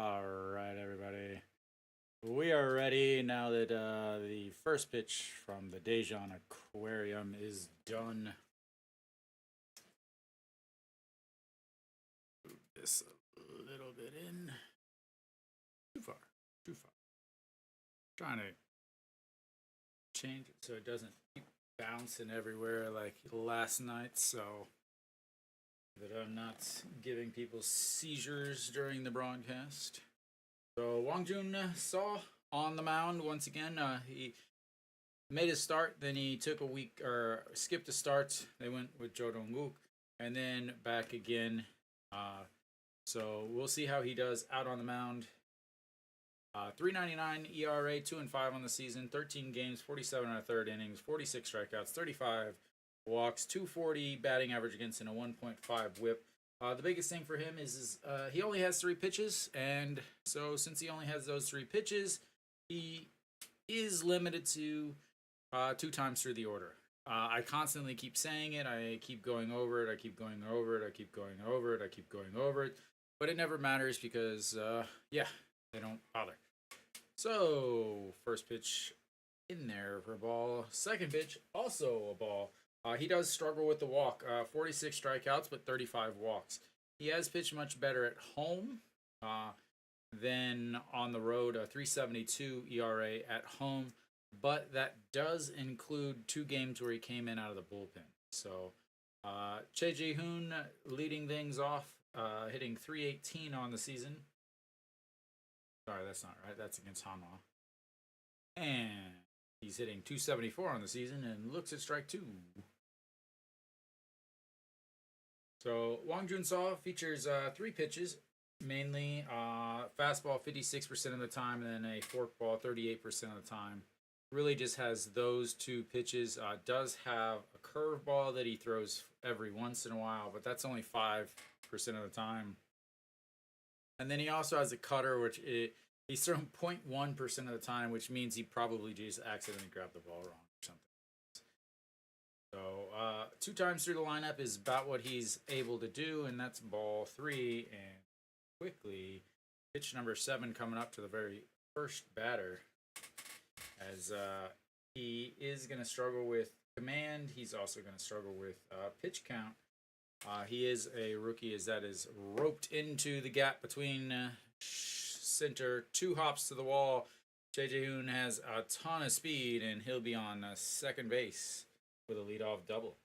All right, everybody. We are ready now that the first pitch from the Dejan Aquarium is done. Move this a little bit in. Too far. Too far. Trying to change it so it doesn't keep bouncing everywhere like last night, so that I'm not giving people seizures during the broadcast. So Wang Jun saw on the mound once again. He made his start, then he took a week or skipped a start. They went with Jo Dong-guk, and then back again. So we'll see how he does out on the mound. 3.99 ERA, 2-5 on the season, 13 games, 47 and a third innings, 46 strikeouts, 35 walks, 240 batting average against, and a 1.5 WHIP. The biggest thing for him is he only has 3 pitches, and so since he only has those 3 pitches, he is limited to 2 times through the order. I constantly keep saying it. I keep going over it. I keep going over it. I keep going over it. I keep going over it. But it never matters because, they don't bother. So, first pitch in there for a ball. Second pitch, also a ball. He does struggle with the walk. 46 strikeouts, but 35 walks. He has pitched much better at home than on the road. A 3.72 ERA at home. But that does include 2 games where he came in out of the bullpen. So, Che Ji-hoon leading things off, hitting 318 on the season. Sorry, that's not right. That's against Hanwha. And he's hitting 274 on the season and looks at strike 2. So, Wang Jun-saw features 3 pitches, mainly fastball 56% of the time and then a forkball 38% of the time. Really just has those 2 pitches. Does have a curveball that he throws every once in a while, but that's only 5% of the time. And then he also has a cutter, which he's thrown 0.1% of the time, which means he probably just accidentally grabbed the ball wrong or something. So 2 times through the lineup is about what he's able to do, and that's ball 3. And quickly, pitch number 7 coming up to the very first batter, as he is going to struggle with command. He's also going to struggle with pitch count. He is a rookie, as that is roped into the gap between center, 2 hops to the wall. Che Ji-hoon has a ton of speed, and he'll be on second base with a leadoff double.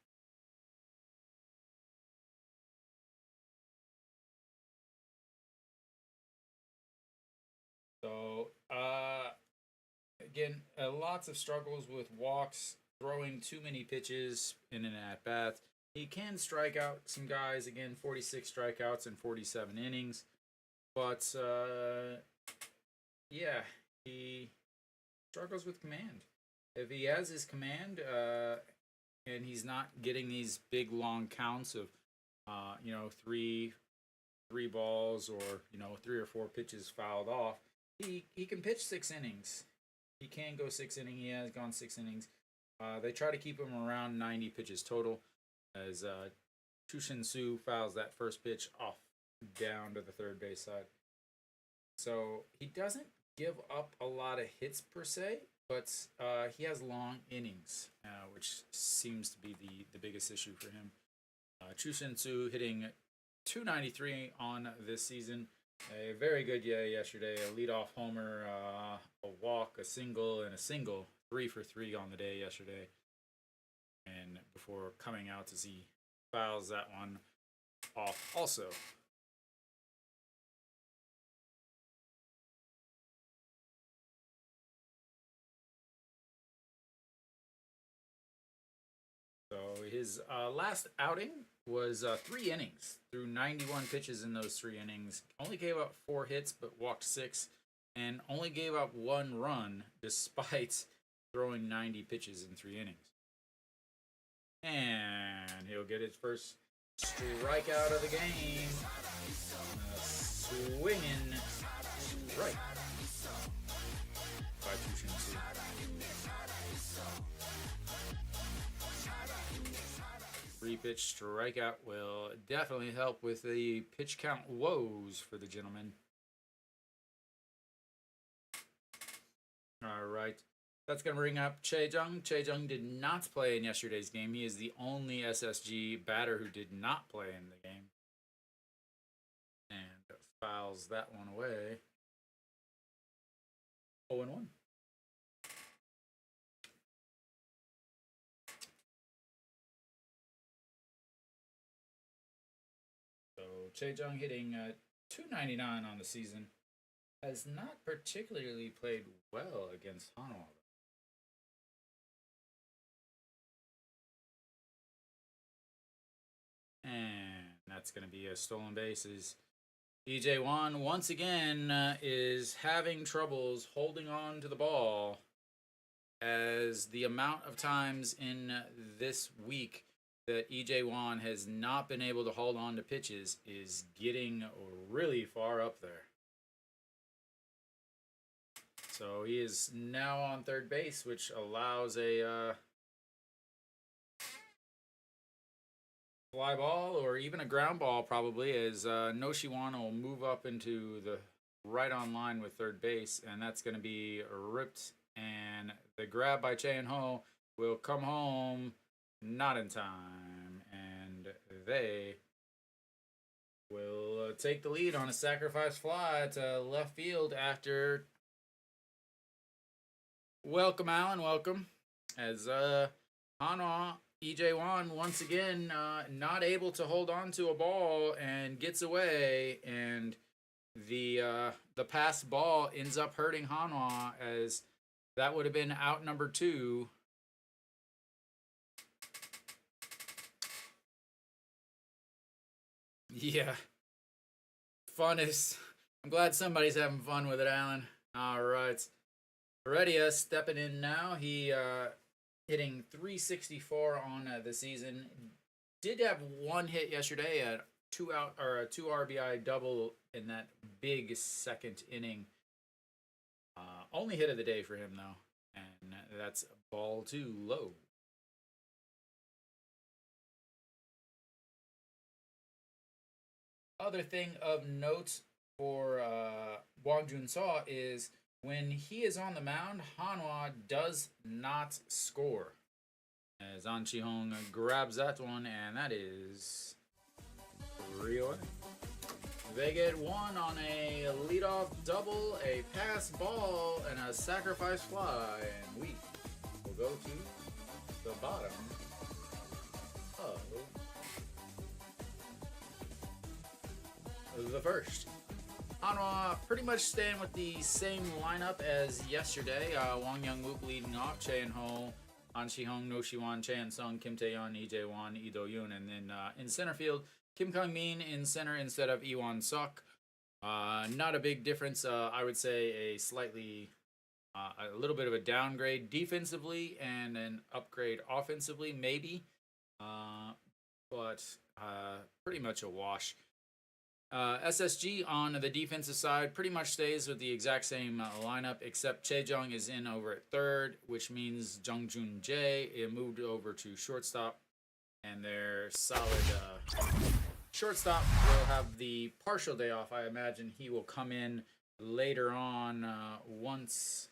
So, again, lots of struggles with walks, throwing too many pitches in an at-bat. He can strike out some guys, again, 46 strikeouts in 47 innings. But, yeah, he struggles with command. If he has his command, and he's not getting these big, long counts of, 3 balls or, 3 or 4 pitches fouled off, he can pitch 6 innings. He can go 6 innings. He has gone 6 innings. They try to keep him around 90 pitches total, as Chu Shin-soo fouls that first pitch off down to the third base side. So he doesn't give up a lot of hits per se, but he has long innings, which seems to be the biggest issue for him. Chu Shin-soo hitting 293 on this season. A very good yesterday. A leadoff homer, a walk, a single, and a single. 3 for 3 on the day yesterday. And before coming out as he fouls that one off also. So his last outing was 3 innings, threw 91 pitches in those 3 innings. Only gave up 4 hits, but walked 6, and only gave up 1 run despite throwing 90 pitches in 3 innings. And he'll get his first strikeout of the game. Swinging right by Chu Shin-soo. 3-pitch strikeout will definitely help with the pitch count woes for the gentleman. All right. That's going to bring up Che Jung. Che Jung did not play in yesterday's game. He is the only SSG batter who did not play in the game. And fouls that one away. 0-1. So Che Jung hitting 299 on the season. Has not particularly played well against Hanwha. And that's going to be a stolen bases. EJ Wan once again is having troubles holding on to the ball, as the amount of times in this week that EJ Wan has not been able to hold on to pitches is getting really far up there. So he is now on third base, which allows a fly ball or even a ground ball, probably, as Noshiwan will move up into the right on line with third base, and that's going to be ripped. And the grab by Hanwha will come home not in time, and they will take the lead on a sacrifice fly to left field after. Welcome, Alan. Welcome. As Hanwha, EJ Wan once again not able to hold on to a ball and gets away, and the pass ball ends up hurting Hanwha, as that would have been out number 2. Yeah. Fun is. I'm glad somebody's having fun with it, Alan. All right. Heredia stepping in now. He hitting 364 on the season. Did have one hit yesterday, a 2 RBI double in that big second inning. Only hit of the day for him though, and that's ball 2 low. Other thing of note for Wang Jun-Saw is when he is on the mound, Hanwha does not score. As An Chi-hong grabs that one, and that is 3-0. They get one on a leadoff double, a pass ball, and a sacrifice fly, and we will go to the bottom of the first. Hanwha pretty much staying with the same lineup as yesterday. Wang Young-wook leading off, Hanwha, An Chi-hong, No Shi-wan, Chan Sung, Kim Tae-yeon, EJ Wan, Lee Do-yoon, and then in center field, Kim Kang-min in center instead of Iwan Suk. Not a big difference. I would say a little bit of a downgrade defensively and an upgrade offensively, maybe. But pretty much a wash. SSG on the defensive side pretty much stays with the exact same lineup, except Che Jung is in over at third, which means Jung Jun Jae moved over to shortstop, and their solid shortstop will have the partial day off. I imagine he will come in later on once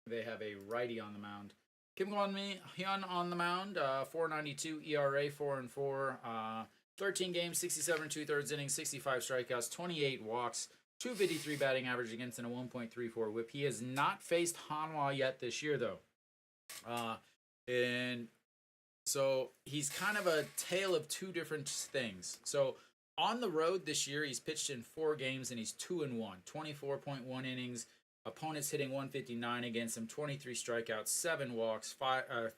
they have a righty on the mound. Kim Kwon-hyun on the mound, 4.92 ERA, 4-4. 13 games, 67 2/3 innings, 65 strikeouts, 28 walks, 253 batting average against, and a 1.34 whip. He has not faced Hanwha yet this year, though. And so he's kind of a tale of two different things. So on the road this year, he's pitched in 4 games, and he's 2-1, 24.1 innings. Opponents hitting 159 against him, 23 strikeouts, 7 walks, 5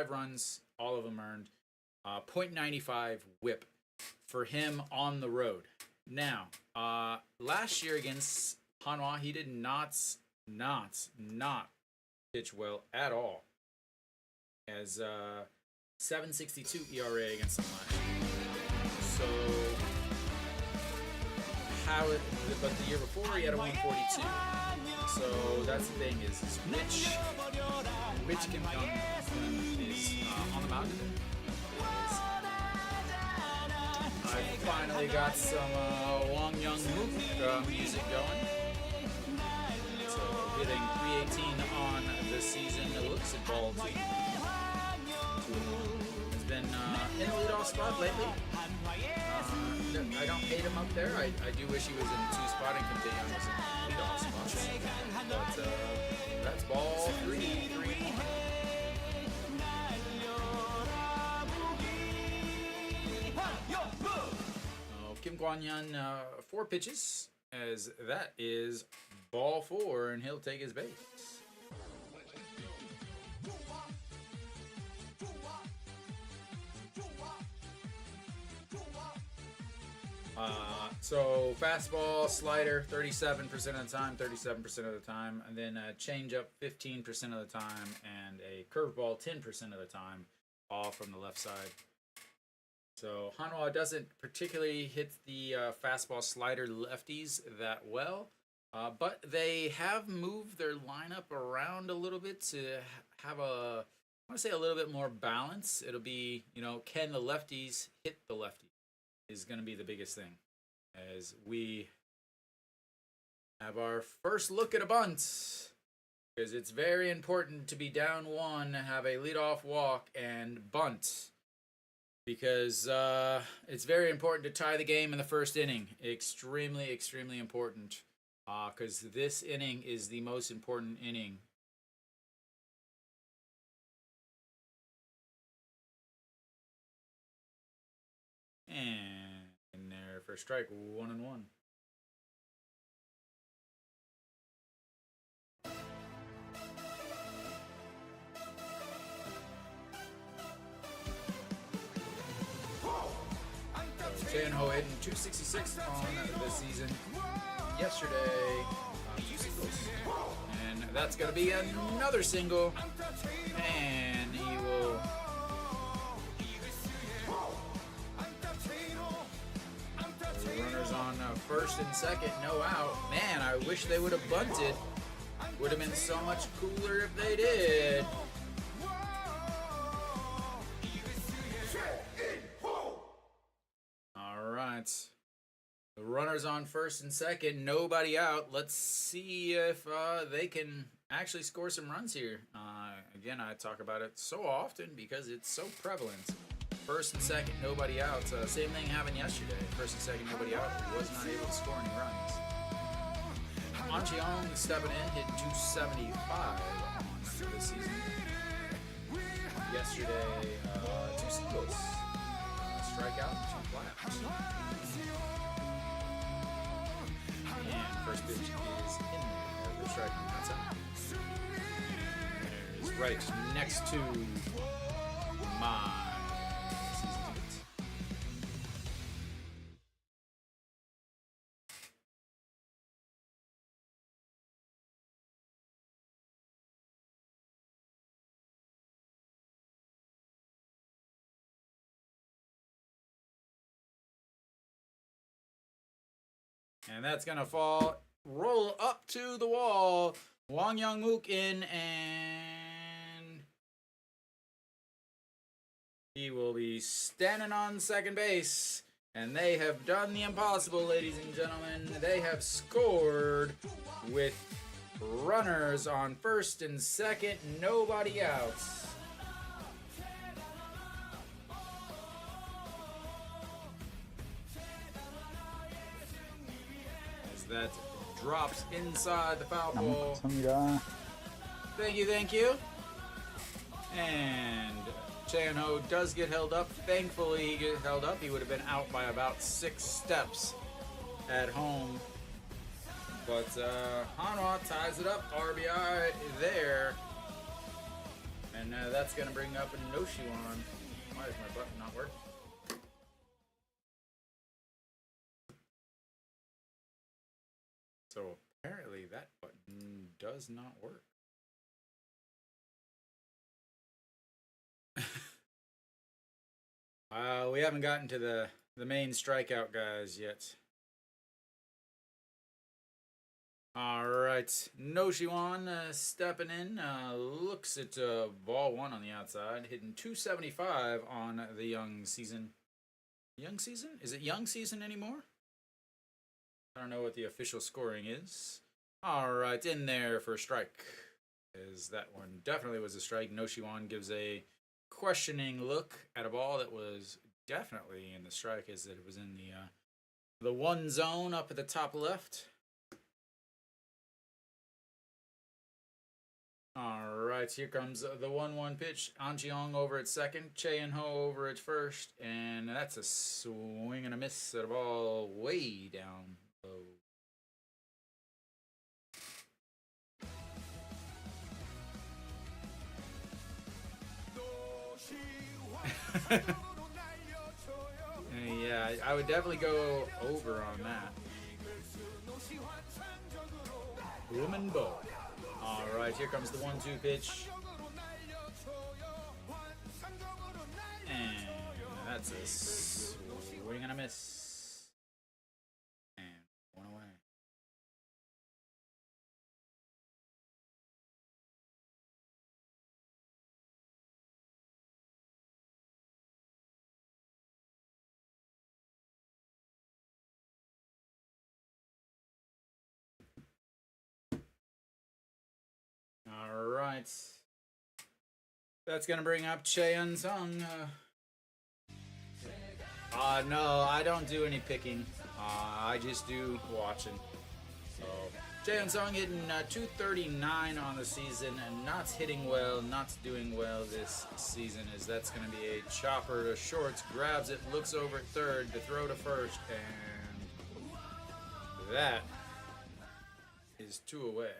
runs, all of them earned, .95 whip for him on the road. Now, last year against Hanwha, he did not pitch well at all. As 7.62 ERA against them last year. So, but the year before he had a 142. So that's the thing is which Kim Jong is on the mound today. I finally got some Wang Young-wook music going. So hitting 318 on the season. It looks at ball 2. Has been in the leadoff spot lately. I don't hate him up there. I do wish he was in the 2 spot and Campion was in the leadoff spot. But that's ball 3. 3-1. Kim Guanyan, 4 pitches, as that is ball 4, and he'll take his base. So fastball, slider, 37% of the time, 37% of the time, and then a changeup, 15% of the time, and a curveball, 10% of the time, all from the left side. So Hanwha doesn't particularly hit the fastball slider lefties that well, but they have moved their lineup around a little bit to have I want to say a little bit more balance. It'll be, can the lefties hit the lefty is going to be the biggest thing. As we have our first look at a bunt, because it's very important to be down 1, have a leadoff walk, and bunt. Because it's very important to tie the game in the first inning. Extremely, extremely important. Because this inning is the most important inning. And in there for strike, 1-1. Hanwha hitting 266 on the season. Yesterday, 2 singles. And that's going to be another single. And he will... Runners on first and second, no out. Man, I wish they would have bunted. Would have been so much cooler if they did. The runners on first and second, nobody out. Let's see if they can actually score some runs here. Again, I talk about it so often because it's so prevalent. First and second, nobody out. Same thing happened yesterday. First and second, nobody out. He was not able to score any runs. Anchiong stepping in, hitting 275 on the season. Yesterday, 2 singles. Strikeout, 2 flat. And first pitch is in there. The strike on that side. There's right next to my season tickets. And that's going to roll up to the wall. Wang Young-mook in, and he will be standing on second base. And they have done the impossible, ladies and gentlemen. They have scored with runners on first and second, nobody out. That drops inside the foul pole. Thank you. And Hanwha does get held up. Thankfully, he gets held up. He would have been out by about 6 steps at home. But Hanwha ties it up. RBI there. And that's going to bring up a Noshiwan. Why is my button not working? So apparently that button does not work. We haven't gotten to the main strikeout guys yet. All right, Noshiwan stepping in, looks at ball 1 on the outside, hitting 275 on the young season. Young season? Is it young season anymore? I don't know what the official scoring is. All right, in there for a strike. Is that one definitely was a strike. Noshiwan gives a questioning look at a ball that was definitely in the strike, as it was in the one zone up at the top left. All right, here comes the 1-1 pitch. An Jeong over at second, Che and Ho over at first, and that's a swing and a miss at a ball way down low. Yeah, I would definitely go over on that. Woman bow. All right, here comes the 1-2 pitch. And that's a swing and a miss. And one away. All right. That's going to bring up Che Sung. No, I don't do any picking. I just do watching. So, Che Sung hitting 239 on the season and not hitting well, not doing well this season, as that's going to be a chopper to shorts, grabs it, looks over at third, to throw to first, and that is 2 away.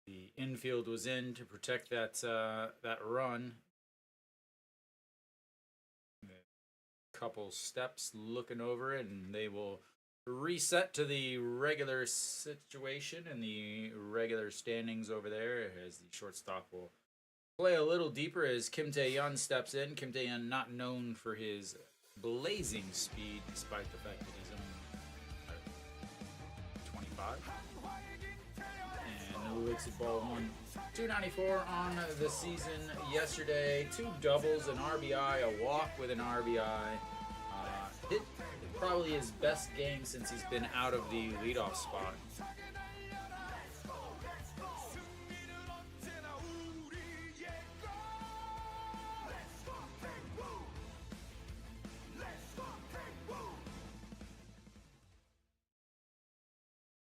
The infield was in to protect that run. Couple steps looking over it, and they will reset to the regular situation and the regular standings over there, as the shortstop will play a little deeper as Kim Tae-yeon steps in. Kim Tae-yeon not known for his blazing speed, despite the fact that he's only 25. And looks at ball one. 294 on the season yesterday. 2 doubles, an RBI, a walk with an RBI. Hit probably his best game since he's been out of the leadoff spot.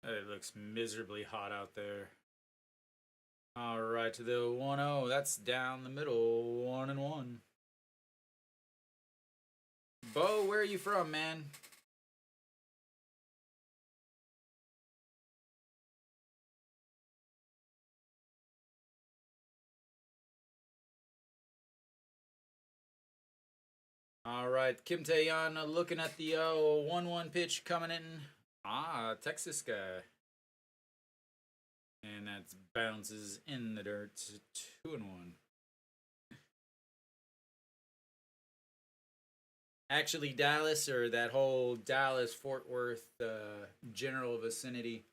It looks miserably hot out there. All right, to the 1-0. That's down the middle, 1-1. Bo, where are you from, man? All right, Kim Tae-yeon looking at the 1-1 pitch coming in. Texas guy. And that bounces in the dirt. 2-1. Actually, Dallas, or that whole Dallas-Fort Worth general vicinity.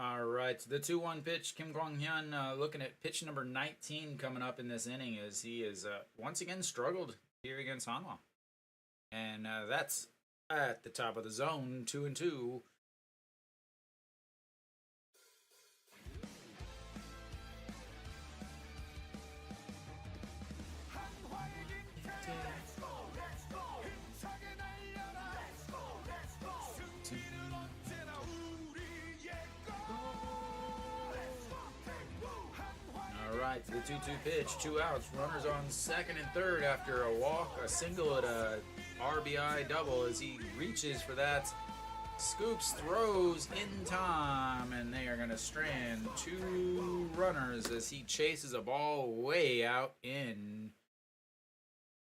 All right, the 2-1 pitch. Kim Kwang-hyun looking at pitch number 19 coming up in this inning, as he is once again struggled here against Hanwha. And that's at the top of the zone, 2-2. Right, the 2-2 pitch, 2 outs, runners on second and third after a walk, a single, at a RBI double as he reaches for that. Scoops throws in time, and they are going to strand 2 runners as he chases a ball way out in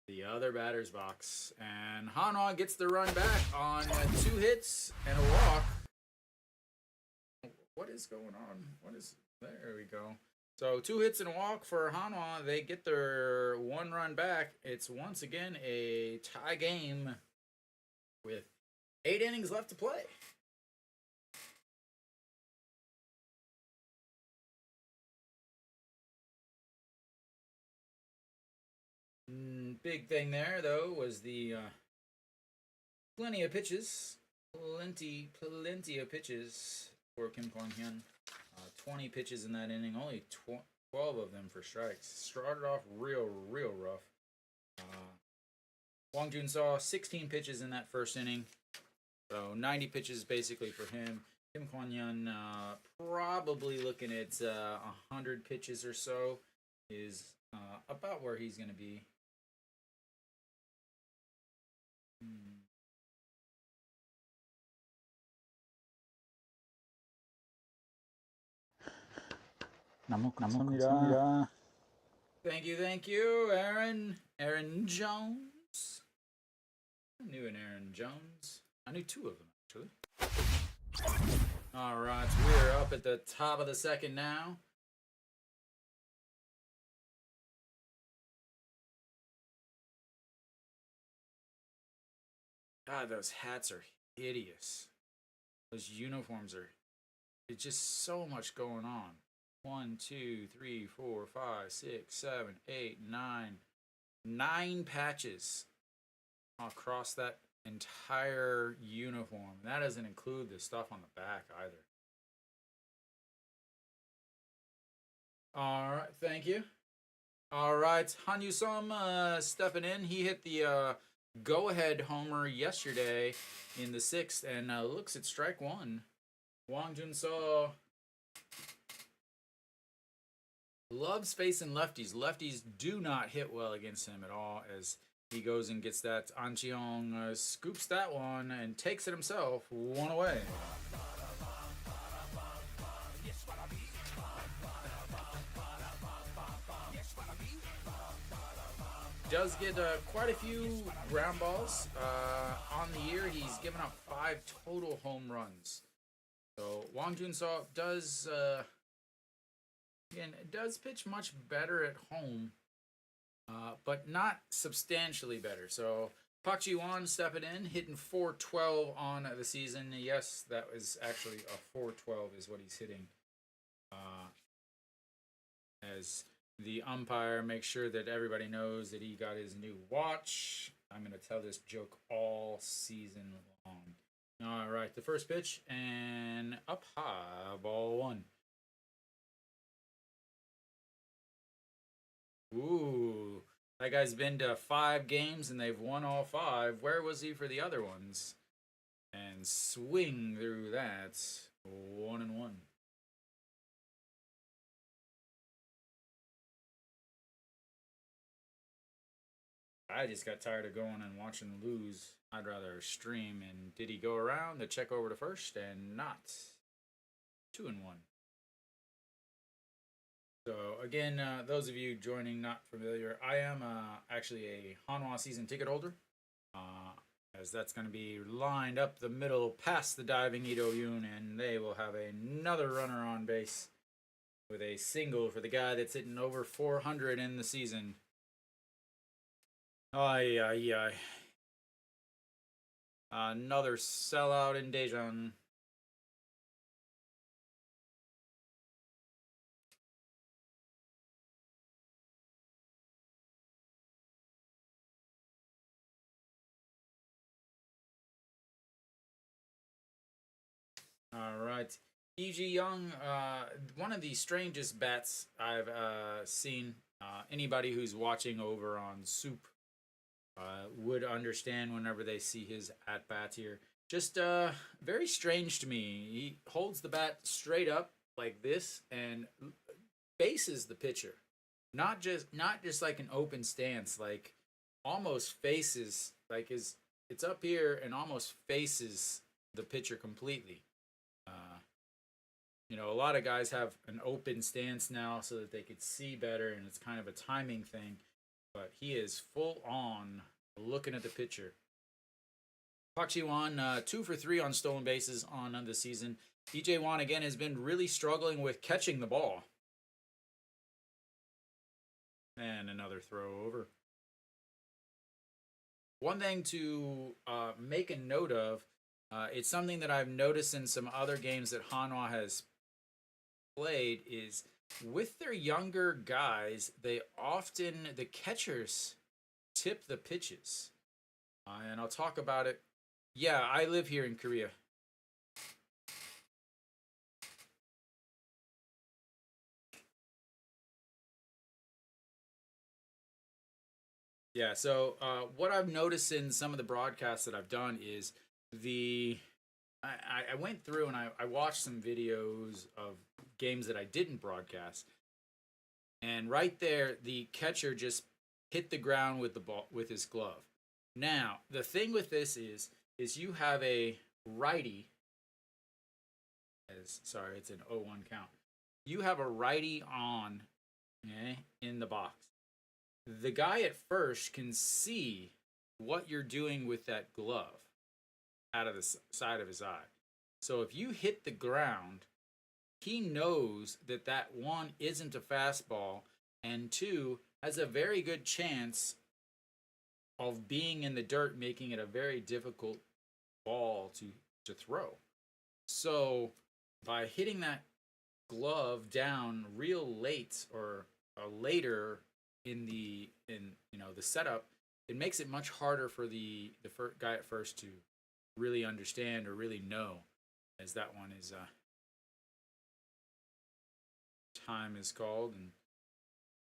the other batter's box. And Hanwha gets the run back on 2 hits and a walk. What is going on? There we go. So 2 hits and a walk for Hanwha. They get their 1 run back. It's once again a tie game with 8 innings left to play. Big thing there, though, was the plenty of pitches. Plenty of pitches for Kim Kwon-hyun. 20 pitches in that inning, only 12 of them for strikes. Started off real rough. Wang Jun-saw 16 pitches in that first inning, so 90 pitches basically for him. Kim Kwon-hyun probably looking at 100 pitches or so is about where he's going to be. 감사합니다. Thank you, Aaron Jones. I knew an Aaron Jones. I knew 2 of them, actually. All right, so we're up at the top of the second now. God, those hats are hideous. Those uniforms are... It's just so much going on. 1, 2, 3, 4, 5, 6, 7, 8, 9. 9 patches across that entire uniform. That doesn't include the stuff on the back either. All right, thank you. All right, Han Yu-sum stepping in. He hit the go-ahead homer yesterday in the 6th and looks at strike 1. Wang Jun-saw loves facing lefties. Lefties do not hit well against him at all, as he goes and gets that. An Cheong scoops that one and takes it himself. 1 away. Does get quite a few ground balls on the year. He's given up 5 total home runs. So Wang Jun-saw does again, it does pitch much better at home, but not substantially better. So Park Ji-won stepping in, hitting .412 on the season. Yes, that was actually a .412 is what he's hitting. As the umpire makes sure that everybody knows that he got his new watch. I'm going to tell this joke all season long. All right, the first pitch, and up high, ball 1. Ooh, that guy's been to 5 games and they've won all 5. Where was he for the other ones? And swing through that. 1-1. I just got tired of going and watching lose. I'd rather stream. And did he go around to check over to first? And not. 2-1. So again, those of you joining not familiar, I am actually a Hanwha season ticket holder, as that's going to be lined up the middle past the diving Ito Yoon, and they will have another runner on base with a single for the guy that's hitting over 400 in the season. Ay. Another sellout in Daejeon. All right. E.G. Young, one of the strangest bats I've seen. Anybody who's watching over on SOOP would understand whenever they see his at-bats here. Just very strange to me. He holds the bat straight up like this and faces the pitcher. Not just like an open stance, like almost faces, like it's up here and almost faces the pitcher completely. A lot of guys have an open stance now so that they could see better, and it's kind of a timing thing. But he is full on looking at the pitcher. Park Ji-won, 2 for 3 on stolen bases on the season. DJ Wan again has been really struggling with catching the ball. And another throw over. One thing to make a note of, it's something that I've noticed in some other games that Hanwha has played, is with their younger guys, the catchers tip the pitches. And I'll talk about it. Yeah, I live here in Korea. Yeah, so what I've noticed in some of the broadcasts that I've done is the I went through and I watched some videos of games that I didn't broadcast, and right there the catcher just hit the ground with the ball with his glove. Now the thing with this is you have a righty, as sorry, it's an 0-1 count. You have a righty on, okay, in the box. The guy at first can see what you're doing with that glove out of the side of his eye. So if you hit the ground, he knows that that one isn't a fastball, and two has a very good chance of being in the dirt, making it a very difficult ball to throw. So by hitting that glove down real late or later in the setup, it makes it much harder for the first guy at first to really understand or really know, as that one is time is called, and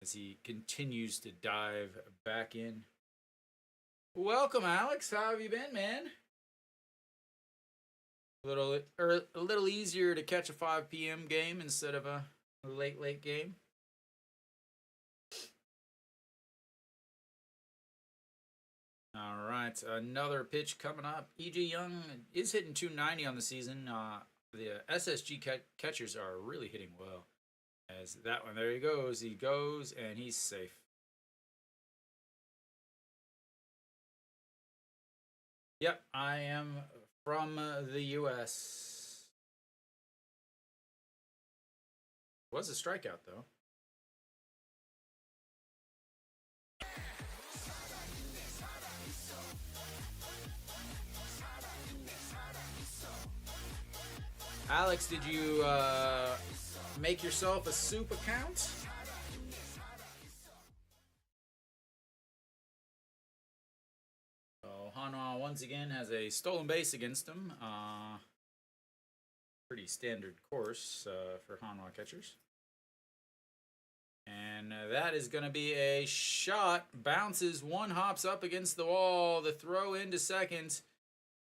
as he continues to dive back in. Welcome, Alex. How have you been, man? A little easier to catch a 5 p.m. game instead of a late game. All right, another pitch coming up. E.J. Young is hitting 290 on the season. The SSG catchers are really hitting well. As that one, there he goes, and he's safe. Yep, I am from the U.S. Was a strikeout, though. Alex, did you make yourself a SOOP account? So Hanwha once again has a stolen base against him. Pretty standard course for Hanwha catchers. And that is going to be a shot. Bounces, one hops up against the wall. The throw into second.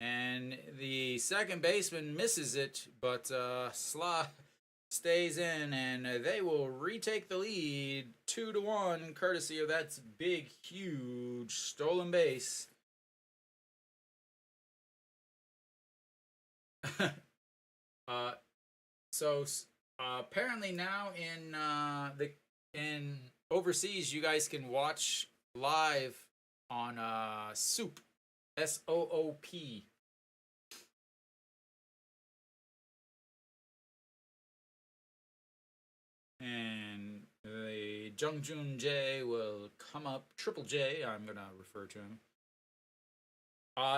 And the second baseman misses it, but Sla stays in, and they will retake the lead 2-1, courtesy of that big, huge stolen base. So apparently now in overseas, you guys can watch live on SOOP, SOOP. And the Jungjun J will come up. Triple J, I'm going to refer to him.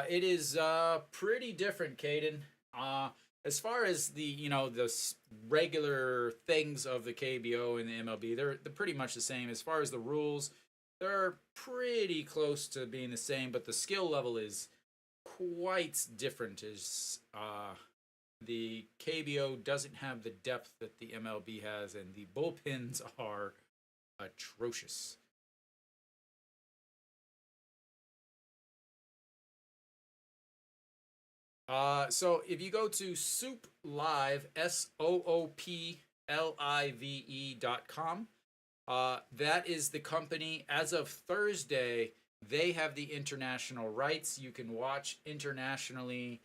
It is pretty different, Caden. As far as the regular things of the KBO and the MLB, they're pretty much the same. As far as the rules, they're pretty close to being the same, but the skill level is quite different. The KBO doesn't have the depth that the MLB has, and the bullpens are atrocious. So if you go to SOOP Live, SOOPLIVE.com, that is the company. As of Thursday, they have the international rights. You can watch internationally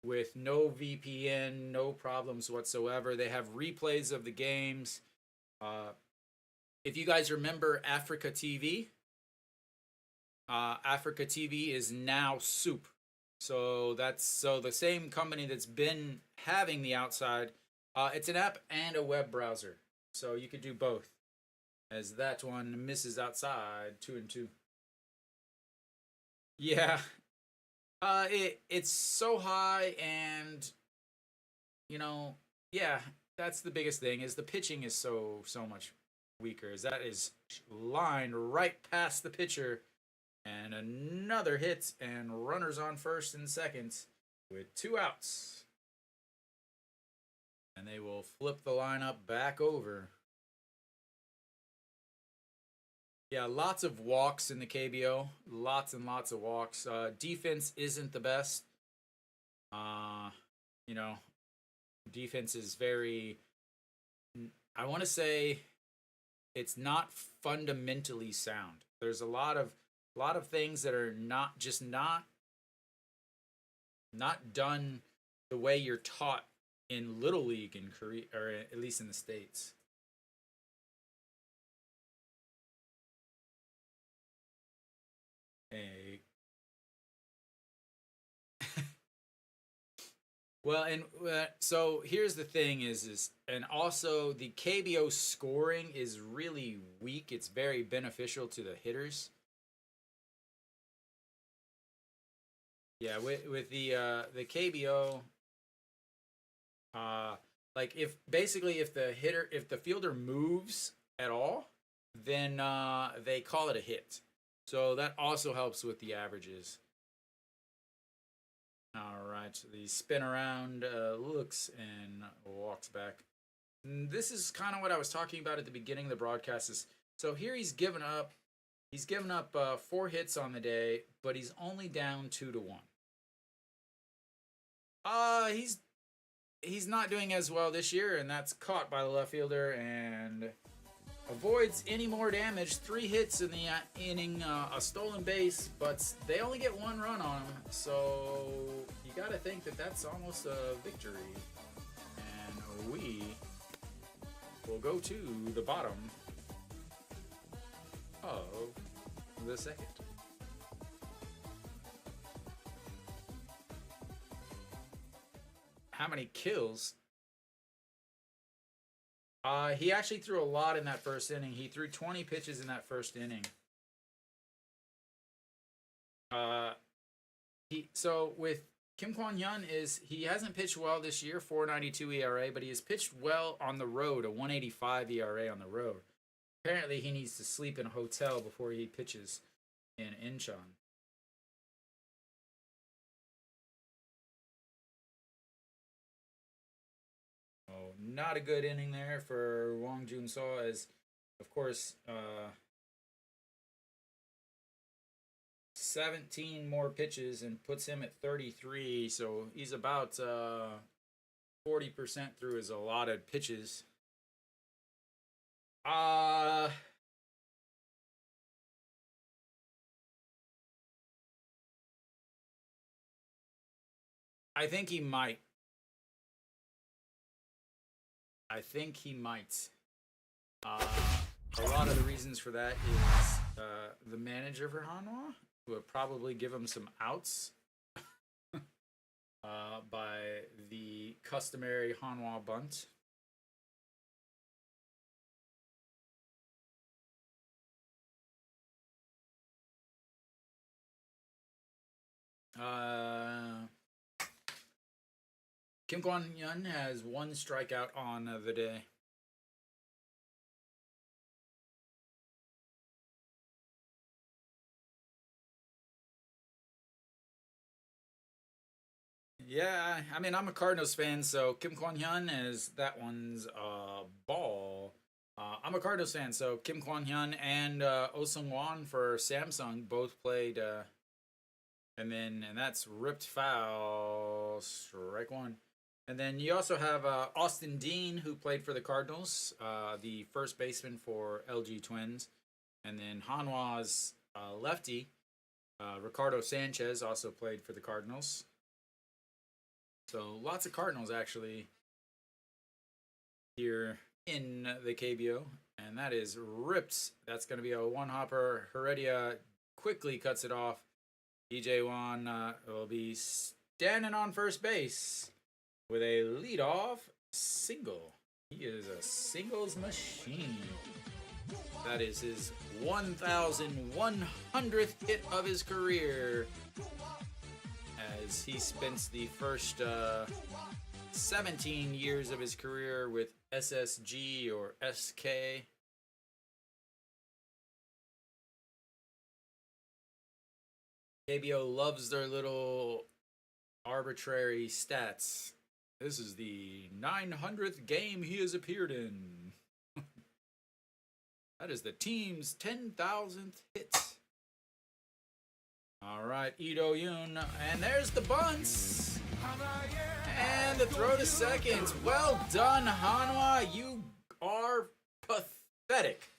with no VPN, no problems whatsoever. They have replays of the games. If you guys remember Africa TV, Africa TV is now SOOP. So that's the same company that's been having the outside. It's an app and a web browser, so you could do both. as that one misses outside, 2-2. Yeah, it's so high, and you know, yeah, that's the biggest thing is the pitching is so much weaker. Is that is lined right past the pitcher, and another hit, and runners on first and second with 2 outs, and they will flip the lineup back over. Yeah, lots of walks in the KBO. Lots and lots of walks. Defense isn't the best. Uh, you know, defense is very. I want to say it's not fundamentally sound. There's a lot of things that are not done the way you're taught in Little League in Korea, or at least in the States. A Well, and so here's the thing is and also the KBO scoring is really weak. It's very beneficial to the hitters. Yeah, with the KBO, uh, like if the fielder moves at all, then they call it a hit. So that also helps with the averages. All right, so the spin around looks and walks back. And this is kind of what I was talking about at the beginning of the broadcast. Is so here he's given up. He's given up 4 hits on the day, but he's only down 2-1. He's not doing as well this year, and that's caught by the left fielder and avoids any more damage. 3 hits in the inning, a stolen base, but they only get 1 run on him. So you got to think that that's almost a victory. And we will go to the bottom of the second. How many kills? He actually threw a lot in that first inning. He threw 20 pitches in that first inning. So with Kim Kwon Hyun is he hasn't pitched well this year, 4.92 ERA, but he has pitched well on the road, a 1.85 ERA on the road. Apparently, he needs to sleep in a hotel before he pitches in Incheon. Oh, not a good inning there for Wong Jun Seo, as of course 17 more pitches and puts him at 33. So he's about 40% through his allotted pitches. I think he might. I think he might. Uh, a lot of the reasons for that is the manager for Hanwha would probably give him some outs by the customary Hanwha bunt. Kim Kwon Hyun has 1 strikeout on the day. Yeah, I mean, I'm a Cardinals fan, so Kim Kwon Hyun is that one's ball. I'm a Cardinals fan, so Kim Kwon Hyun and Oh Sung Won for Samsung both played, and that's ripped foul, strike 1. And then you also have Austin Dean, who played for the Cardinals, the first baseman for LG Twins, and then Hanwha's lefty, Ricardo Sanchez, also played for the Cardinals. So lots of Cardinals actually here in the KBO, and that is ripped. That's going to be a one-hopper. Heredia quickly cuts it off. DJ Wan will be standing on first base with a leadoff single. He is a singles machine. That is his 1,100th hit of his career, as he spends the first 17 years of his career with SSG or SK. KBO loves their little arbitrary stats. This is the 900th game he has appeared in. That is the team's 10,000th hit. All right, Ito Yoon, and there's the bunts. And the throw to second. Well done, Hanwha. You are pathetic.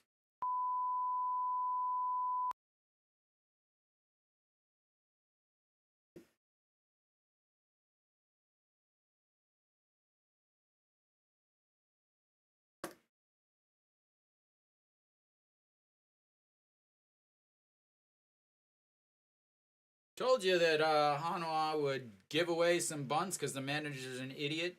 Told you that Hanwha would give away some bunts because the manager's an idiot.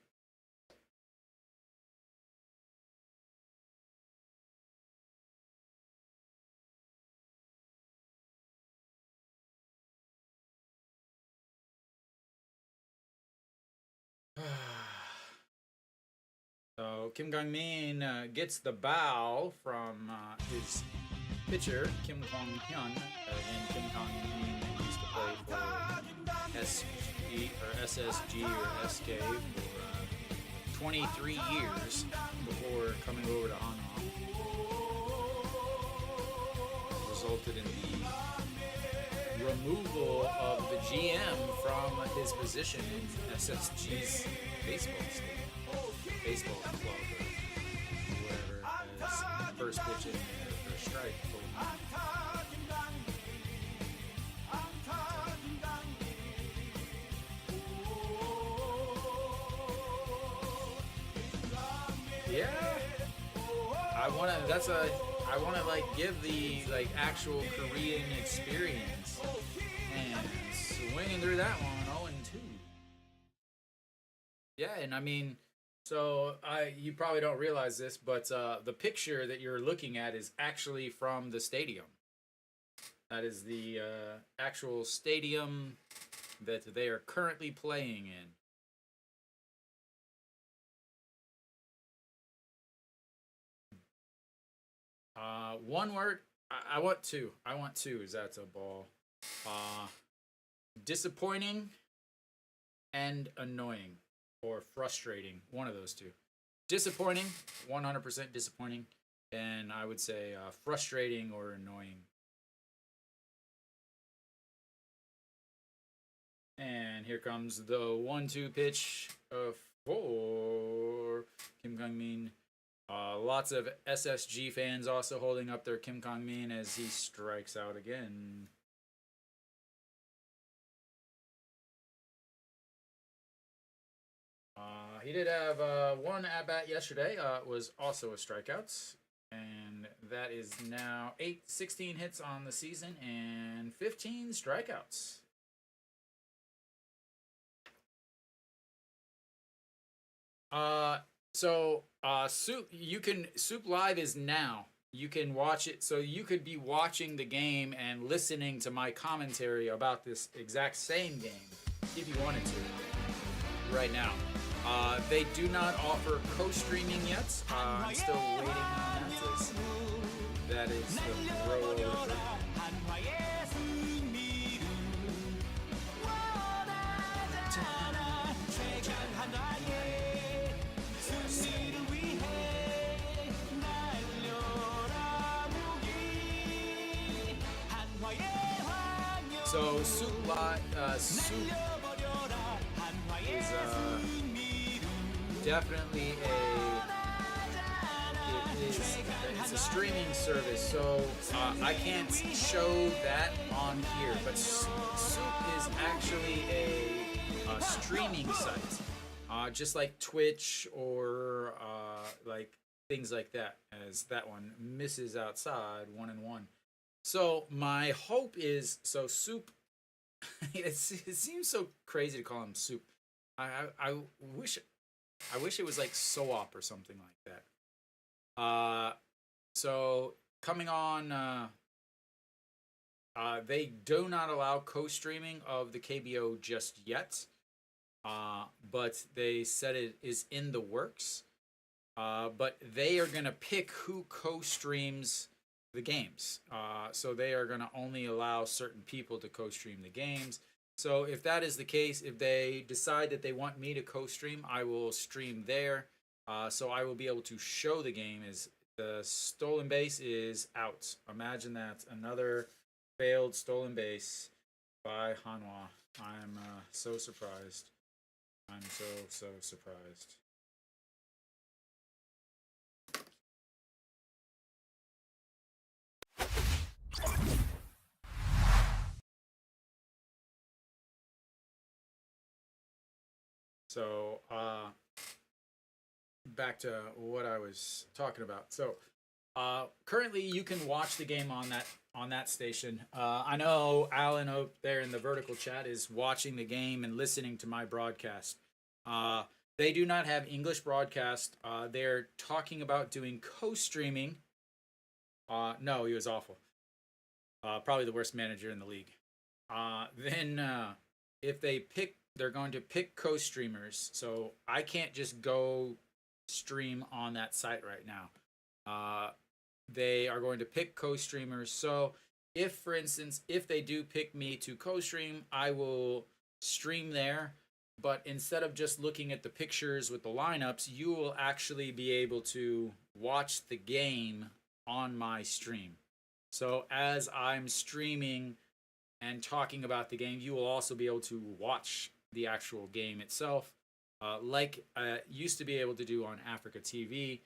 So Kim Kang-min gets the bow from his pitcher, Kim Kwang-hyun. And Kim Kang-min used to play for SG or SSG or SK for 23 years before coming over to Hanwha. Resulted in the removal of the GM from his position in SSG's baseball club, or whatever, as first pitch in their first strike. Yeah, I wanna like give the like actual Korean experience, and swinging through that one 0-2. Yeah, and I mean, so you probably don't realize this, but the picture that you're looking at is actually from the stadium. That is the actual stadium that they are currently playing in. One word. I want two. Is that's a ball. Disappointing and annoying, or frustrating. One of those two. Disappointing, 100% disappointing, and I would say frustrating or annoying. And here comes the 1-2 pitch for Kim Kang-min. Lots of SSG fans also holding up their Kim Kang-min as he strikes out again. He did have one at-bat yesterday. Was also a strikeout. And that is now 16 hits on the season and 15 strikeouts. SOOP Live is now. You can watch it, so you could be watching the game and listening to my commentary about this exact same game if you wanted to right now. They do not offer co-streaming yet. I'm still waiting on that. That is the throw over. So SOOP is definitely it's a streaming service. So I can't show that on here, but SOOP is actually a streaming site, just like Twitch or like things like that. As that one misses outside 1-1. So my hope is, so SOOP, it seems so crazy to call him SOOP. I wish it was like SOOP or something like that. So coming on. They do not allow co-streaming of the KBO just yet, but they said it is in the works. But they are going to pick who co-streams the games. So they are going to only allow certain people to co-stream the games. So if that is the case, if they decide that they want me to co-stream, I will stream there. So I will be able to show the game. Is the stolen base is out. Imagine that. Another failed stolen base by Hanwha. I'm so surprised. I'm so surprised. So, back to what I was talking about. So, currently you can watch the game on that station. I know Alan up there in the vertical chat is watching the game and listening to my broadcast. They do not have English broadcast. They're talking about doing co-streaming. No, he was awful. Probably the worst manager in the league. Then if they pick, they're going to pick co-streamers. So I can't just go stream on that site right now. They are going to pick co-streamers. So if, for instance, if they do pick me to co-stream, I will stream there. But instead of just looking at the pictures with the lineups, you will actually be able to watch the game on my stream. So as I'm streaming and talking about the game, you will also be able to watch the actual game itself, like I used to be able to do on Africa TV.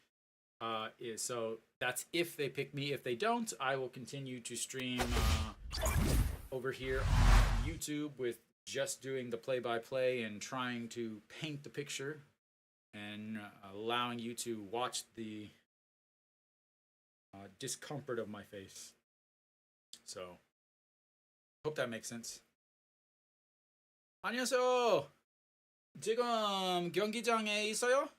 So that's if they pick me. If they don't, I will continue to stream over here on YouTube with just doing the play-by-play and trying to paint the picture and allowing you to watch the discomfort of my face. So, hope that makes sense. 안녕하세요. 지금 경기장에 있어요?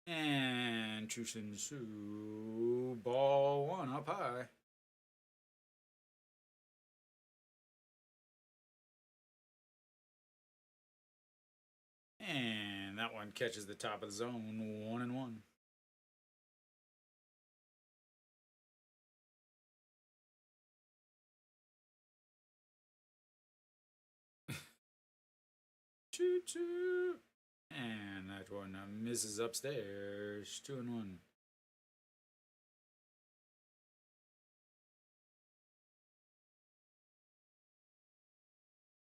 And 추신수 ball one up high. And that one catches the top of the zone, 1-1. Choo-choo. And that one misses upstairs, 2-1.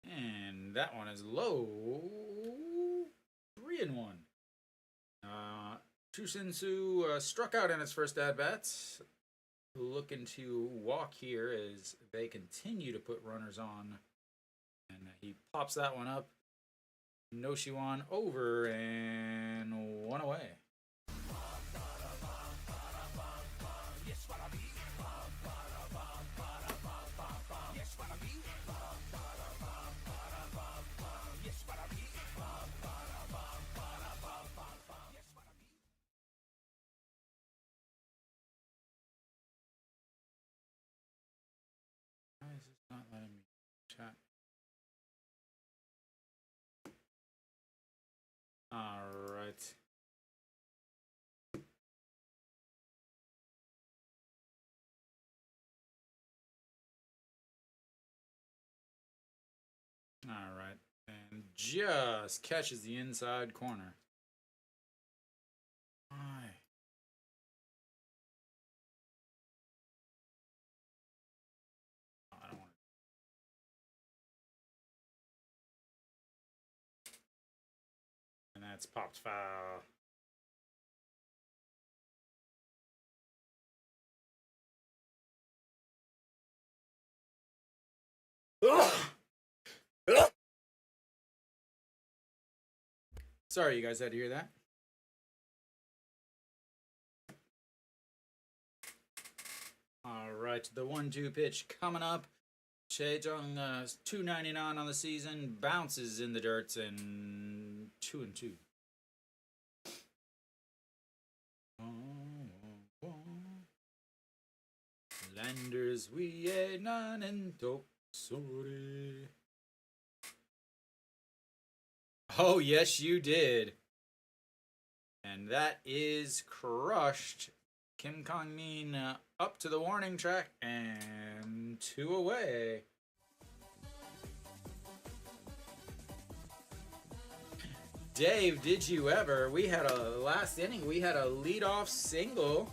And that one is low, 3-1. Chushinsu struck out in his first at-bat. Looking to walk here as they continue to put runners on. And he pops that one up. Noshiwan over and one away. Why is this not letting me chat? All right. All right. And just catches the inside corner. Why? Oh, I don't want to. And that's popped foul. Sorry, you guys had to hear that. All right, the 1-2 pitch coming up. Chejong, 299 on the season, bounces in the dirt, and 2-2. Oh. Landers we nan and sorry. Oh, yes, you did. And that is crushed. Kim Kong Min up to the warning track and 2 away. Dave, did you ever? We had a last inning. We had a leadoff single,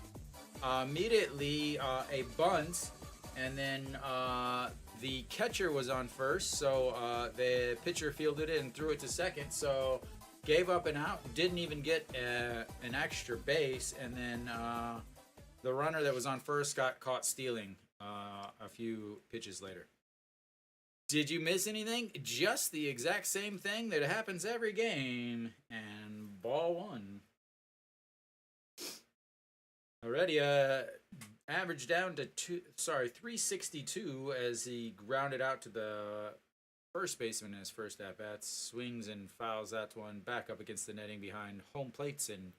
immediately a bunt, and then the catcher was on first, so the pitcher fielded it and threw it to second. So gave up an out, didn't even get an extra base, and then the runner that was on first got caught stealing a few pitches later. Did you miss anything? Just the exact same thing that happens every game. And ball one. Already, average down to 362 as he grounded out to the first baseman in his first at-bat. Swings and fouls that one back up against the netting behind home plates and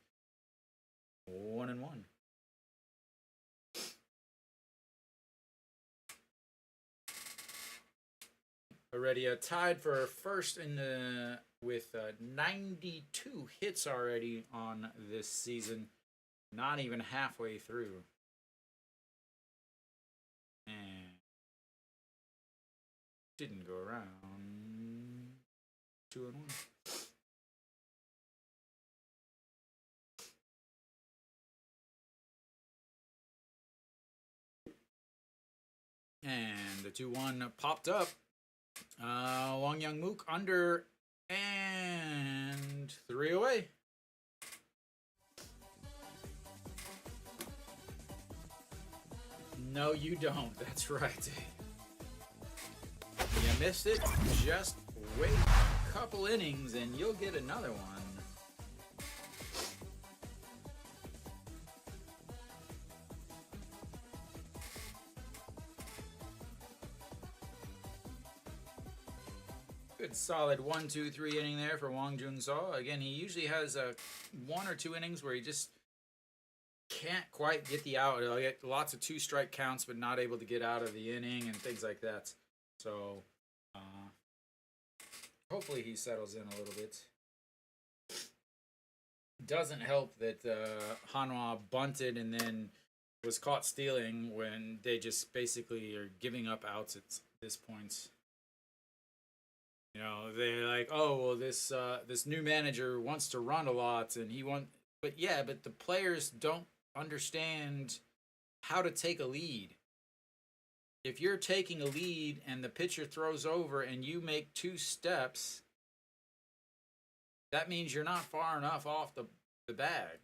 1-1. Already tied for first in the with 92 hits already on this season. Not even halfway through. And didn't go around. 2-1. And the 2-1 popped up. Wang Young Mook under and 3 away. No, you don't. That's right. You missed it. Just wait a couple innings and you'll get another one. Good solid 1, 2, 3 inning there for Wang Jun-saw. Again, he usually has 1 or 2 innings where he just can't quite get the out. He'll get lots of 2-strike counts, but not able to get out of the inning and things like that. So, hopefully he settles in a little bit. Doesn't help that Hanwha bunted and then was caught stealing when they just basically are giving up outs at this point. You know, they're like, oh, well, this new manager wants to run a lot, and but the players don't understand how to take a lead. If you're taking a lead and the pitcher throws over and you make 2 steps, that means you're not far enough off the bag.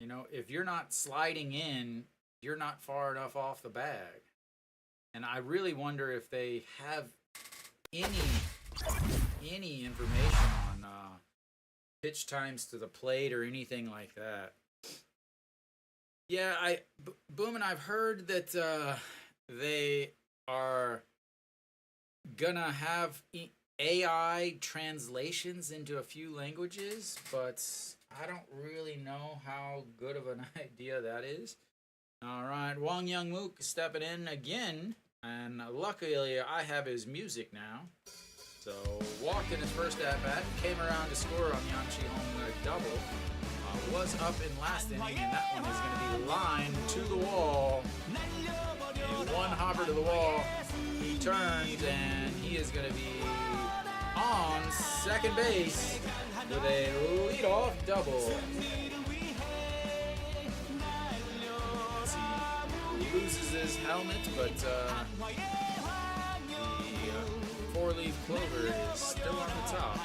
You know, if you're not sliding in, you're not far enough off the bag. And I really wonder if they have any information on pitch times to the plate or anything like that. Yeah, Boom, and I've heard that they are gonna have AI translations into a few languages, but I don't really know how good of an idea that is. All right, Wang Young Mook stepping in again. And luckily, I have his music now. So, walked in his first at-bat, came around to score on Yang Chi-hong double. Was up in last inning, and that one is going to be lined to the wall. And 1 hopper to the wall. He turns, and he is going to be on second base with a leadoff double. Loses his helmet, but the 4-leaf clover is still on the top.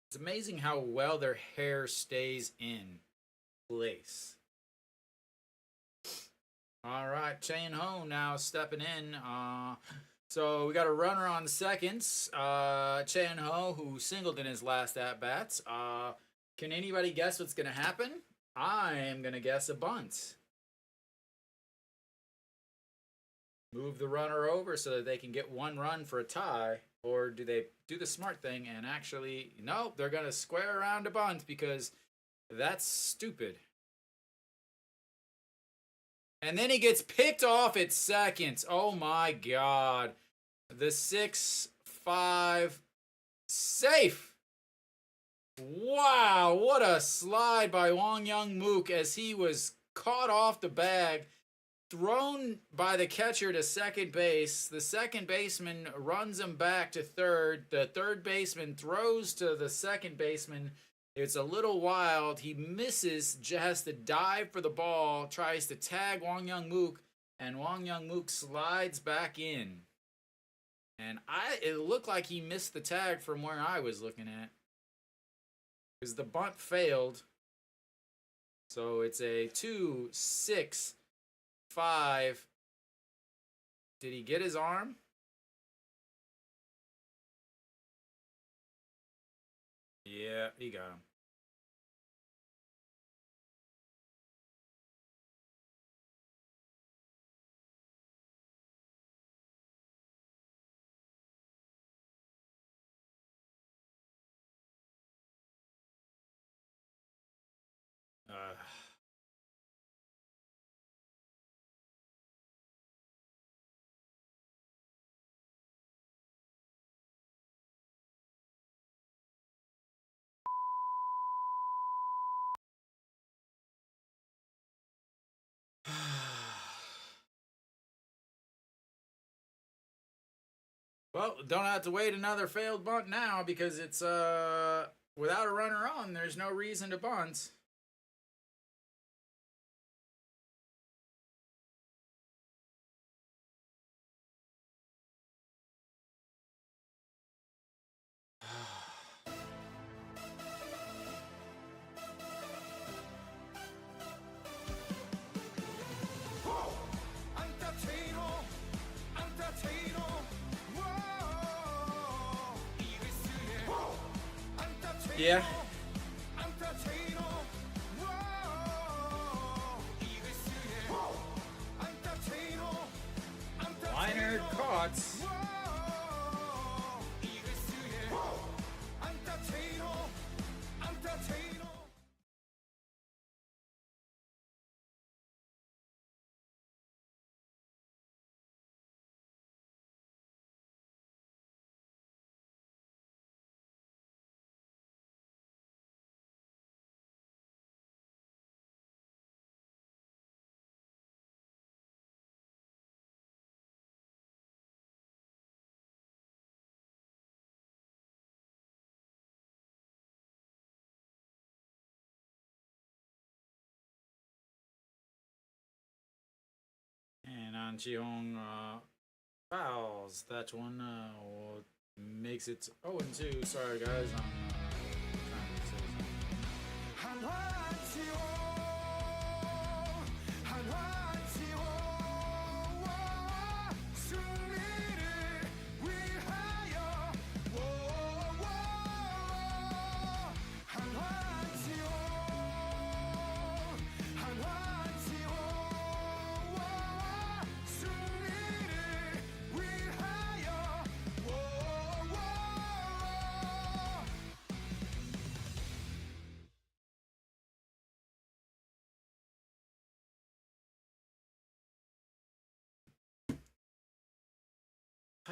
It's amazing how well their hair stays in place. All right, Chen Ho now stepping in. So we got a runner on seconds. Chen Ho, who singled in his last at-bats, Can anybody guess what's going to happen? I am going to guess a bunt. Move the runner over so that they can get 1 run for a tie. Or do they do the smart thing and actually... Nope, they're going to square around a bunt because that's stupid. And then he gets picked off at second. Oh my God. The 6-5 safe. Wow, what a slide by Wong Young Mook as he was caught off the bag, thrown by the catcher to second base. The second baseman runs him back to third. The third baseman throws to the second baseman. It's a little wild. He misses, has to dive for the ball, tries to tag Wong Young Mook, and Wong Young Mook slides back in. And it looked like he missed the tag from where I was looking at. Because the bunt failed. So it's a 2-6-5. Did he get his arm? Yeah, he got him. Well, don't have to wait another failed bunt now because it's without a runner on, there's no reason to bunt. Yeah. Liner caught. And An Chi-hong fouls that one. Makes it 0-2. Sorry, guys.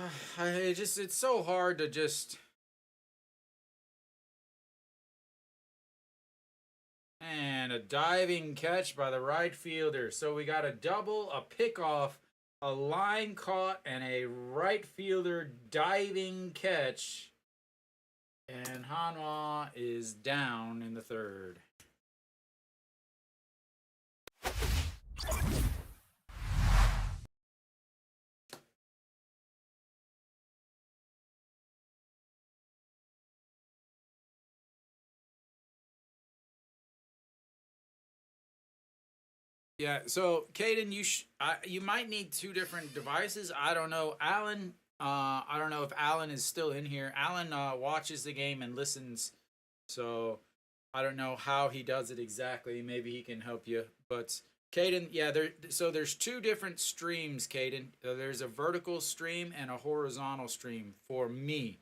I'm trying to say it's so hard to just. And a diving catch by the right fielder. So we got a double, a pickoff, a line caught, and a right fielder diving catch. And Hanwha is down in the third. Yeah, so Caden, you might need 2 different devices. I don't know. Alan, I don't know if Alan is still in here. Alan watches the game and listens. So I don't know how he does it exactly. Maybe he can help you. But Caden, yeah, there's two different streams, Caden. There's a vertical stream and a horizontal stream for me,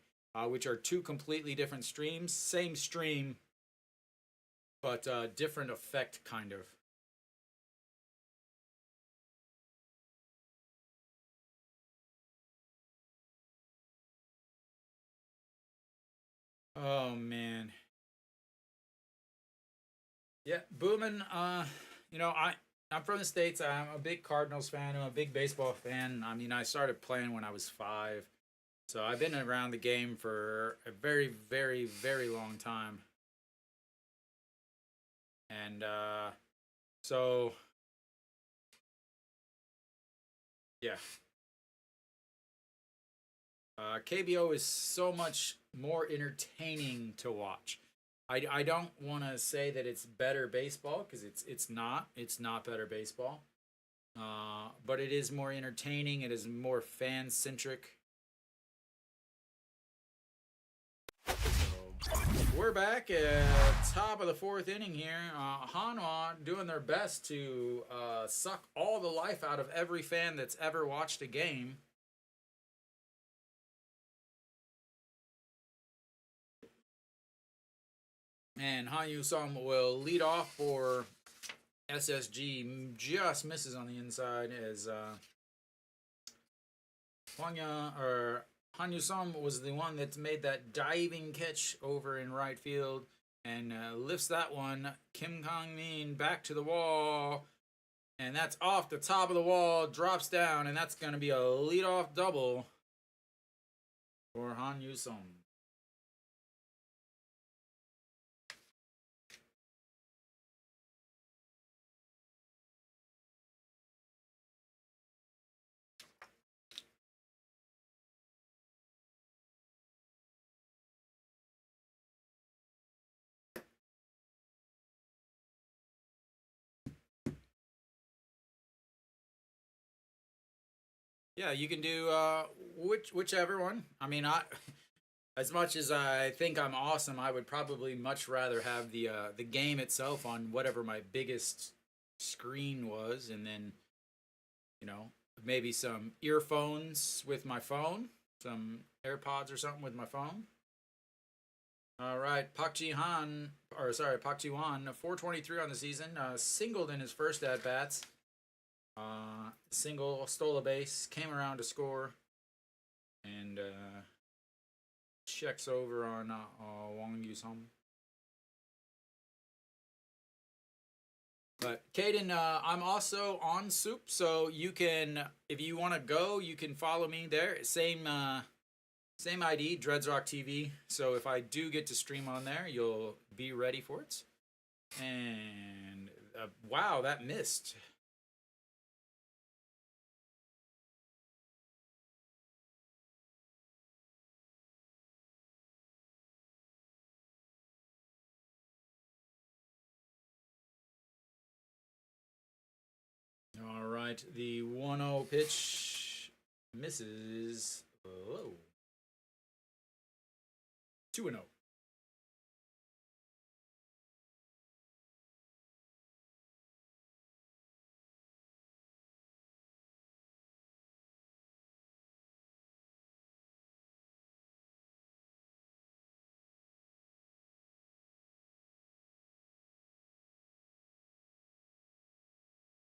which are two completely different streams. Same stream, but different effect, kind of. Oh man, yeah, booming. I'm from the States. I'm a big Cardinals fan. I'm a big baseball fan. I mean, I started playing when I was 5. So I've been around the game for a very, very, very long time. And so, yeah, KBO is so much more entertaining to watch. I don't want to say that it's better baseball because it's not better baseball. But it is more entertaining. It is more fan centric. So we're back at top of the 4th inning here. Hanwha doing their best to suck all the life out of every fan that's ever watched a game. And Han Sung will lead off for SSG. Just misses on the inside as Han Sung was the one that made that diving catch over in right field and lifts that one. Kim Kong Min back to the wall. And that's off the top of the wall, drops down, and that's going to be a leadoff double for Han Sung. Yeah, you can do whichever one. I mean, as much as I think I'm awesome, I would probably much rather have the game itself on whatever my biggest screen was, and then you know maybe some earphones with my phone, some AirPods or something with my phone. All right, Pak Ji Wan, 423 on the season, singled in his first at bats. Single, stole a base, came around to score, and checks over on Wang Yusong. But Caden, I'm also on SOOP, so you can, if you want to go, you can follow me there. Same ID, Dreadsrock TV. So if I do get to stream on there, you'll be ready for it. And wow, that missed. All right, the 1-0 pitch misses. Oh. 2-0.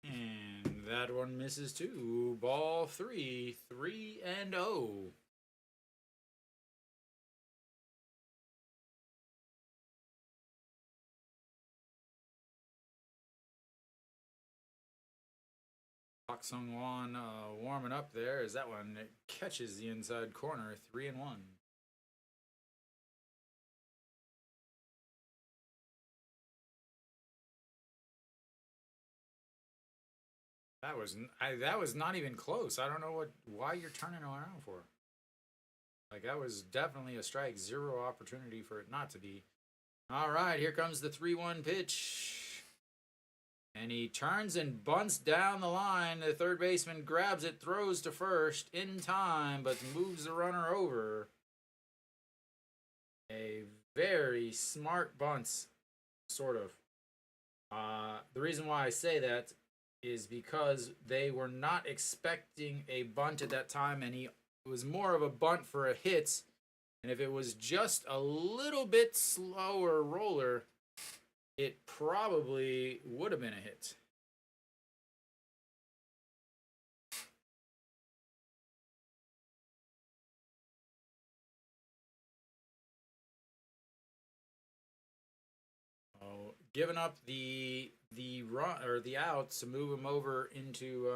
And that one misses too. Ball 3, 3-0. Park Sung Won warming up there as that one catches the inside corner, 3-1. That was not even close. I don't know why you're turning around for. Like that was definitely a strike, zero opportunity for it not to be. All right, here comes the 3-1 pitch. And he turns and bunts down the line. The third baseman grabs it, throws to first in time, but moves the runner over. A very smart bunt sort of. The reason why I say that is because they were not expecting a bunt at that time, and it was more of a bunt for a hit. And if it was just a little bit slower roller, it probably would have been a hit. Oh, giving up the run or the outs to move him over into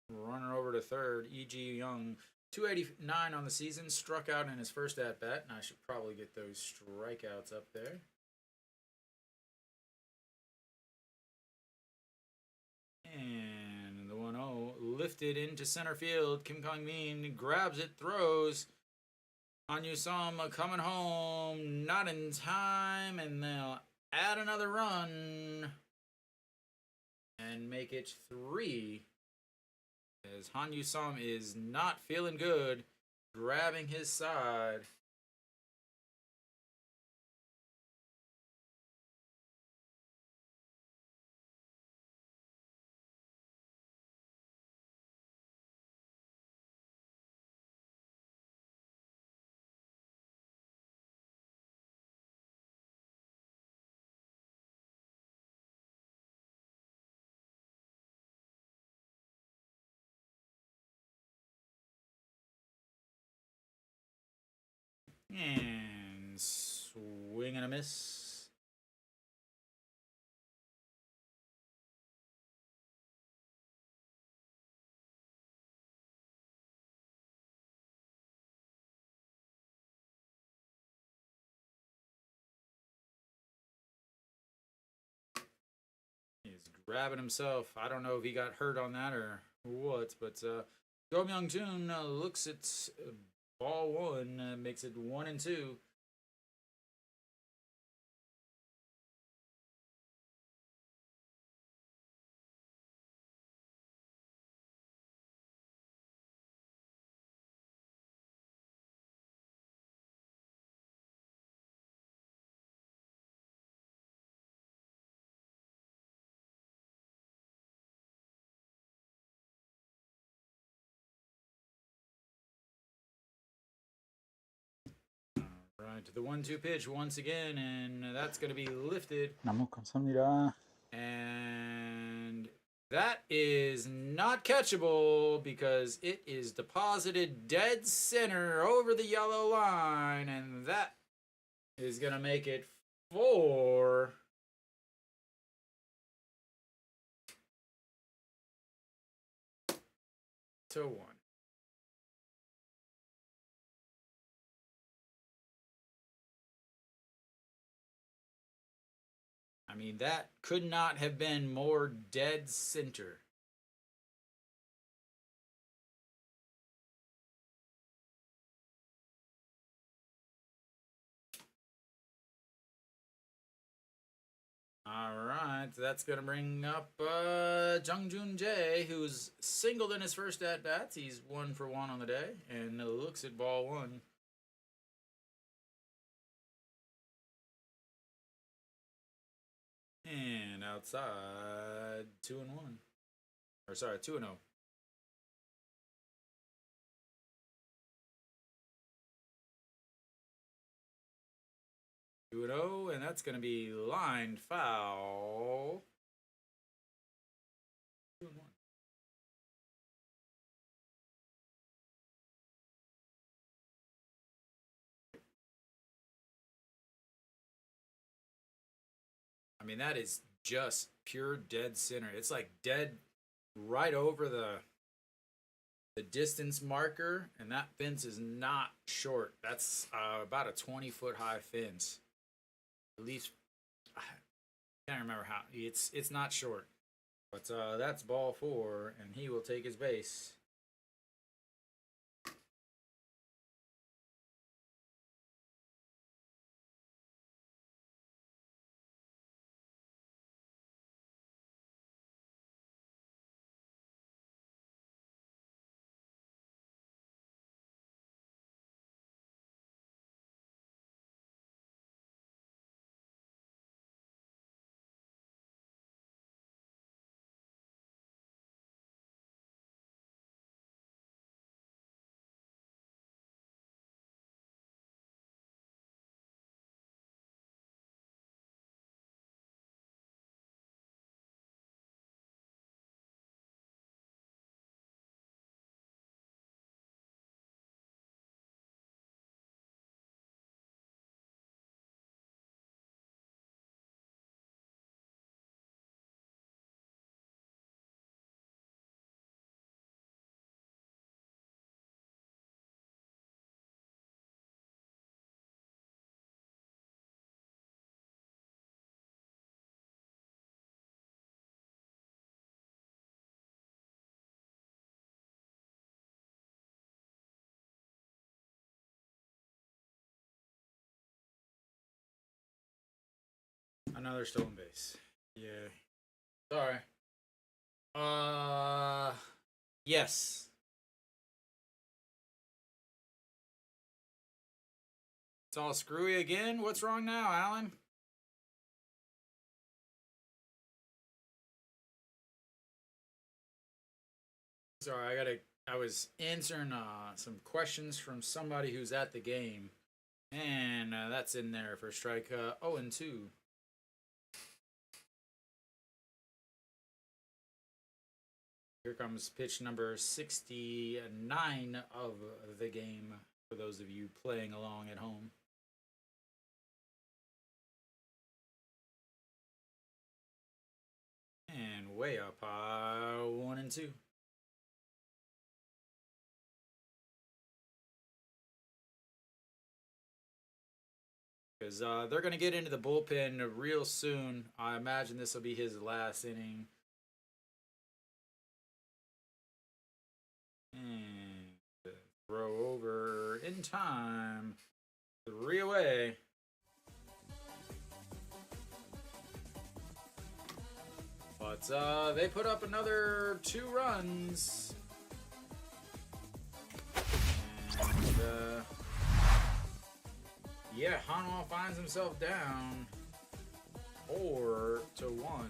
runner over to third. E.G. Young, 289 on the season, struck out in his first at bat, and I should probably get those strikeouts up there. And the 1-0 lifted into center field. Kim Kong Min grabs it, throws. Hanwha coming home, not in time, and they'll add another run and make it 3. As Hanwha is not feeling good, grabbing his side. And swing and a miss. He's grabbing himself. I don't know if he got hurt on that or what, but Go Myung Jun looks at ball one, makes it 1-2. Right to the 1-2 pitch once again, and that's going to be lifted. 너무 감사합니다. And that is not catchable because it is deposited dead center over the yellow line, and that is going to make it 4-1. I mean, that could not have been more dead center. All right, that's going to bring up Jung Jun Jae, who's singled in his first at bats. He's 1 for 1 on the day, and looks at ball one. And outside, 2-1. Or sorry, 2-0. 2-0, and that's going to be line foul. 2-1. I mean, that is just pure dead center. It's like dead right over the distance marker, and that fence is not short. That's about a 20-foot high fence. At least I can't remember how. It's not short, but that's ball 4, and he will take his base. Another stolen base. Yeah. Sorry. Yes. It's all screwy again. What's wrong now, Alan? Sorry, I was answering some questions from somebody who's at the game, and that's in there for strike 0-2. Here comes pitch number 69 of the game for those of you playing along at home. And way up high, 1-2. Because they're going to get into the bullpen real soon. I imagine this will be his last inning. And throw over in time. 3 away. But they put up another 2 runs. And yeah, Hanwha finds himself down 4-1.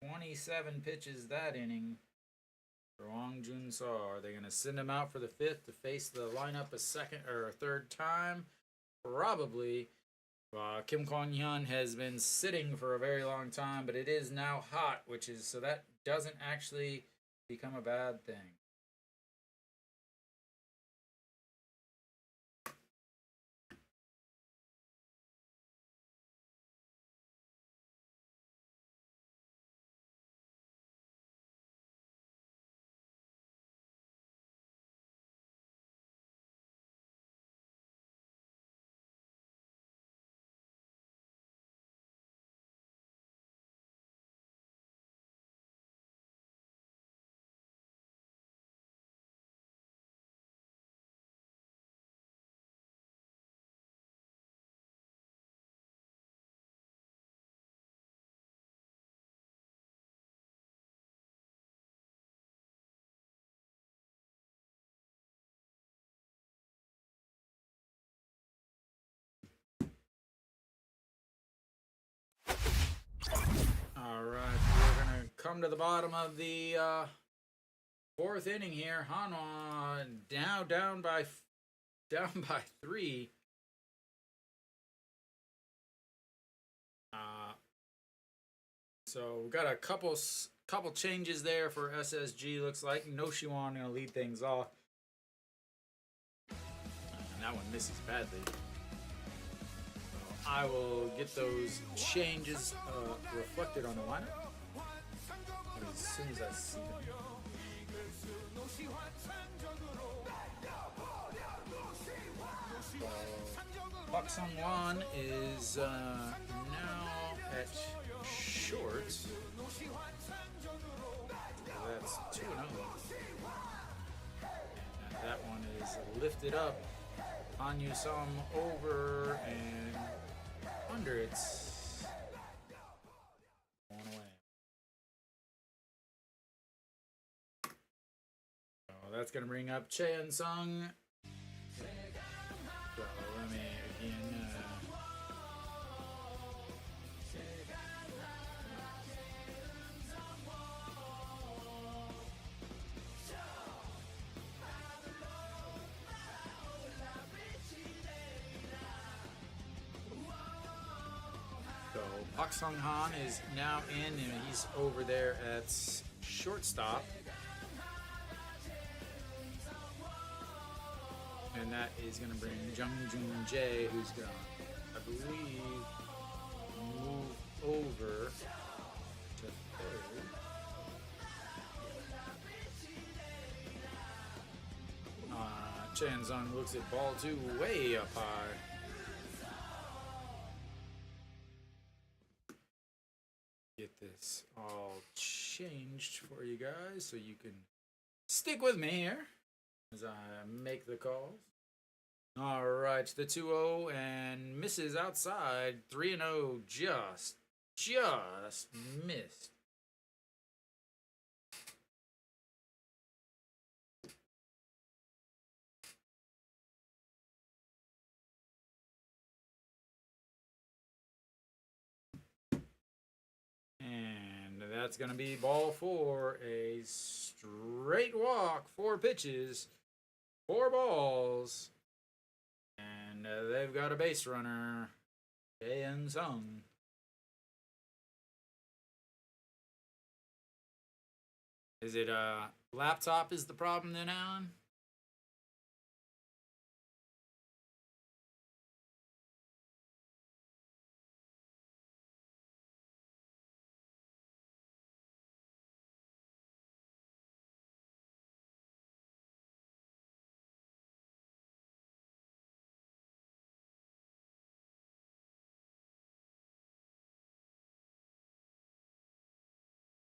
"27 pitches that inning for Wang Jun-saw. Are they going to send him out for the 5th to face the lineup a second or a third time? Probably. Kim Kwon-hyun has been sitting for a very long time, but it is now hot, which is so that doesn't actually become a bad thing. All right, we're gonna come to the bottom of the 4th inning here. Hanwha now down by 3. So we've got a couple changes there for SSG. Looks like No Shiwan gonna lead things off, and that one misses badly. I will get those changes reflected on the lineup as soon as I see them. Park Sung-won is now at short. So that's 2-0. And that one is lifted up. Han Yu-sum over and under. It's 1 away. So that's going to bring up Chae Sung. So let me again. Park Sung-han is now in, and he's over there at shortstop. And that is going to bring Jung Joon-jae, who's going to, I believe, move over to 3rd. Chae Sung looks at ball 2 way up high. get this all changed for you guys so you can stick with me here as I make the calls. All right, the 2-0 and misses outside. 3-0 just missed. And that's going to be ball 4. A straight walk, 4 pitches, 4 balls. And they've got a base runner, Jae Sung. Is it laptop is the problem then, Alan?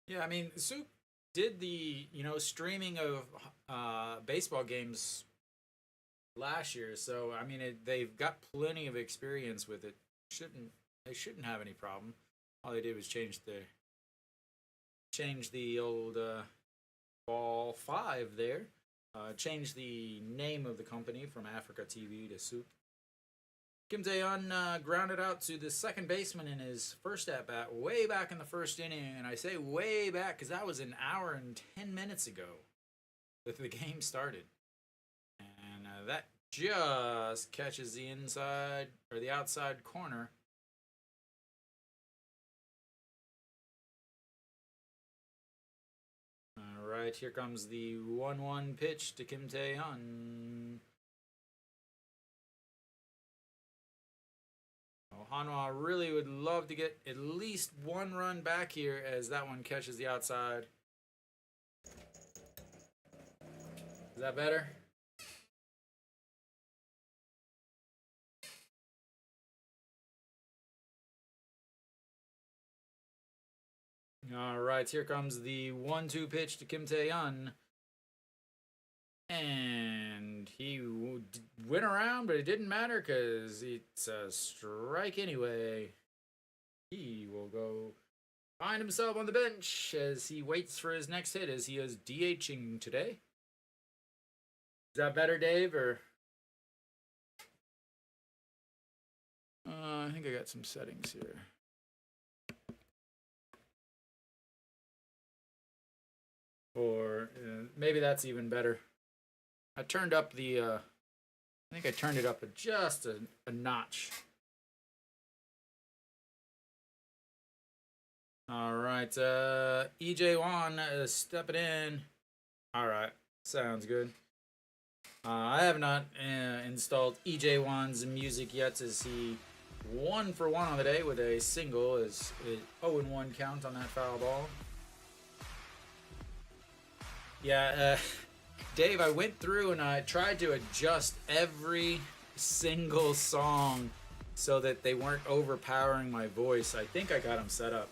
Yeah, I mean, Soup did the streaming of baseball games last year, so I mean they've got plenty of experience with it. They shouldn't have any problem. All they did was change the old ball 5 there. Change the name of the company from Africa TV to Soup. Kim Tae-yeon grounded out to the second baseman in his first at-bat way back in the first inning. And I say way back because that was an hour and 10 minutes ago that the game started. And that just catches the inside or the outside corner. All right, here comes the 1-1 pitch to Kim Tae-yeon. Hanwha really would love to get at least 1 run back here as that one catches the outside. Is that better? All right, here comes the 1-2 pitch to Kim Tae-yeon. And he went around, but it didn't matter because it's a strike anyway. He will go find himself on the bench as he waits for his next hit as he is DHing today. Is that better, Dave, or? I think I got some settings here. Or maybe that's even better. I turned up the, I think I turned it up just a notch. All right, EJ Wan is stepping in. All right, sounds good. I have not installed EJ Wan's music yet as he 1 for 1 on the day with a single. Is 0-1 count on that foul ball. Yeah, Dave, I went through and I tried to adjust every single song so that they weren't overpowering my voice. I think I got them set up,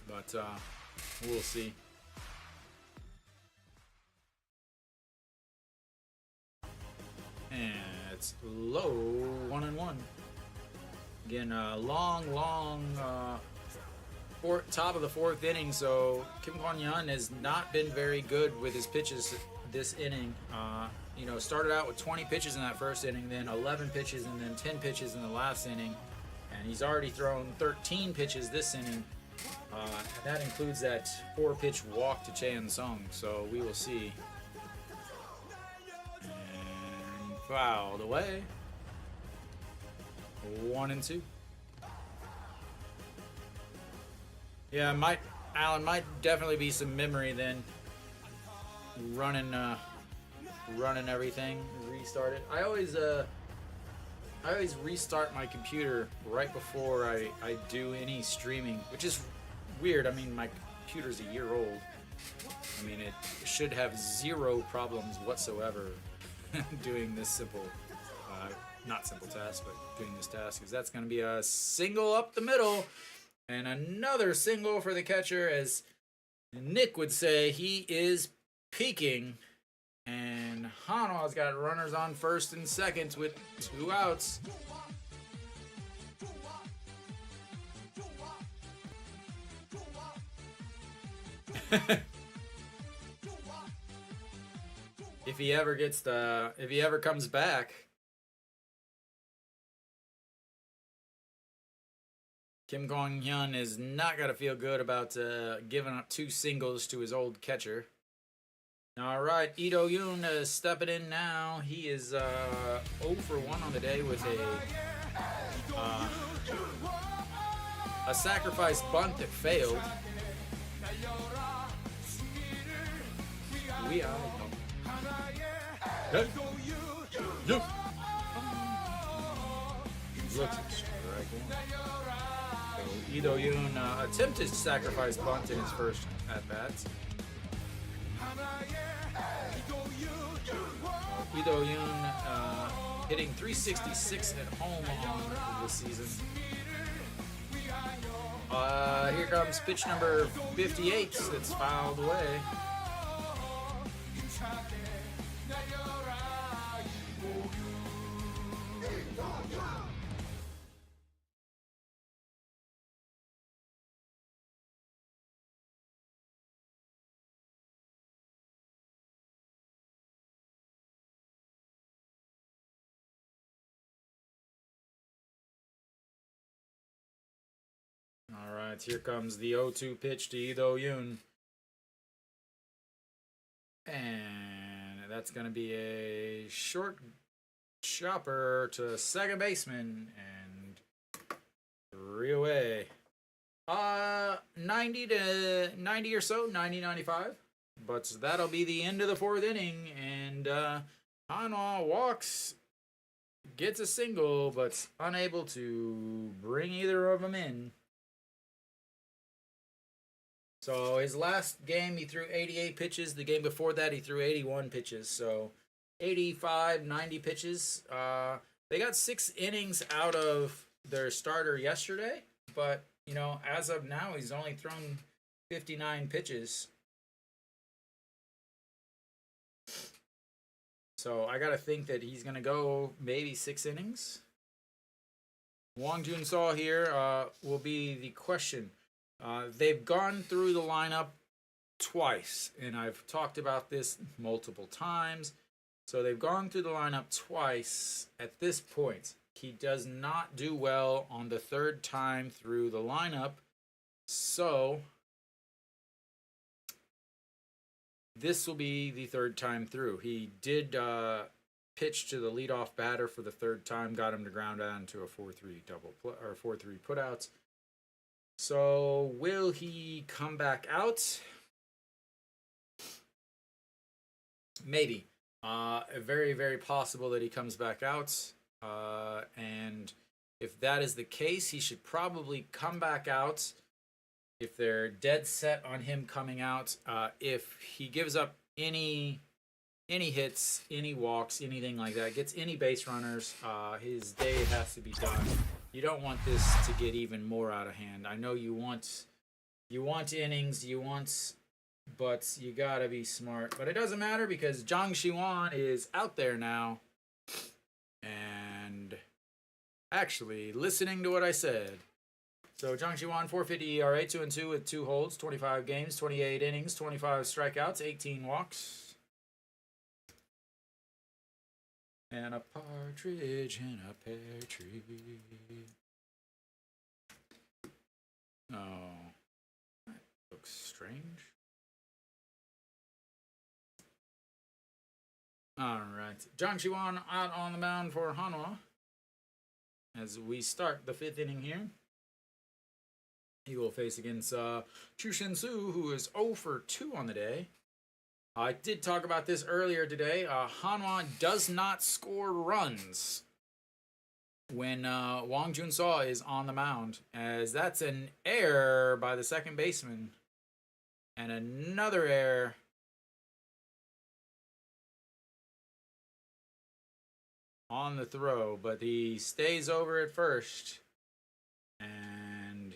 but we'll see. And it's low 1-1. Again, long top of the 4th inning, so Kim Kwon-yeon has not been very good with his pitches this inning. Started out with 20 pitches in that first inning, then 11 pitches, and then 10 pitches in the last inning. And he's already thrown 13 pitches this inning. That includes that 4-pitch walk to Jae Sung, so we will see. And fouled away. 1-2. Yeah, Alan might definitely be some memory then. Running everything, restart it. I always restart my computer right before I do any streaming, which is weird. I mean, my computer's a year old. I mean, it should have 0 problems whatsoever doing this simple, not simple task, but doing this task, because that's going to be a single up the middle. And another single for the catcher, as Nick would say, he is peaking. And Hanwha's got runners on first and second with 2 outs. If he ever comes back, Kim Kwang-hyun is not going to feel good about giving up 2 singles to his old catcher. All right, Lee Do-yoon is stepping in now. He is 0 for 1 on the day with a sacrifice bunt that failed. We are. Hey. No. Looks strike one. So Lee Do-yoon attempted sacrifice bunt in his first at bats. Lee Do-yoon hitting 366 at home on this season. Here comes pitch number 58 that's fouled away. All right, here comes the 0-2 pitch to Lee Do-yoon. And that's going to be a short chopper to second baseman and 3 away. 90 or so, 90-95. But that'll be the end of the 4th inning. And Hanwha walks, gets a single, but unable to bring either of them in. So his last game, he threw 88 pitches. The game before that, he threw 81 pitches. So 85, 90 pitches. They got 6 innings out of their starter yesterday. But, you know, as of now, he's only thrown 59 pitches. So I got to think that he's going to go maybe 6 innings. Wang Jun-seo here will be the question. They've gone through the lineup twice, and I've talked about this multiple times. So they've gone through the lineup twice. At this point, he does not do well on the 3rd time through the lineup. So this will be the 3rd time through. He did pitch to the leadoff batter for the 3rd time, got him to ground out into a 4-3 4-3 putouts. So, will he come back out? Maybe. Very, very possible that he comes back out. And if that is the case, he should probably come back out. If they're dead set on him coming out, if he gives up any hits, any walks, anything like that, gets any base runners, his day has to be done. You don't want this to get even more out of hand. I know you want innings, but you gotta be smart. But it doesn't matter because Jang Shi-won is out there now, and actually listening to what I said. So Jang Shi-won, 4.50 ERA, 2-2 with 2 holds, 25 games, 28 innings, 25 strikeouts, 18 walks. And a partridge in a pear tree. Oh, that looks strange. All right, Jang Shi-won out on the mound for Hanwha as we start the 5th inning here. He will face against Chu Shin-soo, who is 0 for 2 on the day. I did talk about this earlier today. Hanwha does not score runs when Wang Jun-seo is on the mound, as that's an error by the second baseman. And another error on the throw, but he stays over at first. And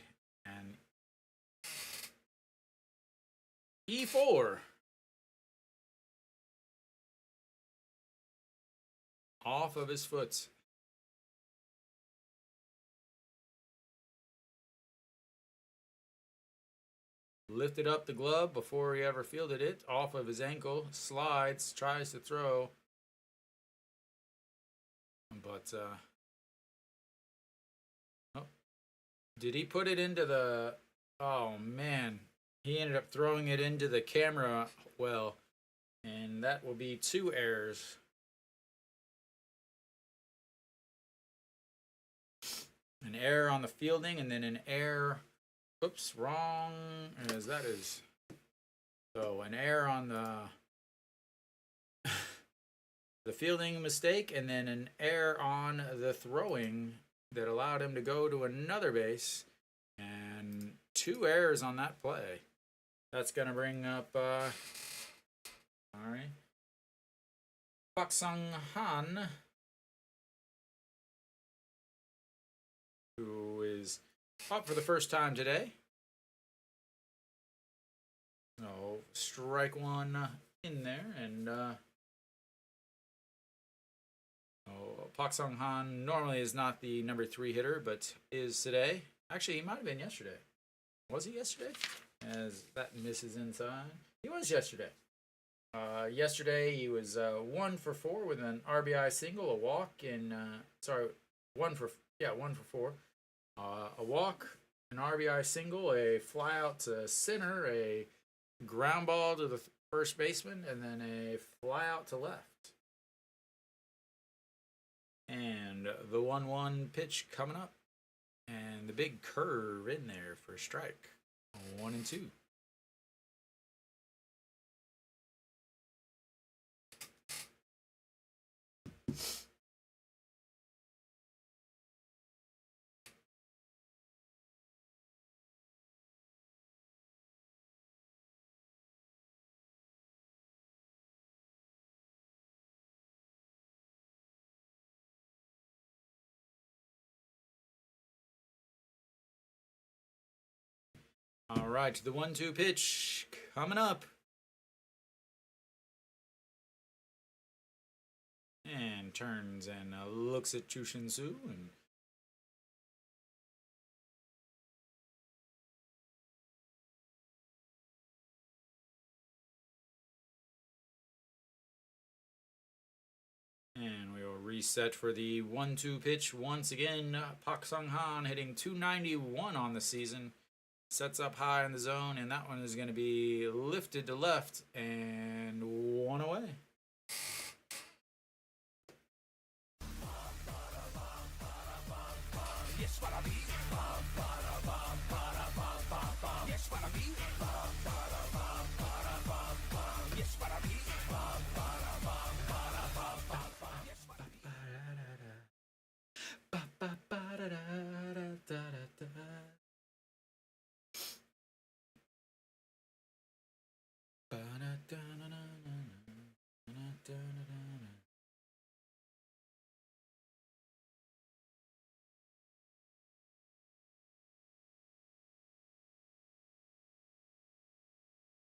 E4. Off of his foot. Lifted up the glove before he ever fielded it. Off of his ankle. Slides. Tries to throw. But, oh. Did he put it into the... Oh, man. He ended up throwing it into the camera well. And that will be 2 errors. An error on the fielding, and then an error. Oops, wrong. As that is. So an error on the fielding mistake, and then an error on the throwing that allowed him to go to another base, and 2 errors on that play. That's gonna bring up. All right. Pak Sung Han, who is up for the first time today. Oh, strike 1 in there, and Pak Sung Han normally is not the number 3 hitter, but is today. Actually, he might have been yesterday. Was he yesterday? As that misses inside. He was yesterday. Yesterday he was 1 for 4 with an RBI single, a walk, and 1 for 4. A walk, an RBI single, a fly out to center, a ground ball to the first baseman, and then a fly out to left. And the 1-1 pitch coming up, and the big curve in there for a strike. 1 and 2. All right, the 1-2 pitch coming up. And turns and looks at Chu Shin Su and we will reset for the 1-2 pitch once again. Pak Sung Han hitting .291 on the season. Sets up high in the zone, and that one is going to be lifted to left and 1 away.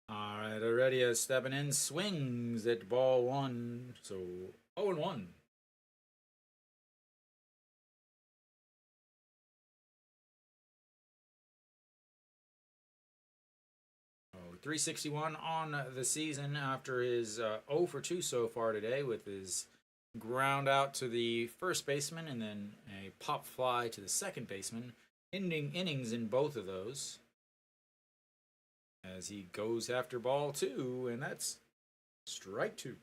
All right, Heredia stepping in, swings at ball 1, so 0-1. Oh, 361 on the season after his 0 for 2 so far today, with his ground out to the first baseman and then a pop fly to the second baseman, ending innings in both of those. As he goes after ball 2, and that's strike 2.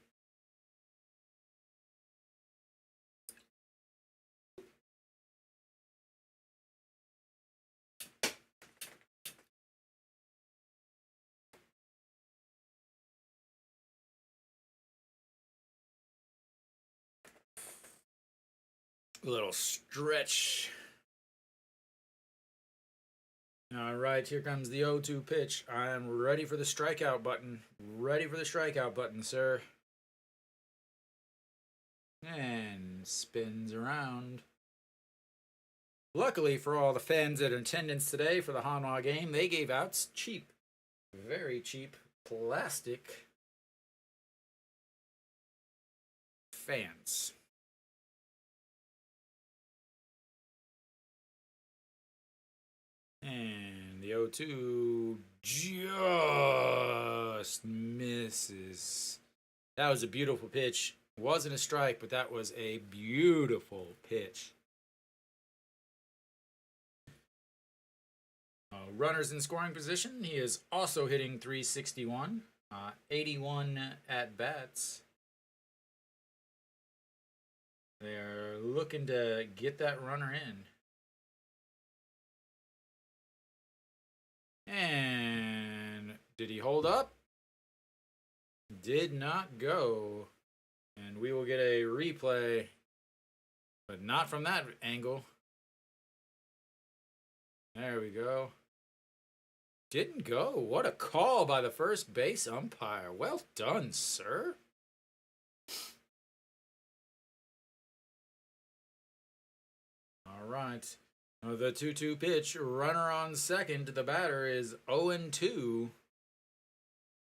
A little stretch. All right, here comes the 0-2 pitch. I am ready for the strikeout button. Ready for the strikeout button, sir. And spins around. Luckily for all the fans in attendance today for the Hanwha game, they gave out cheap, very cheap plastic fans. And the 0-2 just misses. That was a beautiful pitch. Wasn't a strike, but that was a beautiful pitch. Runners in scoring position. He is also hitting 361. 81 at bats. They're looking to get that runner in. And did he hold up? Did not go. And we will get a replay, but not from that angle. There we go. Didn't go. What a call by the first base umpire. Well done, sir. All right. The 2-2 pitch. Runner on second. The batter is 0-2.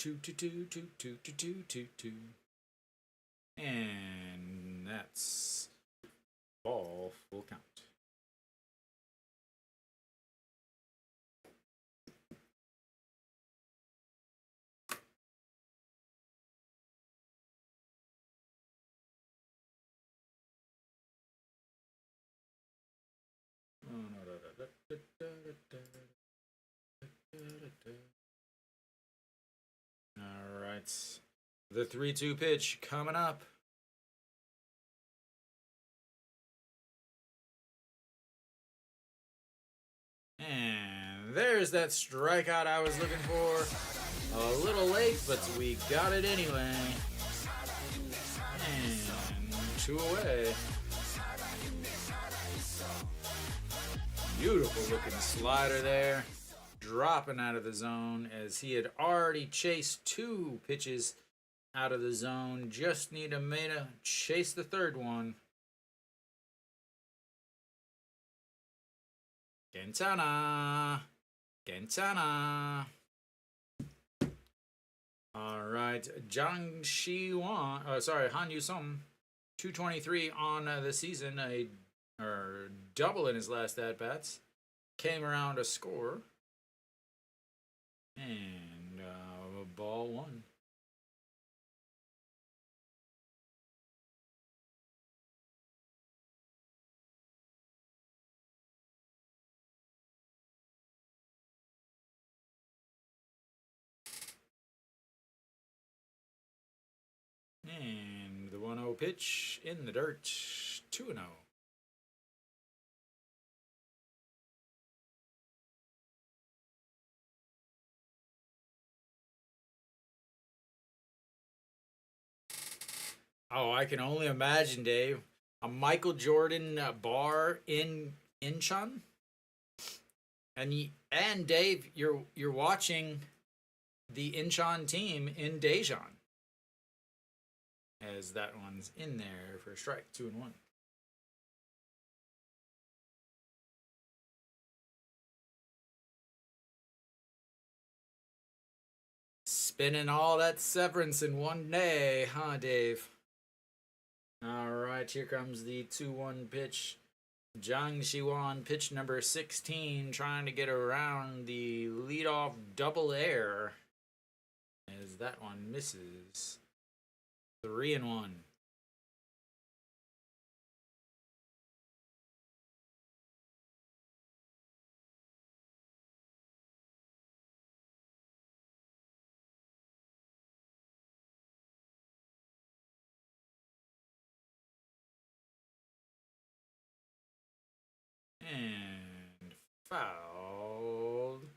2-2-2-2-2-2-2-2. And that's ball, full count. All right. The 3-2 pitch coming up. And there's that strikeout I was looking for. A little late, but we got it anyway. And 2 away. Beautiful looking slider there. Dropping out of the zone as he had already chased 2 pitches out of the zone. Just need to chase the third one. Quintana. All right, Hanwha Sum, 223 on the season, a double in his last at bats. Came around to score, and ball 1. And the 1-0 pitch in the dirt, 2-0. Oh, I can only imagine, Dave. A Michael Jordan bar in Incheon, and Dave, you're watching the Incheon team in Daejeon. As that one's in there for a strike, 2-1. Spinning all that severance in one day, huh, Dave? All right, here comes the 2-1 pitch. Jang Shiwan, pitch number 16, trying to get around the leadoff double air. As that one misses. 3-1. And fouled.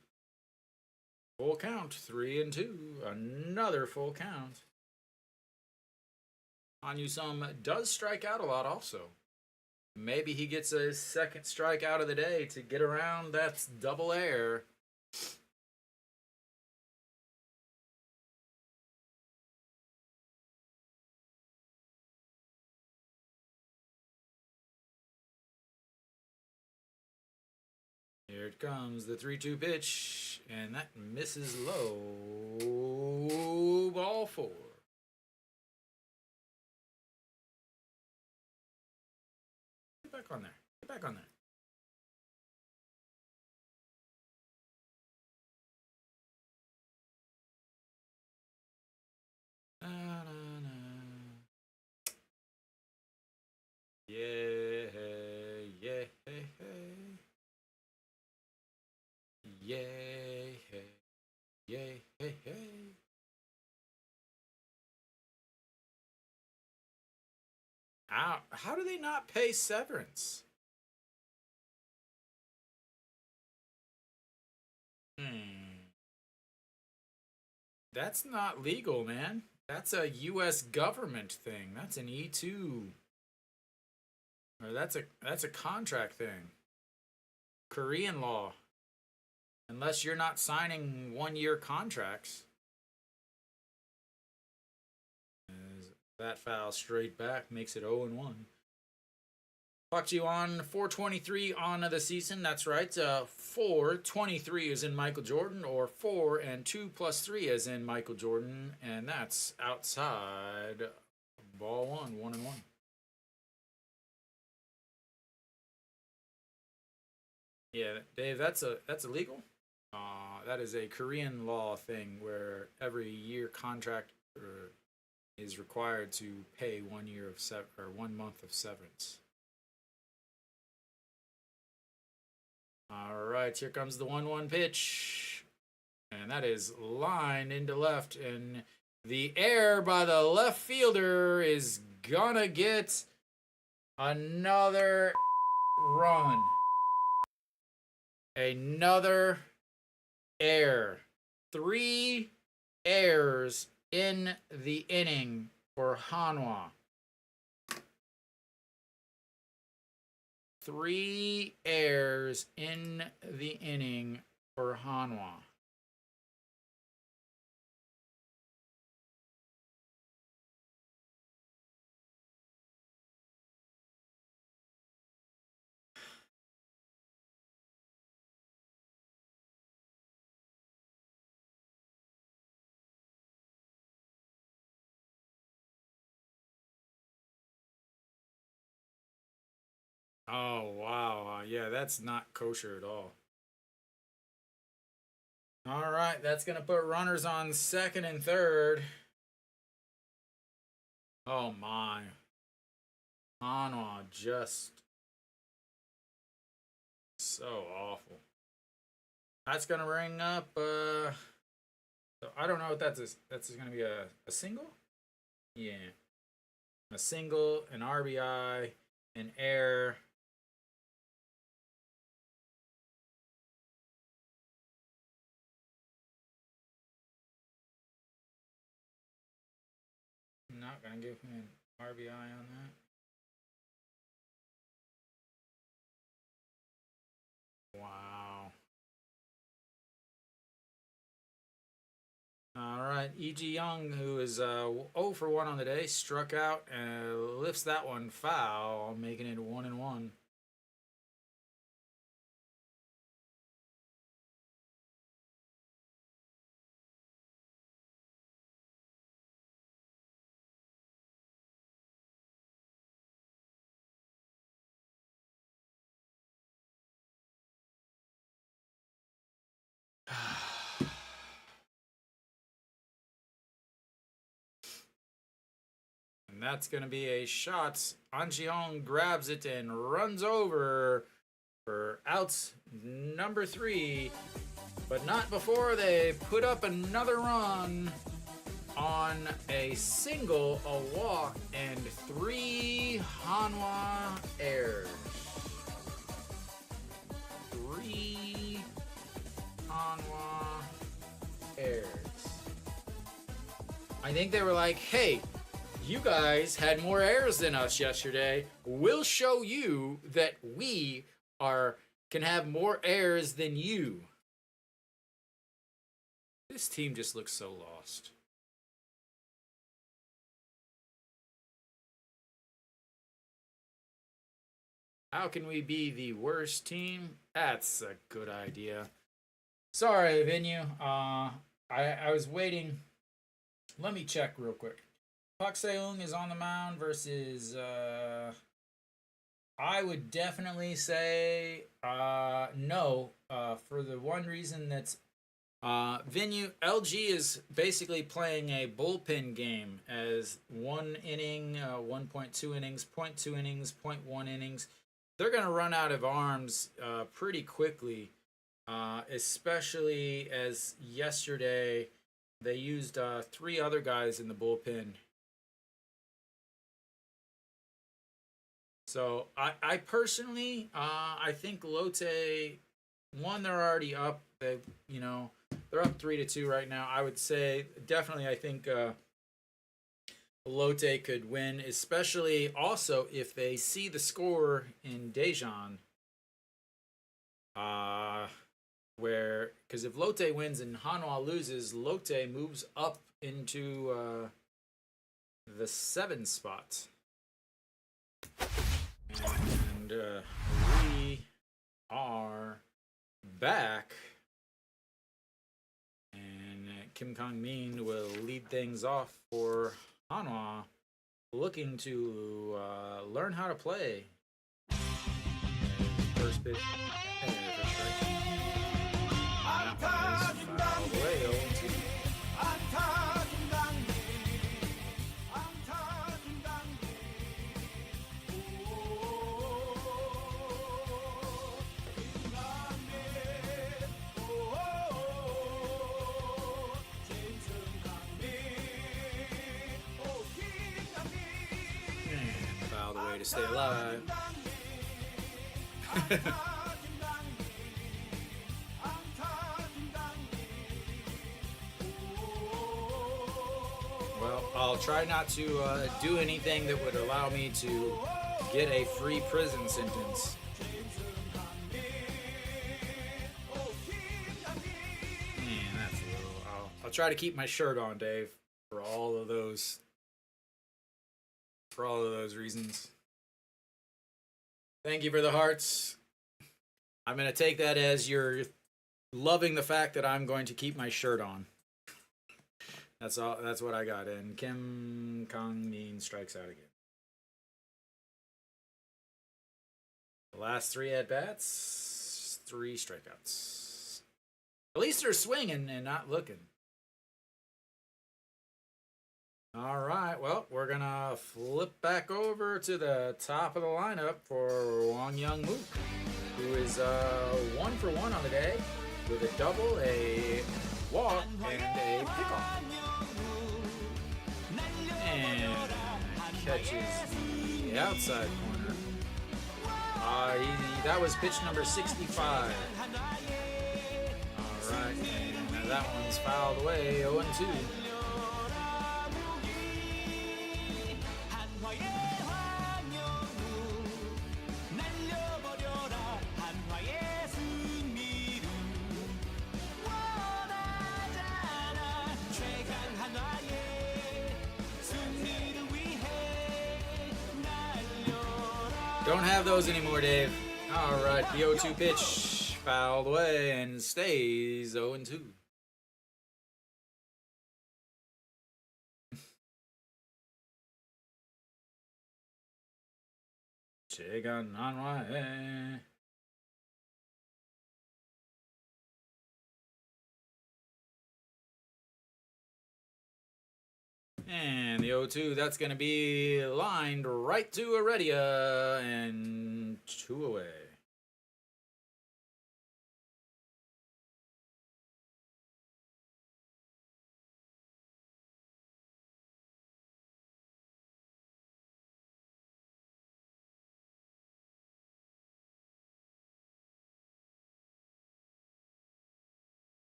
Full count, 3-2. Another full count. Hanwha Sum does strike out a lot also. Maybe he gets a second strike out of the day to get around that double air. Here it comes, the 3-2 pitch, and that misses low. Ball 4. Get back on there. Get back on there. Yeah, yeah, hey, hey. Yay, hey, yay, hey, hey. How do they not pay severance? That's not legal, man. That's a U.S. government thing. That's an E2. Or that's a contract thing. Korean law. Unless you're not signing 1-year contracts. That foul straight back makes it 0-1. Fucked you on 423 on the season. That's right. 423 is in Michael Jordan, or 4 and 2 plus 3 is in Michael Jordan, and that's outside. Ball 1, 1-1. Yeah, Dave, that's illegal. That is a Korean law thing where every year contract is required to pay 1 year of 1 month of severance. All right, here comes the 1-1 pitch, and that is lined into left, and the air by the left fielder is gonna get another run. Another air. 3 airs in the inning for Hanwha. 3 airs in the inning for Hanwha. Oh, wow. Yeah, that's not kosher at all. All right, that's going to put runners on second and third. Oh, my. Hanwha just so awful. That's going to bring up, so I don't know if that's going to be a single? Yeah. A single, an RBI, an error. I'm not going to give him an RBI on that. Wow. All right, E.G. Young, who is 0 for 1 on the day, struck out and lifts that one foul, making it 1-1. And that's going to be a shot. Anjiong grabs it and runs over for outs number 3. But not before they put up another run on a single, a walk, and 3 Hanwha errors. 3 Hanwha errors. I think they were like, hey, you guys had more errors than us yesterday. We'll show you that we can have more errors than you. This team just looks so lost. How can we be the worst team? That's a good idea. Sorry, Venue. I was waiting. Let me check real quick. Pak Seung is on the mound versus. I would definitely say no. For the one reason that's Venue LG is basically playing a bullpen game as 1 inning, 1.2 innings, zero point 0.2 innings, 0.1 innings. They're going to run out of arms pretty quickly, especially as yesterday they used 3 other guys in the bullpen. So I personally, I think Lotte, one, they're already up. They're up 3-2 right now. I would say definitely, I think Lotte could win, especially also if they see the score in Daejeon. Because if Lotte wins and Hanwha loses, Lotte moves up into the 7th spot. And we are back. And Kim Kang-min will lead things off for Hanwha, looking to learn how to play. First pitch. To stay alive. Well, I'll try not to do anything that would allow me to get a free prison sentence. Man, that's a little. I'll try to keep my shirt on, Dave, for all of those reasons. Thank you for the hearts. I'm going to take that as you're loving the fact that I'm going to keep my shirt on. That's all. That's what I got. And Kim Kang-min strikes out again. The last 3 at-bats, 3 strikeouts. At least they're swinging and not looking. All right, well, we're going to flip back over to the top of the lineup for Wang Young-mook, who is 1 for 1 on the day with a double, a walk, and a pickoff. And catches the outside corner. That was pitch number 65. All right, and that one's fouled away, 0-2. Don't have those anymore, Dave. All right, the 0-2 pitch fouled away and stays 0-2. Chegan Hanwha. And the 0-2, that's going to be lined right to Heredia and 2 away.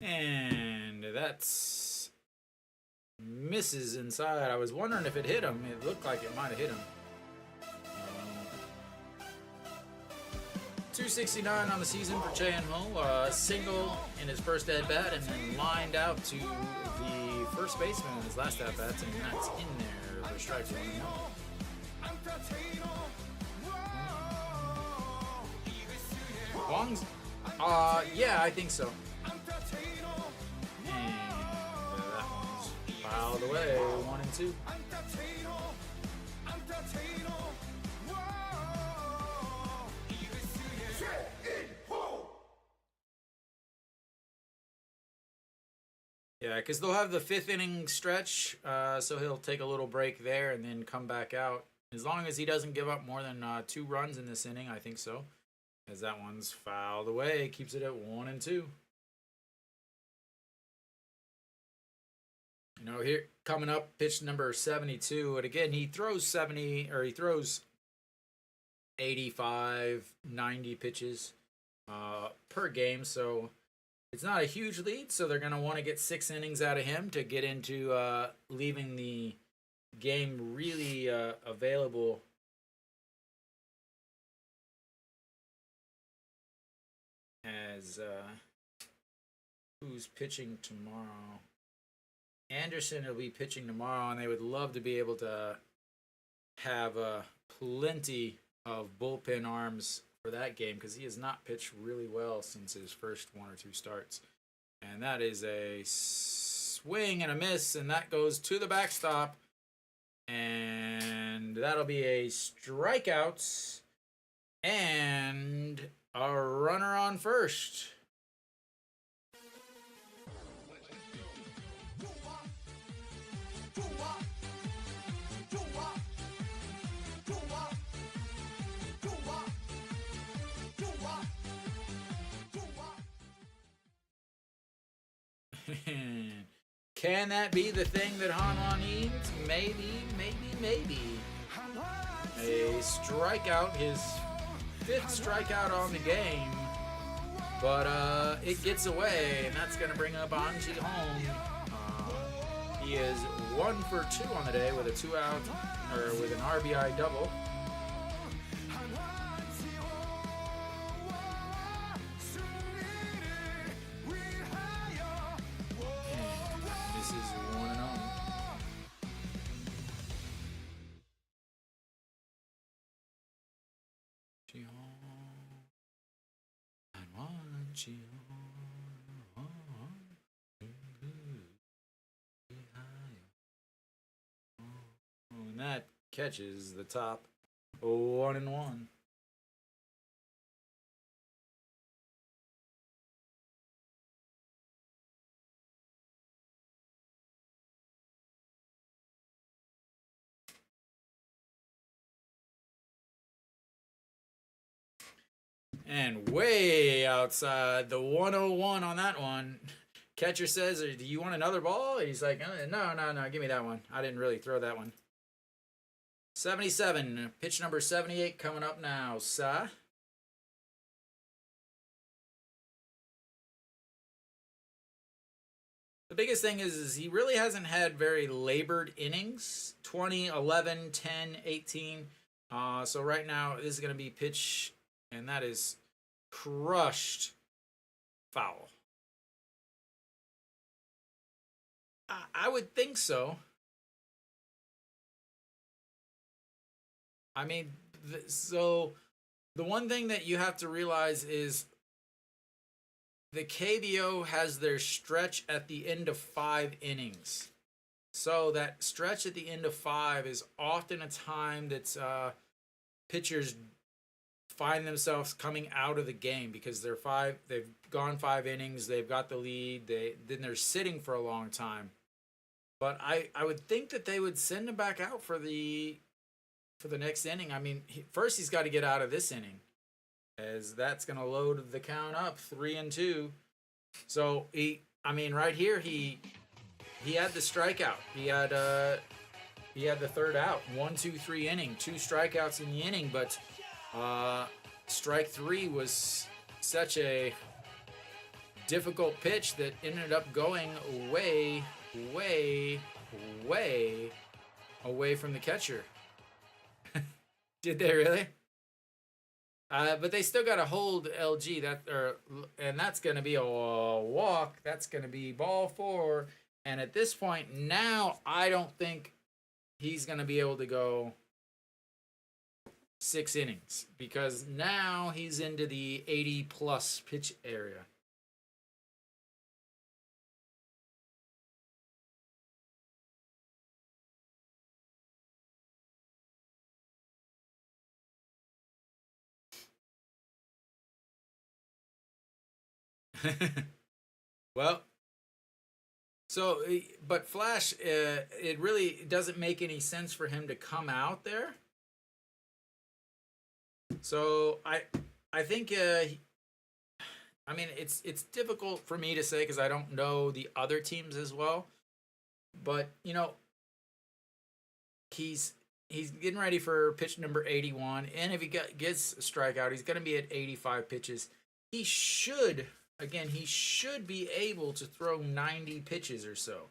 And that's misses inside. I was wondering if it hit him. It looked like it might have hit him. 269 on the season for Hanwha. Single in his first at bat, and then lined out to the first baseman in his last at bat, and that's in there for strike one. Wong's, yeah, I think so. And that one's filed away, 1 and 2. Yeah, because they'll have the 5th inning stretch, so he'll take a little break there and then come back out. As long as he doesn't give up more than 2 runs in this inning, I think so. As that one's fouled away, keeps it at 1 and 2. You know, here coming up, pitch number 72, and again he throws 85, 90 pitches per game, so it's not a huge lead. So they're gonna want to get 6 innings out of him to get into leaving the game really available. As who's pitching tomorrow? Anderson will be pitching tomorrow, and they would love to be able to have plenty of bullpen arms for that game because he has not pitched really well since his first 1 or 2 starts. And that is a swing and a miss, and that goes to the backstop. And that'll be a strikeout and a runner on first. Can that be the thing that Hanwha needs? Maybe. A strikeout, his 5th strikeout on the game, but it gets away, and that's going to bring up Anji home. He is 1 for 2 on the day with a 2-out, or with an RBI double. This is 1-0. And that catches the top. 1-1. And way outside the 101 on that one. Catcher says, do you want another ball? He's like, no, give me that one. I didn't really throw that one. 77, pitch number 78 coming up now, sir. The biggest thing is he really hasn't had very labored innings. 20, 11, 10, 18. So right now, this is going to be pitch, and that is crushed foul. I would think so. I mean, so the one thing that you have to realize is the KBO has their stretch at the end of 5 innings. So that stretch at the end of 5 is often a time that pitchers find themselves coming out of the game because they've gone 5 innings, they've got the lead, then they're sitting for a long time. But I would think that they would send him back out for the next inning. I mean, first he's got to get out of this inning, as that's going to load the count up 3-2. So right here he had the strikeout. He had the 3rd out. 1, 2, 3 inning, 2 strikeouts in the inning, but strike 3 was such a difficult pitch that ended up going way away from the catcher. Did they really? But they still got to hold LG and that's going to be a walk. That's going to be ball 4. And at this point now, I don't think he's going to be able to go 6 innings because now he's into the 80 plus pitch area. Well, so, but Flash, it really doesn't make any sense for him to come out there. So I think I mean it's difficult for me to say because I don't know the other teams as well. But you know, he's getting ready for pitch number 81, and if he gets a strikeout, he's going to be at 85 pitches. He should be able to throw 90 pitches or so.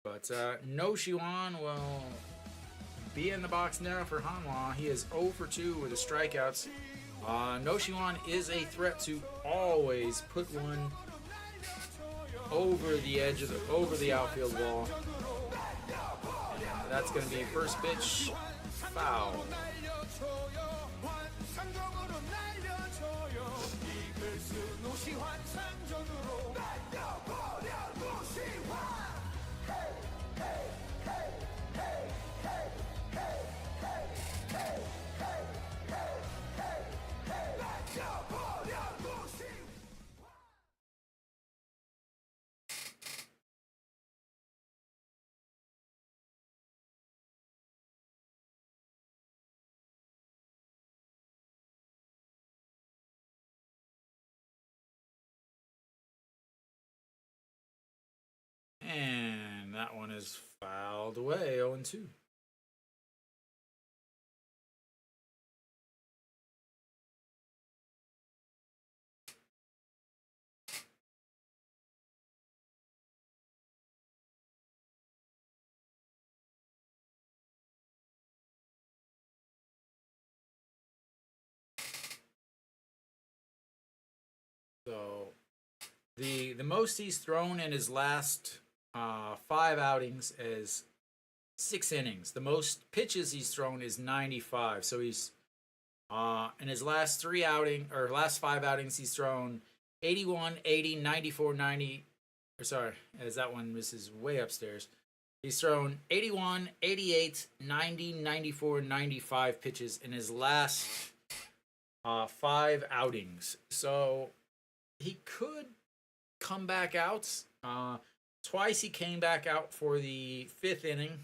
But No Shiwan will be in the box now for Hanwha. He is 0 for 2 with the strikeouts. No Shiwan is a threat to always put one over the edge of over the outfield wall. And that's going to be first pitch, foul. And that one is fouled away, 0-2. So the most he's thrown in his last 5 outings is 6 innings. The most pitches he's thrown is 95. So he's in his last 5 outings he's thrown 81, 80, 94, 90. Or sorry, as that one misses way upstairs. He's thrown 81, 88, 90, 94, 95 pitches in his last 5 outings. So he could come back out. Twice he came back out for the 5th inning.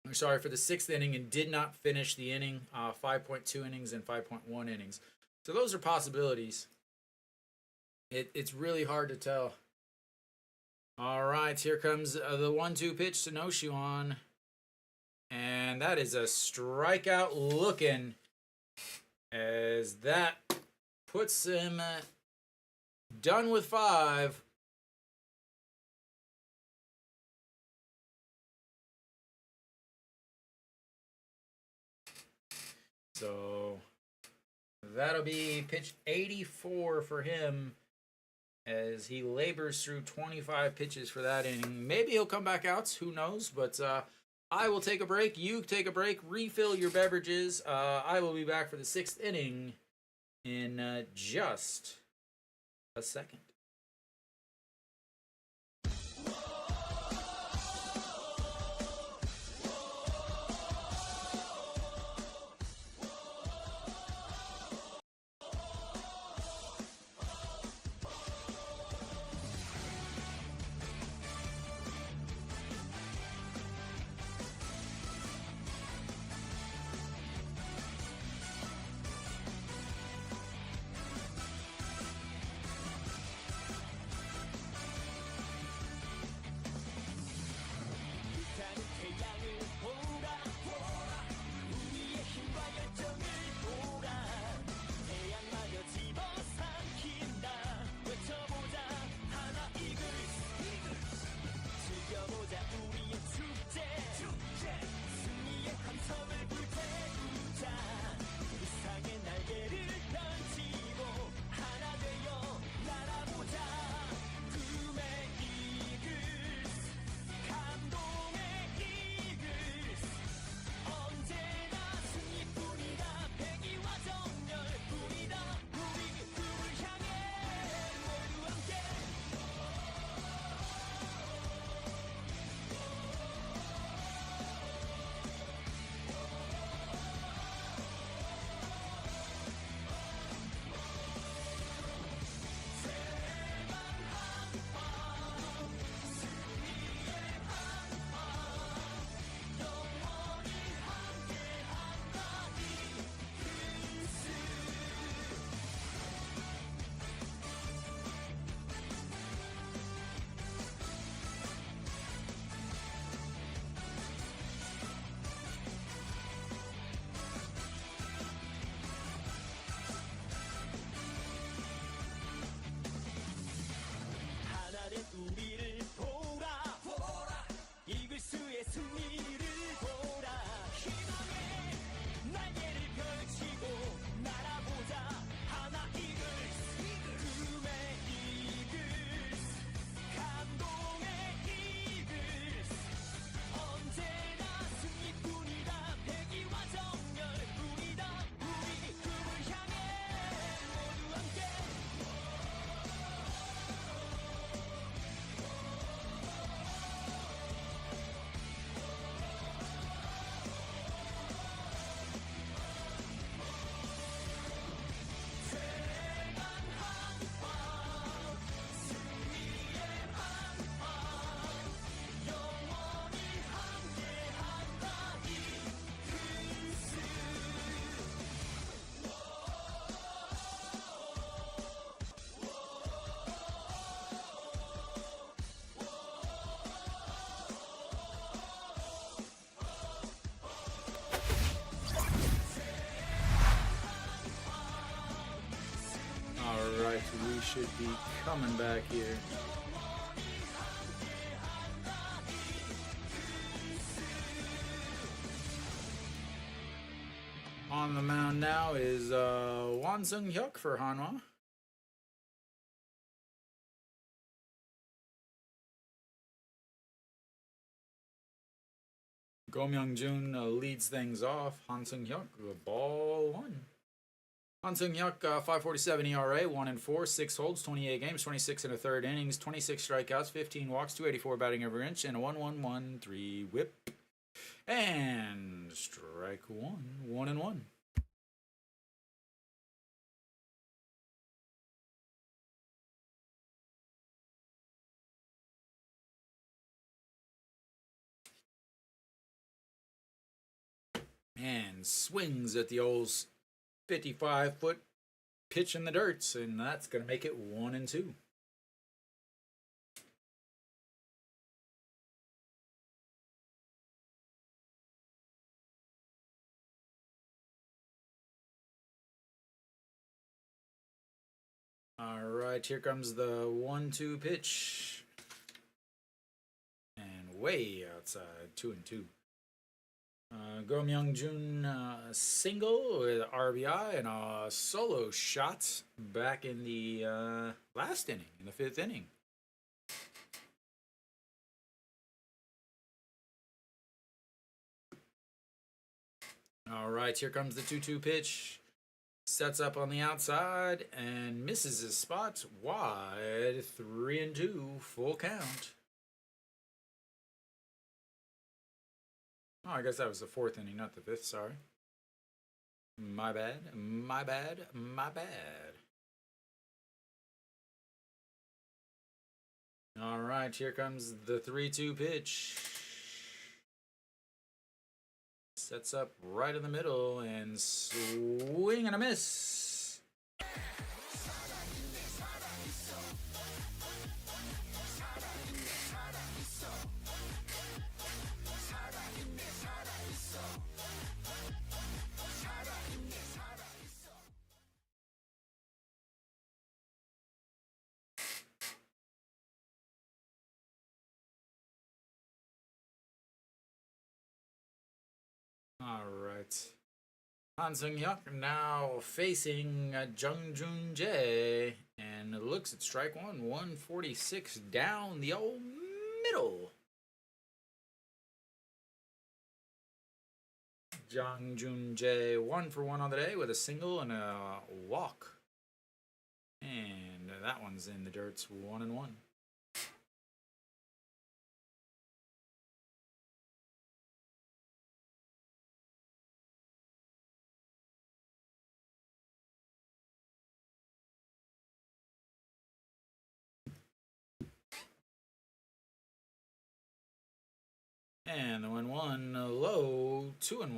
For the 6th inning and did not finish the inning. 5.2 innings and 5.1 innings. So those are possibilities. It's really hard to tell. All right, here comes the 1-2 pitch to No Shiwan. And that is a strikeout looking, as that puts him done with 5. So that'll be pitch 84 for him as he labors through 25 pitches for that inning. Maybe he'll come back out, who knows, but I will take a break. You take a break, refill your beverages. I will be back for the 6th inning in just a second. should be coming back here. On the mound now is Won Sung Hyuk for Hanwha. Go Myung-jun leads things off. Han Sung-hyuk, ball one. Han Sung-hyuk, 5.47 ERA, 1-4, 6 holds, 28 games, 26 and a third innings, 26 strikeouts, 15 walks, 284 batting average, and a 1.113 whip. And strike one, 1-1. And swings at the old 55-foot pitch in the dirt, and that's going to make it 1-2. All right, here comes the 1-2 pitch. And way outside, 2-2. Go Myung-jun single with RBI and a solo shot back in the last inning, in the 5th inning. All right, here comes the 2-2 pitch. Sets up on the outside and misses his spot wide. 3-2, full count. Oh, I guess that was the 4th inning, not the 5th, sorry. My bad, my bad, my bad. All right, here comes the 3-2 pitch. Sets up right in the middle and swing and a miss. All right. Han Sung-hyuk now facing Jung Jun Jae, and it looks at strike one, 146 down the old middle. Jung Jun Jae 1 for 1 on the day with a single and a walk, and that one's in the dirt, 1-1. And the 1-1 low, 2-1.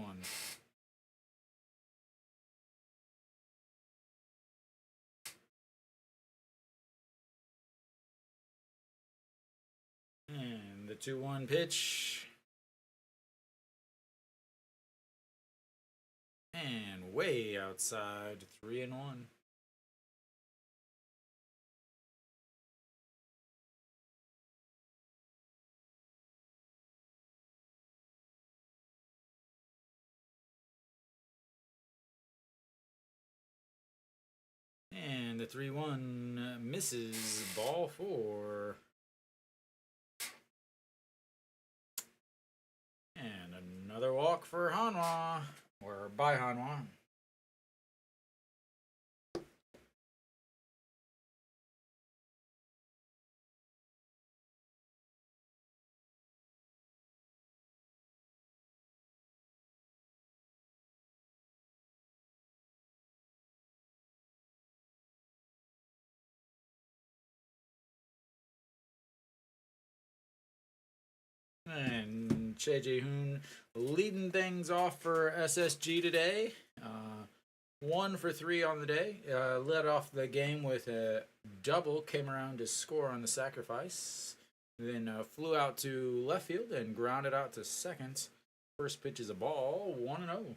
And the 2-1 pitch. And way outside, 3-1. And the 3-1 misses, ball 4. And another walk for Hanwha, or by Hanwha. And Che Jae-hoon leading things off for SSG today. 1 for 3 on the day. Led off the game with a double, came around to score on the sacrifice. Then flew out to left field and grounded out to second. First pitch is a ball, 1-0.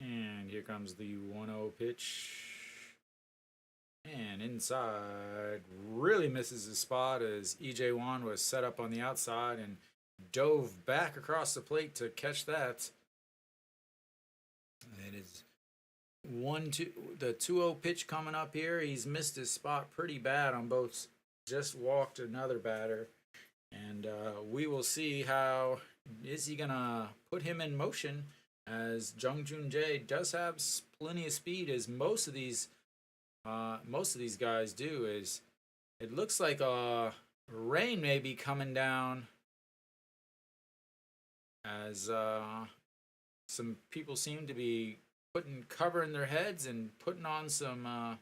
And here comes the 1-0 pitch. And inside, really misses his spot as EJ Wan was set up on the outside and dove back across the plate to catch that. It is 1-2. The 2-0 pitch coming up here. He's missed his spot pretty bad on both. Just walked another batter. And we will see how is he gonna put him in motion, as Jung Joon Jae does have plenty of speed, as most of these guys do. Is it looks like rain may be coming down, as some people seem to be covering their heads and putting on some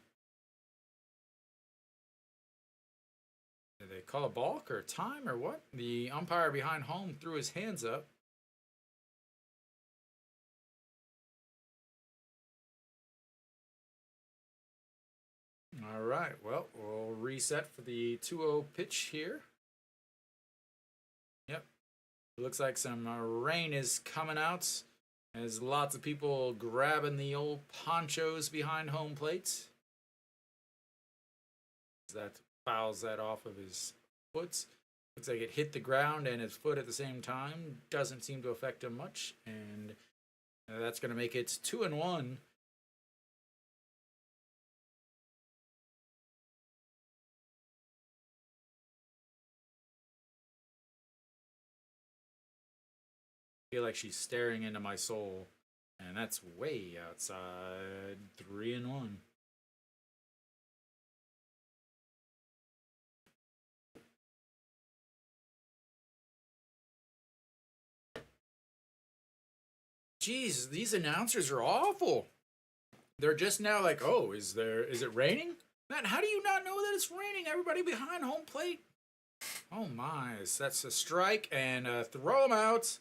did they call a balk or time or what? The umpire behind home threw his hands up. All right, well, we'll reset for the 2-0 pitch here. Yep, it looks like some rain is coming out, as lots of people grabbing the old ponchos behind home plate. That fouls that off of his foot. Looks like it hit the ground and his foot at the same time. Doesn't seem to affect him much, and that's going to make it 2-1. I feel like she's staring into my soul, and that's way outside. 3-1. Jeez, these announcers are awful. They're just now like, oh, is it raining? Matt, how do you not know that it's raining? Everybody behind home plate. Oh my, that's a strike, and throw him out.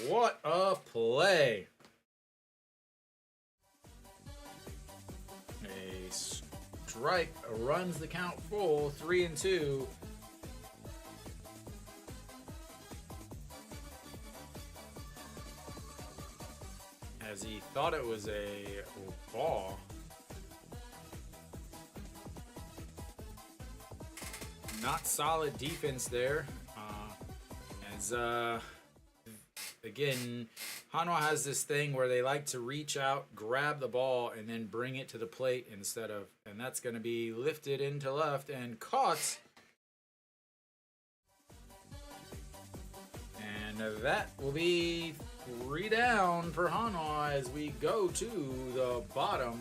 What a play. A strike runs the count full, 3-2. As he thought it was a ball. Not solid defense there. Again, Hanwha has this thing where they like to reach out, grab the ball, and then bring it to the plate instead of, and that's going to be lifted into left and caught. And that will be 3 down for Hanwha as we go to the bottom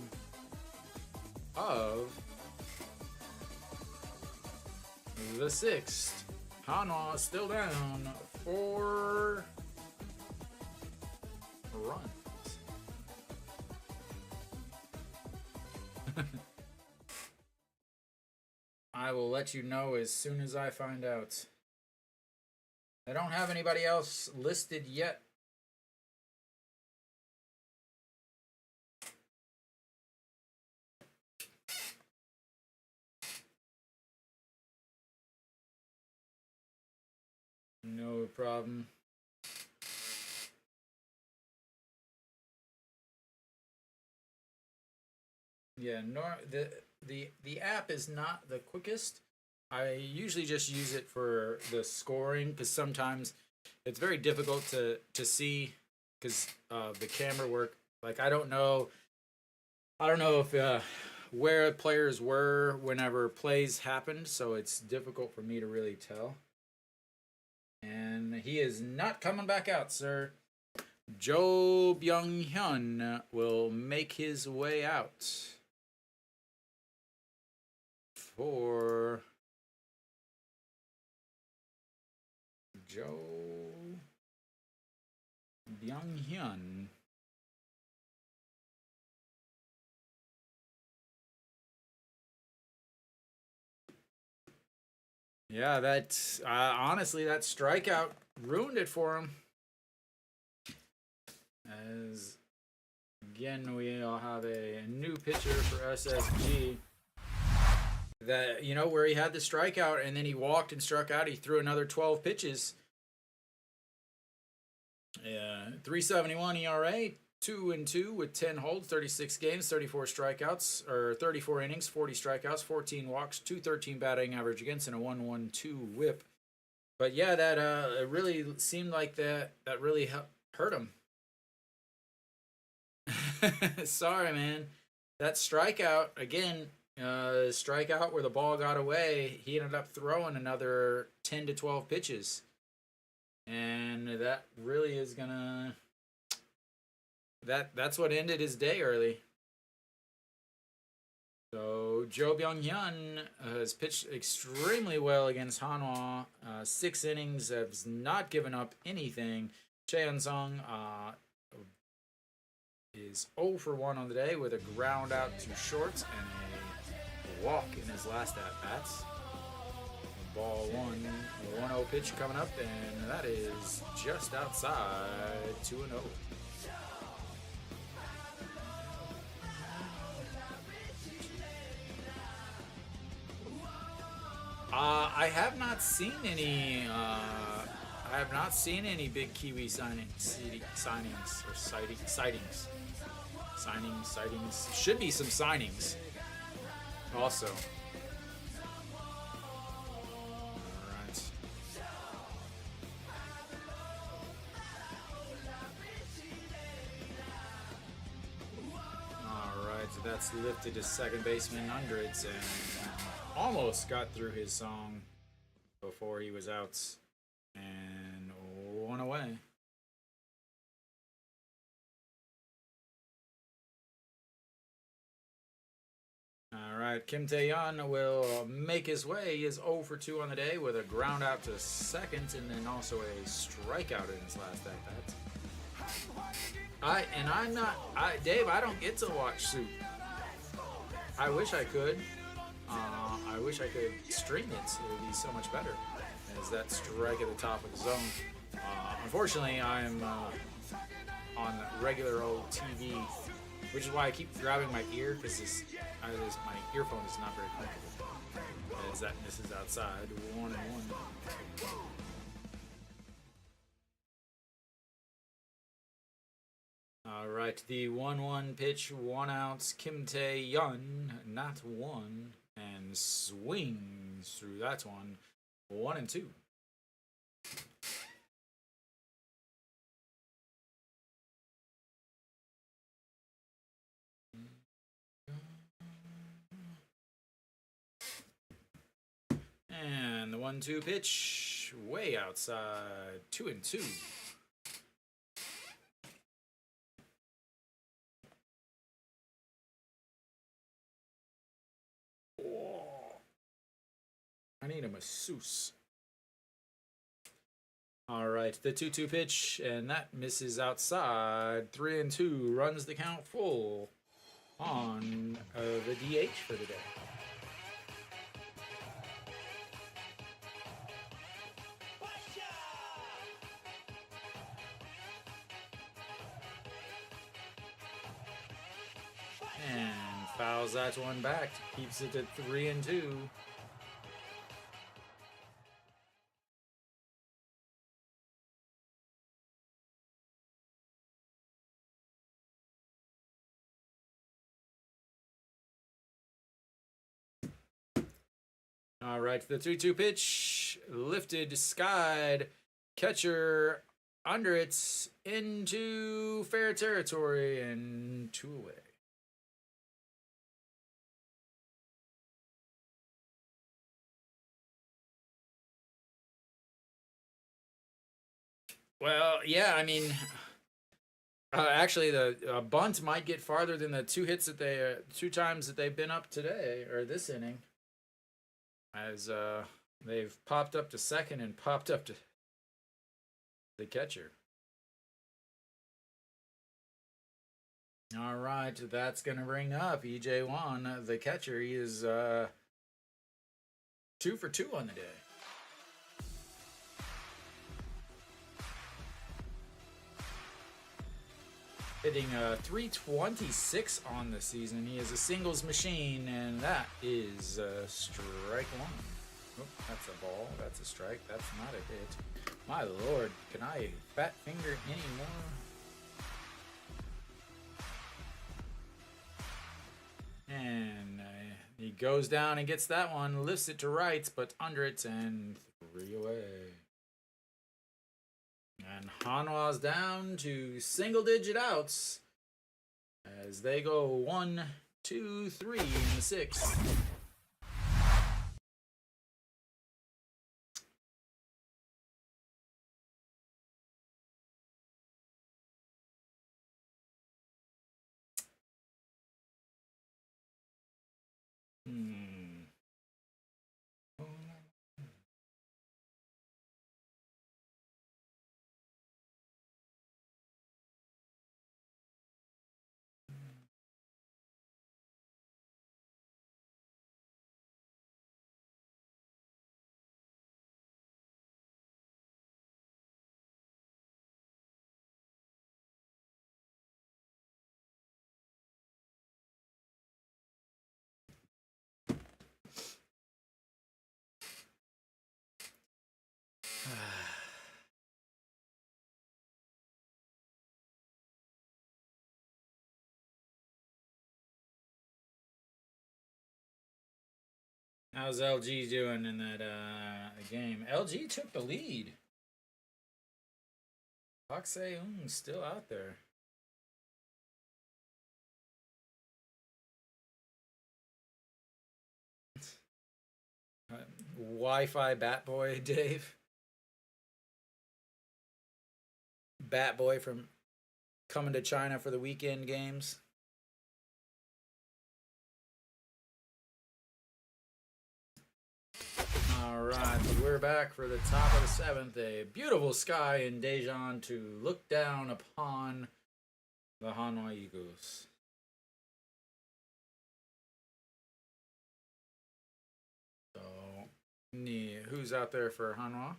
of the 6th. Hanwha still down 4 runs. I will let you know as soon as I find out. I don't have anybody else listed yet. No problem. Yeah, the app is not the quickest. I usually just use it for the scoring, because sometimes it's very difficult to see because of the camera work. Like I don't know if where players were whenever plays happened, so it's difficult for me to really tell. And he is not coming back out, sir. Jo Byung-hyun will make his way out for Jo Byung-hyun. Yeah, that honestly, that strikeout ruined it for him. As again, we all have a new pitcher for SSG. That, you know, where he had the strikeout and then he walked and struck out. He threw another 12 pitches. Yeah, 3.71 ERA, 2-2 with 10 holds, 36 games, 34 strikeouts, or 34 innings, 40 strikeouts, 14 walks, 213 batting average against, and a 1.12 whip. But yeah, that it really seemed like that really hurt him. Sorry, man. That strikeout again, strikeout where the ball got away. He ended up throwing another 10 to 12 pitches, and that really is gonna. That's what ended his day early. So Jo Byung-hyun has pitched extremely well against Hanwha. 6 innings, has not given up anything. Cheon Sung is 0 for 1 on the day with a ground out to shorts and a walk in his last at-bats. Ball 1-0 pitch coming up, and that is just outside 2-0. I have not seen any. I have not seen any big Kiwi sightings or sightings. Should be some signings. Also. All right. So that's lifted to second baseman Hundreds and almost got through his song before he was out and 1 away. All right, Kim Tae-yeon will make his way. He is 0 for 2 on the day with a ground out to second and then also a strikeout in his last at-bat. Dave, I don't get to watch SOOP. I wish I could. I wish I could stream it. It would be so much better. As that strike at the top of the zone. Unfortunately, I'm on regular old TV, which is why I keep grabbing my ear because my earphone is not very comfortable. As that misses outside, 1-1. All right, the 1-1 pitch, 1 out. Kim Tae-yeon, not 1. And swings through that one. 1-2. And the 1-2 pitch, way outside. 2-2. I need a masseuse. All right, the 2-2 pitch, and that misses outside. 3-2 runs the count full on the DH for the day. And fouls that one back, keeps it at 3-2. All right, the 3-2 pitch, lifted, skied, catcher under it, into fair territory, and 2 away. Well, yeah, I mean, actually, the bunt might get farther than the 2 hits that they 2 times that they've been up today or this inning. As they've popped up to second and popped up to the catcher. All right, that's going to bring up EJ Wan, the catcher. He is 2 for 2 on the day. Hitting .326 on the season. He is a singles machine, and that is strike 1. Oh, that's a ball. That's a strike. That's not a hit. My lord, can I fat finger anymore? And he goes down and gets that one, lifts it to rights, but under it, and 3 away. And Hanwha's down to single-digit outs as they go 1, 2, 3 in the 6th. How's LG doing in that game? LG took the lead. Pak Se-eung still out there. Wi-Fi Bat Boy, Dave. Bat Boy from coming to China for the weekend games. Alright, we're back for the top of the 7th. A beautiful sky in Daejeon to look down upon the Hanwha Eagles. So, who's out there for Hanwha?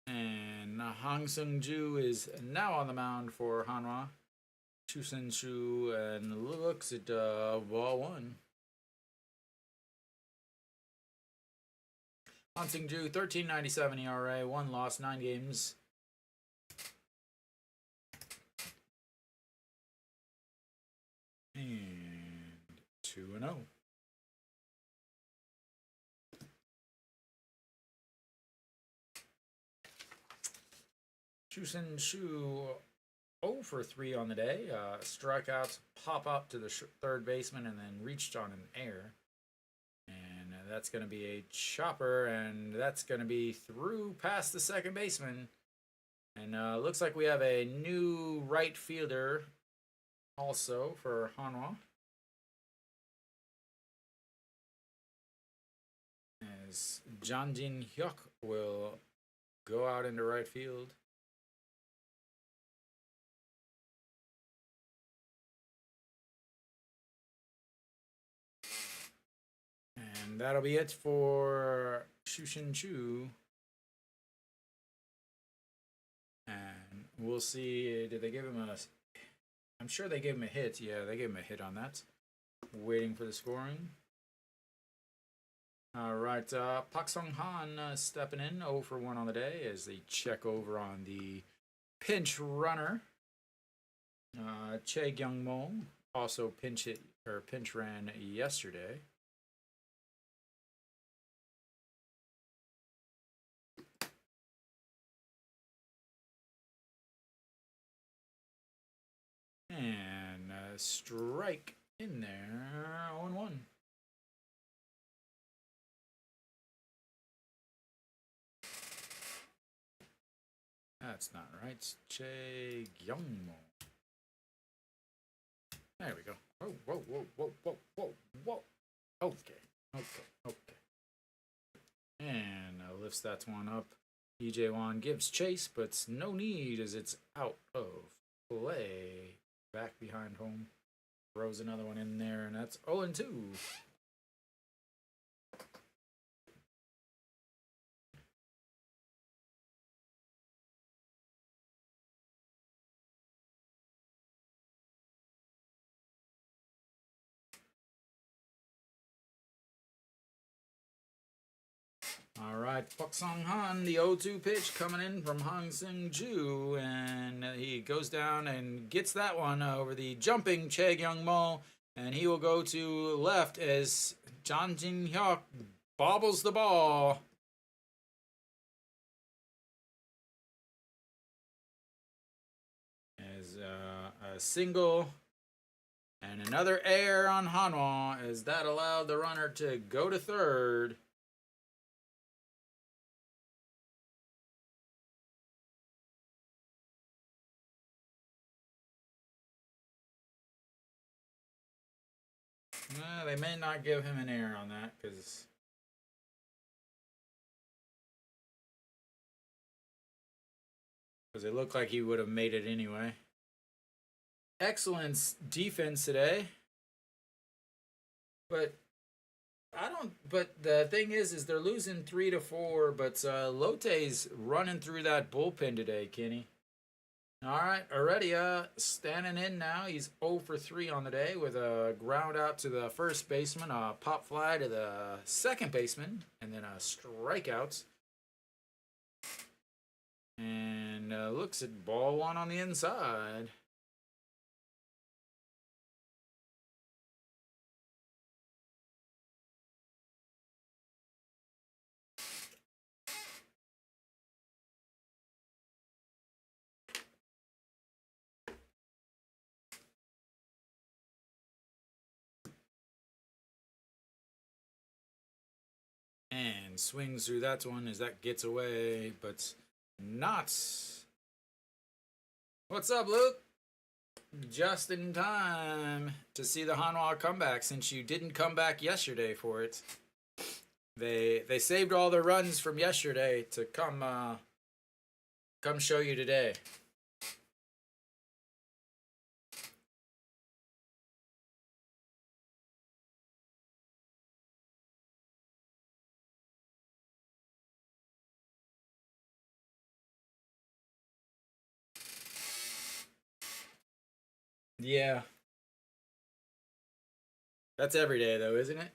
And Hang Seung-ju is now on the mound for Hanwha. Chu Sen-shu, and looks at ball 1. Han Seung-ju, 13.97 ERA, 1 loss, 9 games. And 2-0. Chu Sen-shu 0 for 3 on the day. Strikeouts pop up to the third baseman and then reached on an error. And that's going to be a chopper, and that's going to be through past the second baseman. And looks like we have a new right fielder also for Hanwha. As Jang Jin-hyuk will go out into right field. And that'll be it for Chu Sen-shu. And we'll see. Did they give him a... I'm sure they gave him a hit. Yeah, they gave him a hit on that. Waiting for the scoring. All right. Pak Sung-han stepping in 0 for 1 on the day as they check over on the pinch runner. Chae Kyung-mo also pinch ran yesterday. And a strike in there, 0-1. That's not right. It's Chae Kyung-mo. There we go. Whoa, whoa, whoa, whoa, whoa, whoa, whoa. Okay. And lifts that one up. EJ1 gives chase, but no need as it's out of play. Back behind home. Throws another one in there, and that's 0-2. All right, Pak Sung-han, the 0-2 pitch coming in from Han Seung-ju, and he goes down and gets that one over the jumping Chae Kyung-mo, And he will go to left as John Jin Hyuk bobbles the ball. As a single and another error on Hanwha, as that allowed the runner to go to third. They may not give him an error on that because it looked like he would have made it anyway. Excellent defense today. But I don't. But the thing is they're losing 3-4. But Lotte's running through that bullpen today, Kenny. All right, Heredia standing in now. He's 0 for 3 on the day with a ground out to the first baseman, a pop fly to the second baseman, and then a strikeout. And looks at ball one on the inside. And swings through that one as that gets away, but not. What's up, Luke? Just in time to see the Hanwha comeback since you didn't come back yesterday for it. They saved all their runs from yesterday to come show you today. Yeah. That's every day, though, isn't it?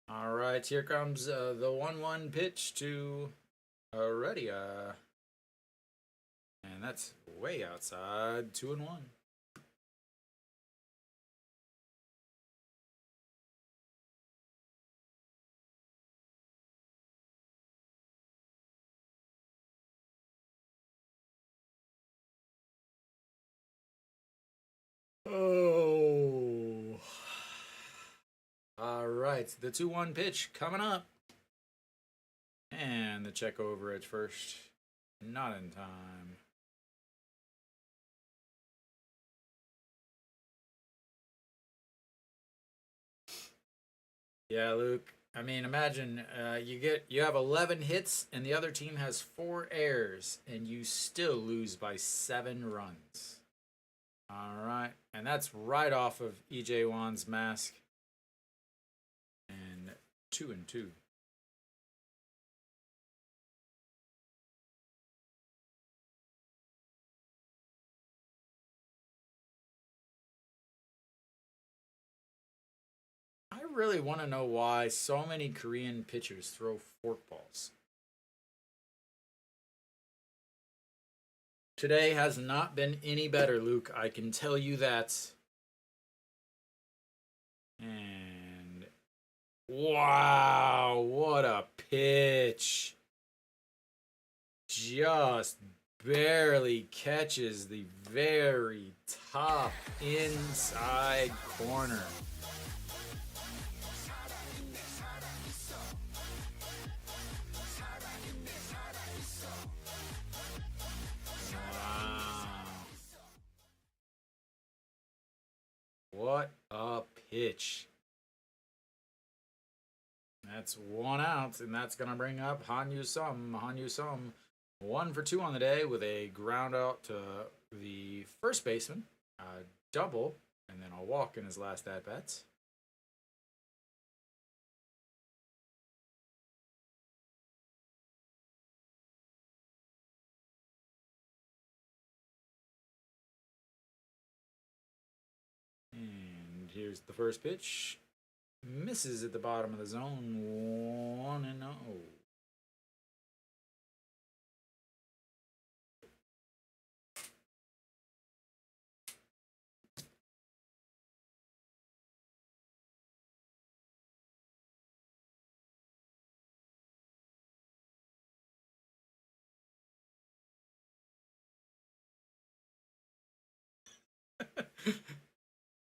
All right, here comes the 1-1 pitch to Heredia. And that's way outside, 2-1. Oh. All right, the 2-1 pitch coming up. And the check over at first. Not in time. Yeah, Luke. I mean, imagine you have 11 hits and the other team has 4 errors and you still lose by 7 runs. All right, and that's right off of EJ Wan's mask. And 2-2. I really want to know why so many Korean pitchers throw forkballs. Today has not been any better, Luke. I can tell you that. And wow, what a pitch. Just barely catches the very top inside corner. What a pitch. That's 1 out, and that's going to bring up Hanwha Sum. Hanwha Sum 1 for 2 on the day with a ground out to the first baseman, a double, and then a walk in his last at-bats. And here's the first pitch. Misses at the bottom of the zone. 1-0.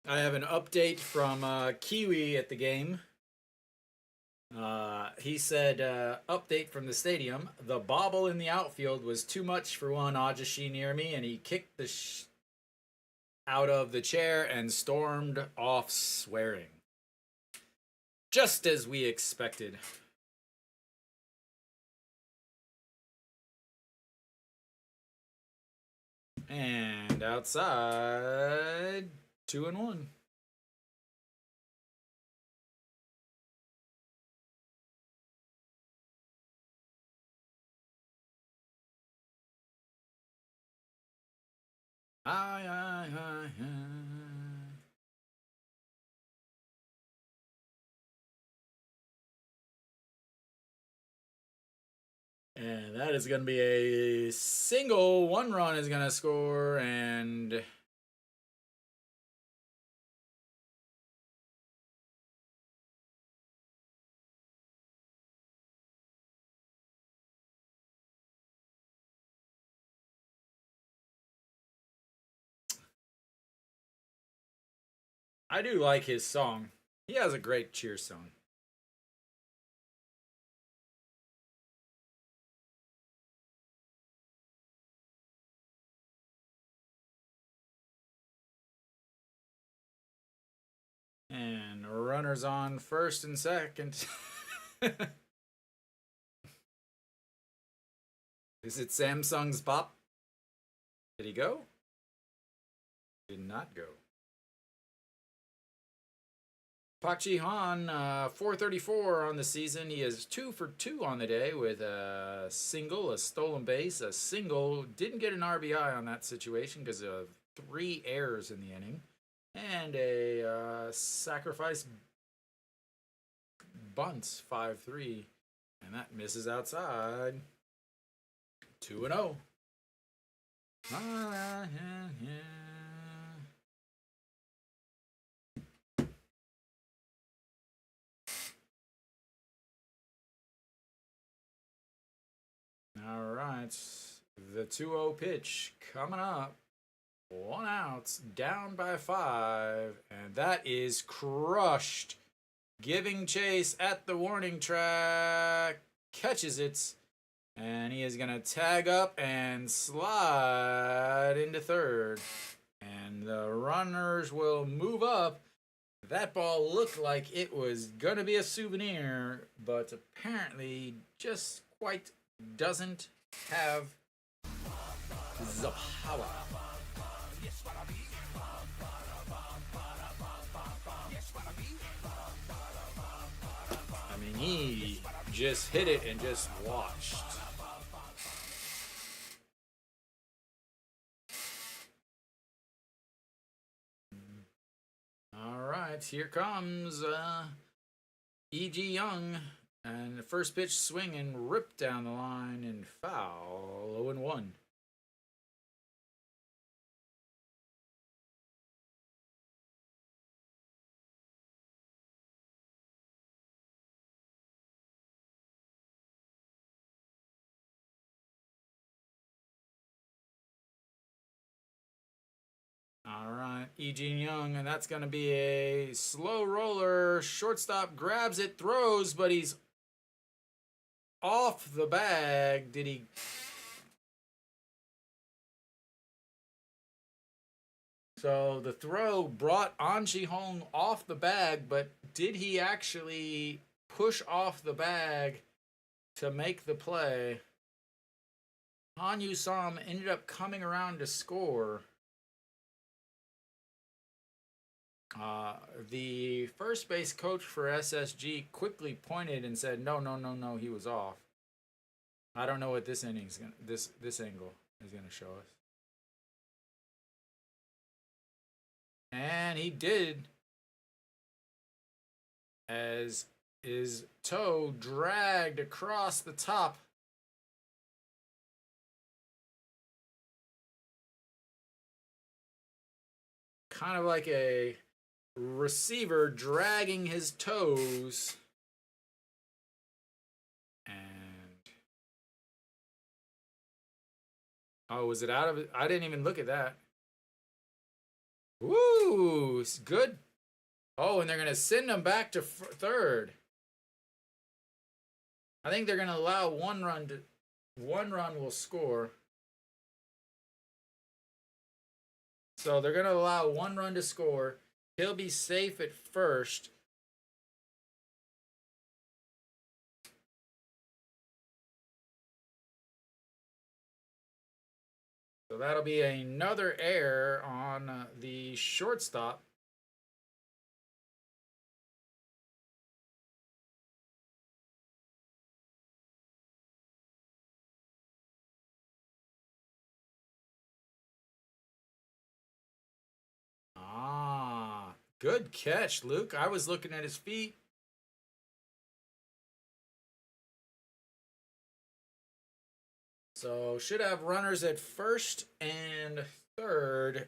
I have an update from Kiwi at the game. He said, update from the stadium. The bobble in the outfield was too much for one Ajashi near me, and he kicked the out of the chair and stormed off swearing. Just as we expected. And outside, 2-1. Aye, aye, aye, aye. And that is going to be a single. One run is going to score, and I do like his song. He has a great cheer song. And runners on first and second. Is it Samsung's Pop? Did he go? Did not go. Pak Ji Han, 434 on the season. He is 2 for 2 on the day with a single, a stolen base, a single. Didn't get an RBI on that situation because of 3 errors in the inning. And a sacrifice bunt, 5-3. And that misses outside. 2-0. All right, the 2-0 pitch coming up. 1 out, down by 5, and that is crushed. Giving chase at the warning track, catches it, and he is going to tag up and slide into third. And the runners will move up. That ball looked like it was going to be a souvenir, but apparently just quite doesn't have the power. I mean, he just hit it and just watched. All right, here comes E.G. Young. And the first pitch swinging, ripped down the line and foul. 0-1. All right, E.G. Young, and that's going to be a slow roller. Shortstop grabs it, throws, but he's off the bag. Did he? So the throw brought Anji Hong off the bag, but did he actually push off the bag to make the play? Han Yu Sam ended up coming around to score. The first base coach for SSG quickly pointed and said, "No, no, no, no, he was off." I don't know what this inning's gonna, this angle is gonna show us. And he did, as his toe dragged across the top. Kind of like a receiver dragging his toes. And oh, was it out of it? I didn't even look at that. Woo! It's good. Oh, and they're going to send him back to third. I think they're going to allow one run to... One run will score. So they're going to allow one run to score. He'll be safe at first. So that'll be another error on the shortstop. Ah, good catch, Luke. I was looking at his feet. So should have runners at first and third.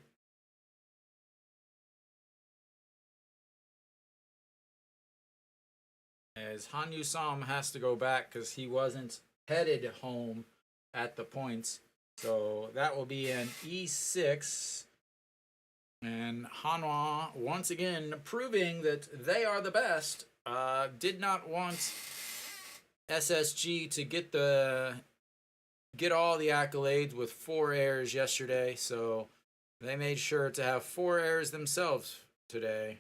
As Hanwha has to go back because he wasn't headed home at the points. So that will be an E6. And Hanwha, once again, proving that they are the best, did not want SSG to get all the accolades with 4 errors yesterday, so they made sure to have 4 errors themselves today.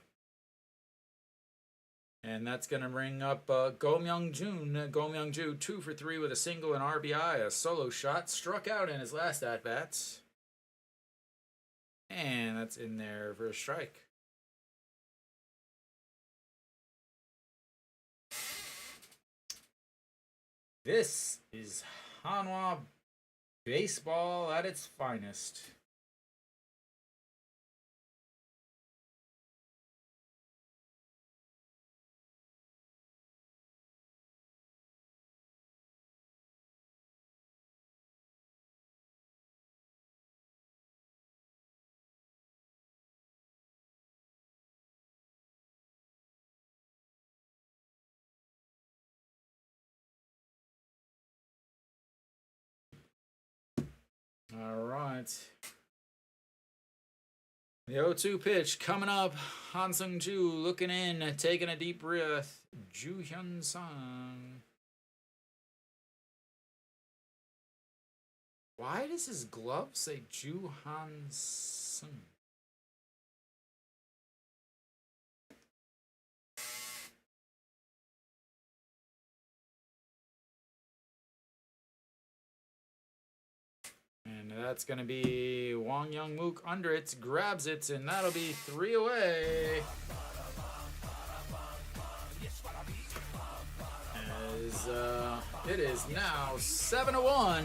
And that's going to bring up Go Myung-jun. Go Myung-jun 2 for 3 with a single and RBI, a solo shot, struck out in his last at-bats. And that's in there for a strike. This is Hanwha baseball at its finest. All right. The 0-2 pitch coming up. Han Sung-ju looking in, taking a deep breath. Ju Hyun-sung. Why does his glove say Ju Han-sung? And that's going to be Wang Young-mook under it, grabs it, and that'll be 3 away. As it is now 7-1,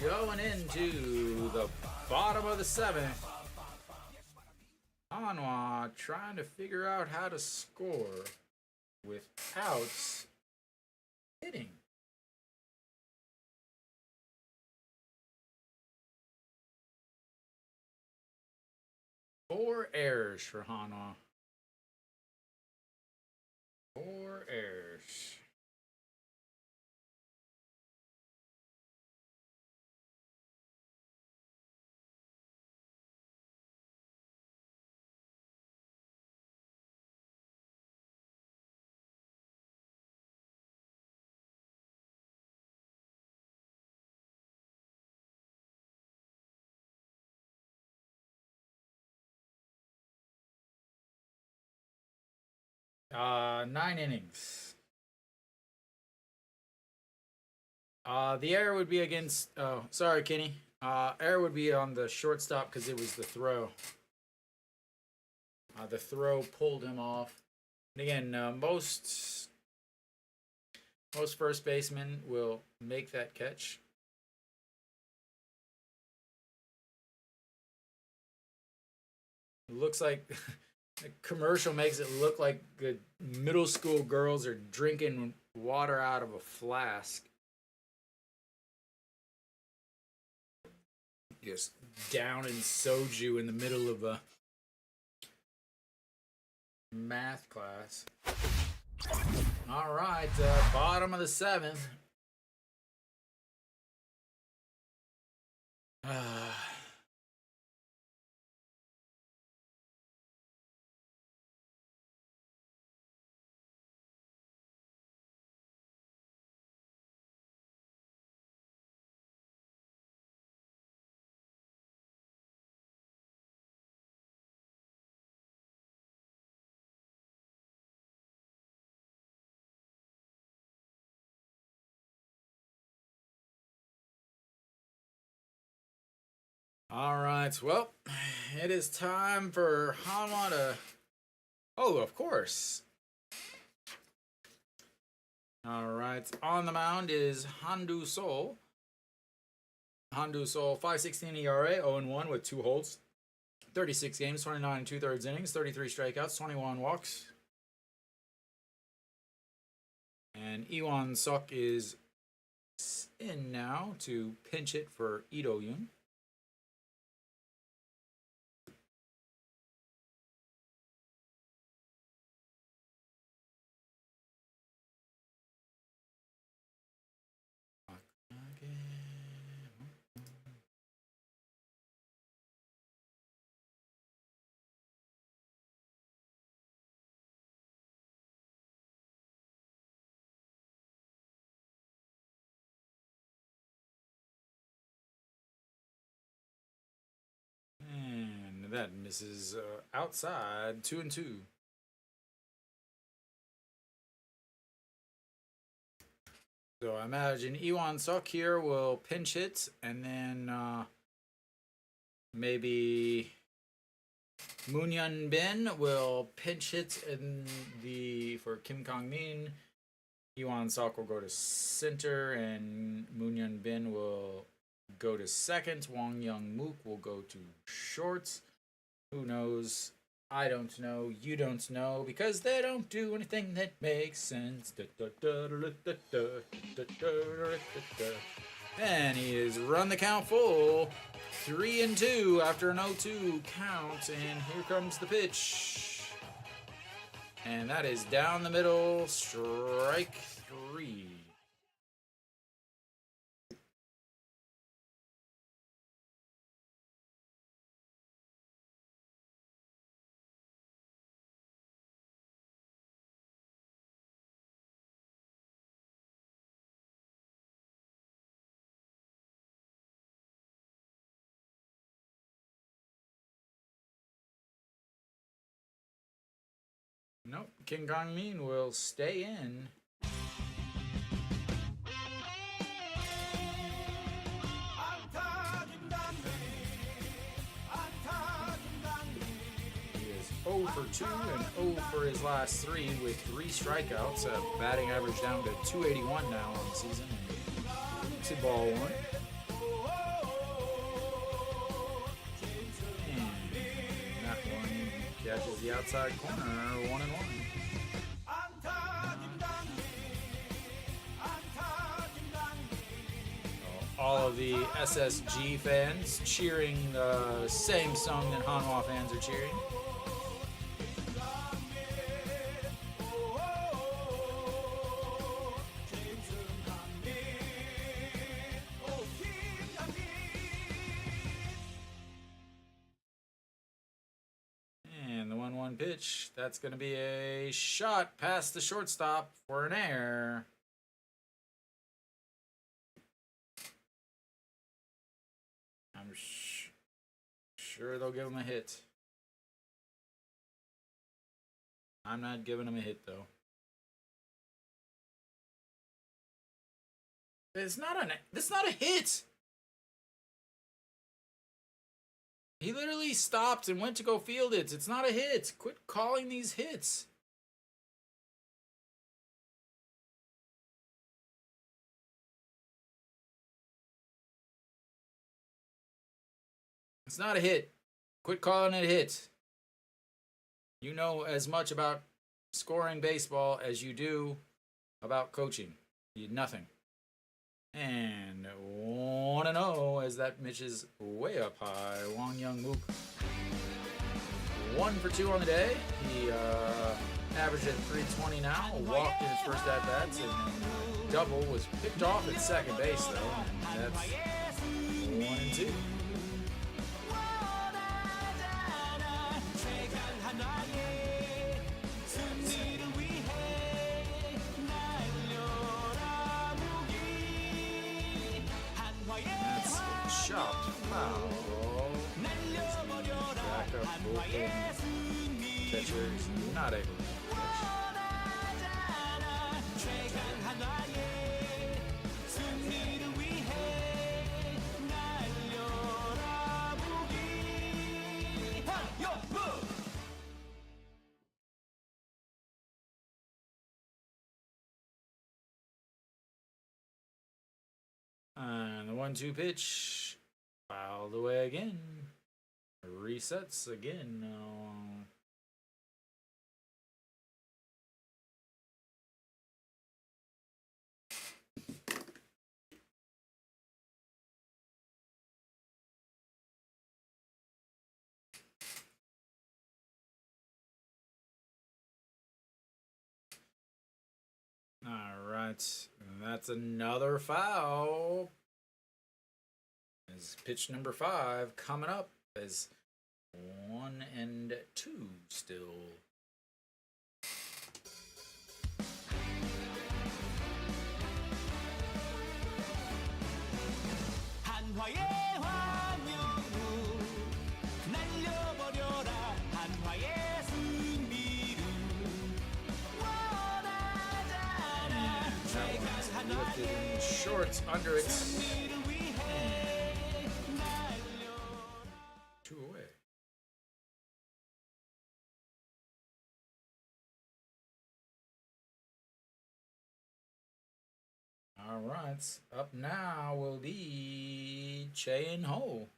going into the bottom of the 7th. Hanwha trying to figure out how to score without hitting. Four errors for Hanwha. 4 errors. Uh, 9 innings. The error would be against. Oh, sorry, Kenny. Error would be on the shortstop because it was the throw. The throw pulled him off. And again, most first basemen will make that catch. It looks like the commercial makes it look like the middle school girls are drinking water out of a flask. Just down in soju in the middle of a math class. All right, bottom of the 7th. All right. Well, it is time for Hanwha to. Oh, of course. All right. On the mound is Handu Sol. Handu Sol, 5.16 ERA, 0-1 with 2 holds, 36 games, 29 2/3 innings, 33 strikeouts, 21 walks. And Iwan Suk is in now to pinch hit for Ito Yun. And that misses outside, 2-2. So I imagine Iwan Suk here will pinch hit, and then maybe Moonhyun Bin will pinch hit for Kim Kong Min. Iwan Suk will go to center, and Moonhyun Bin will go to second. Wong Young Mook will go to short. Who knows? I don't know. You don't know, because they don't do anything that makes sense. And he has run the count full. 3-2 after an 0-2 count. And here comes the pitch. And that is down the middle, strike 3. Nope, Kim Kong Min will stay in. He is 0 for 2 and 0 for his last 3 with 3 strikeouts. Batting average down to 281 now on the season. To ball 1. Catches the outside corner, 1-1. All of the SSG fans cheering the same song that Hanwha fans are cheering. Pitch. That's going to be a shot past the shortstop for an error. I'm sure they'll give him a hit. I'm not giving him a hit, though. It's not a hit. He literally stopped and went to go field it. It's not a hit. Quit calling these hits. It's not a hit. Quit calling it a hit. You know as much about scoring baseball as you do about coaching. You nothing. And 1-0 as that Mitch is way up high. Wong Young Mook 1 for 2 on the day. He averaged at 320 now. Walked in his first at bats, and double was picked off at second base though. And that's 1-2. Chopped foul. Backup bullpen catcher is not able to catch. 1-2 pitch. Fouled away again. Resets again. All right, that's another foul. Is pitch number 5 coming up as 1-2 still. 한화의 환영을 날려버려라 한화의 승리를 원하잖아 최강 한화의 Short under it. 승리를 위해 날려 2 away. All right, up now will be Hanwha,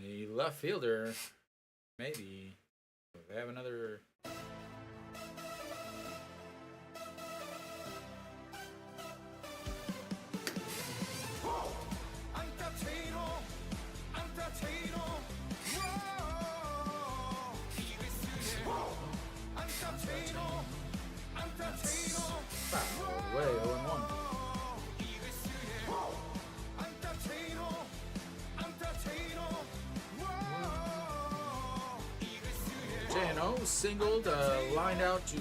a left fielder. Maybe they have another. Foul away, 0-1. Hanwha singled, lined out to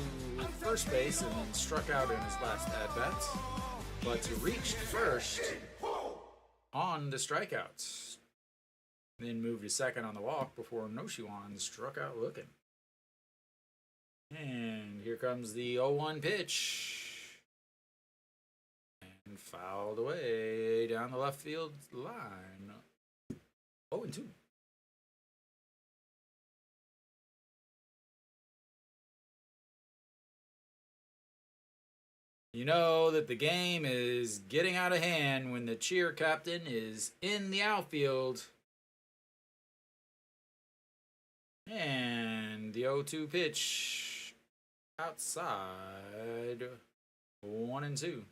first base, and then struck out in his last at-bat. But reached first on the strikeouts. Then moved to second on the walk before Noshiwan struck out looking. And here comes the 0-1 pitch. And fouled away down the left field line. 0-2. You know that the game is getting out of hand when the cheer captain is in the outfield. And the 0-2 pitch outside 1-2.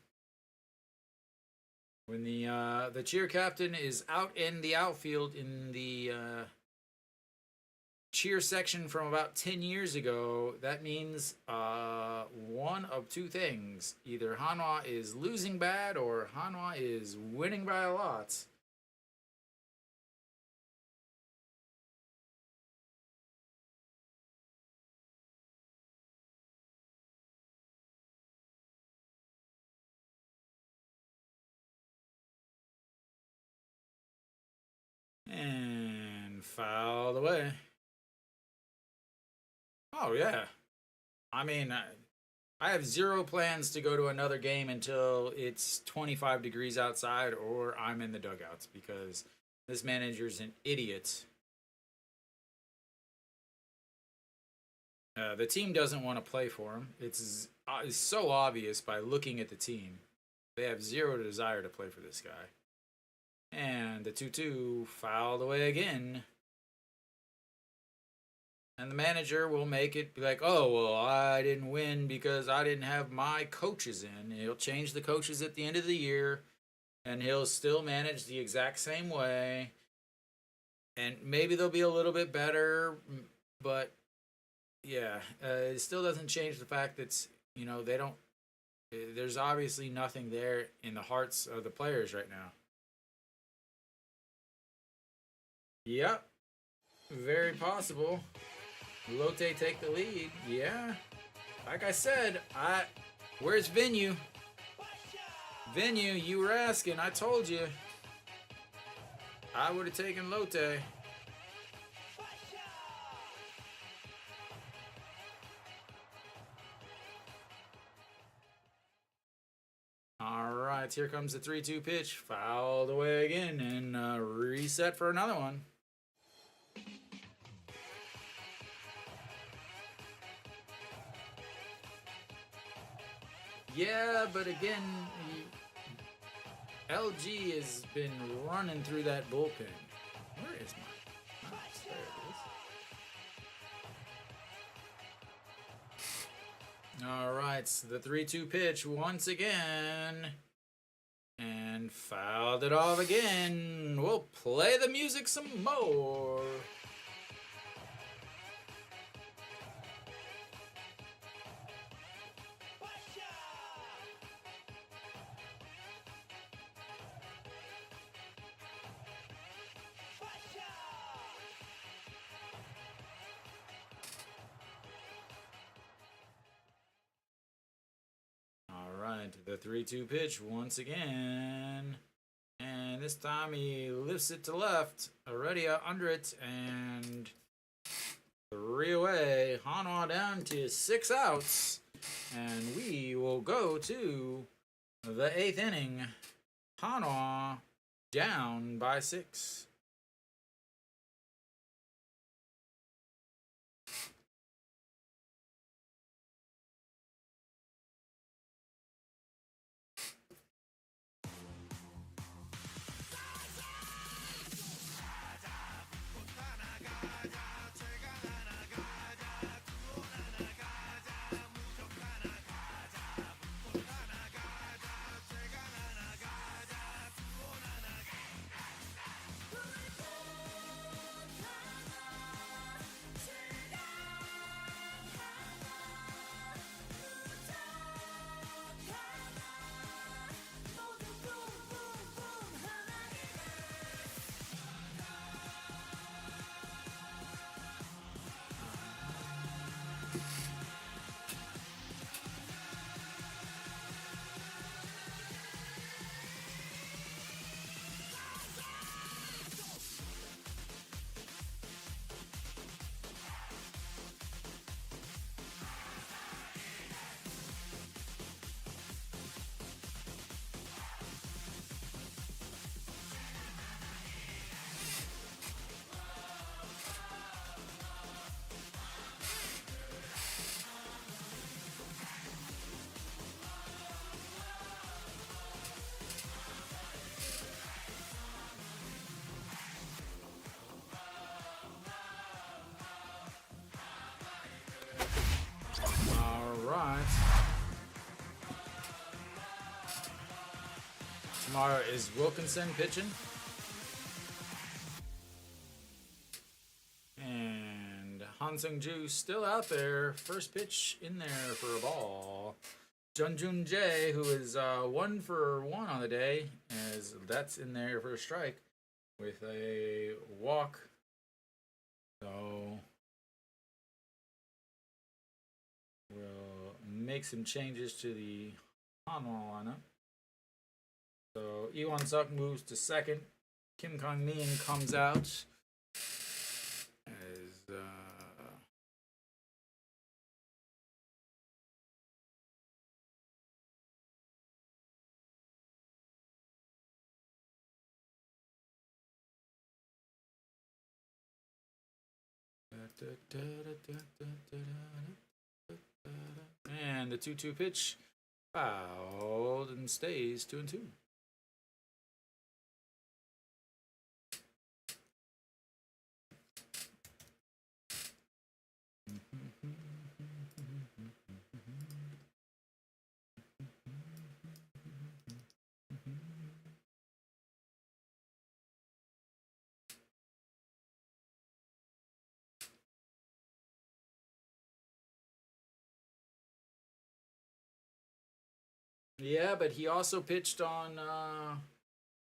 When the cheer captain is out in the outfield in the cheer section from about 10 years ago, that means one of two things. Either Hanwha is losing bad or Hanwha is winning by a lot. And fouled away. Oh, yeah. I mean, I have zero plans to go to another game until it's 25 degrees outside or I'm in the dugouts because this manager's an idiot. The team doesn't want to play for him. It's so obvious by looking at the team. They have zero desire to play for this guy. And the 2-2 fouled away again. And the manager will make it be like, oh, well, I didn't win because I didn't have my coaches in. He'll change the coaches at the end of the year, and he'll still manage the exact same way. And maybe they'll be a little bit better, but yeah, it still doesn't change the fact that, you know, they don't, there's obviously nothing there in the hearts of the players right now. Yep, very possible. Lotte take the lead. Yeah. Like I said, where's Venue? Venue, you were asking. I told you. I would have taken Lotte. All right, here comes the 3-2 pitch. Fouled away again and reset for another one. Yeah, but again, LG has been running through that bullpen. Where is my mouse? There it is. All right, so the 3-2 pitch once again. And fouled it off again. We'll play the music some more. The 3-2 pitch once again. And this time he lifts it to left. Already under it. And 3 away. Hanwha down to 6 outs. And we will go to the 8th inning. Hanwha down by 6. Tomorrow is Wilkinson pitching. And Han Seung-ju still out there. First pitch in there for a ball. Jun Jae, who is 1 for 1 on the day, as that's in there for a strike with a walk. So we'll make some changes to the Hanwha lineup. So Iwon Suk moves to second. Kim Kong Min comes out as and the 2-2 pitch fouled and stays 2-2. Yeah, but he also pitched on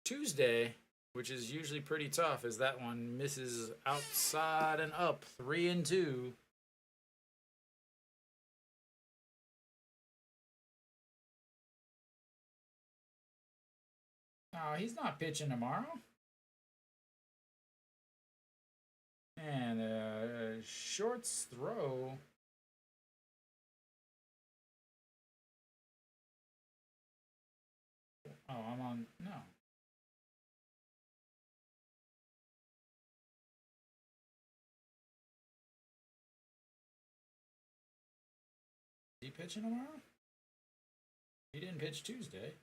Tuesday, which is usually pretty tough, as that one misses outside and up, 3-2. No, he's not pitching tomorrow. And short's throw. Oh, I'm on. No. Is he pitching tomorrow? He didn't pitch Tuesday.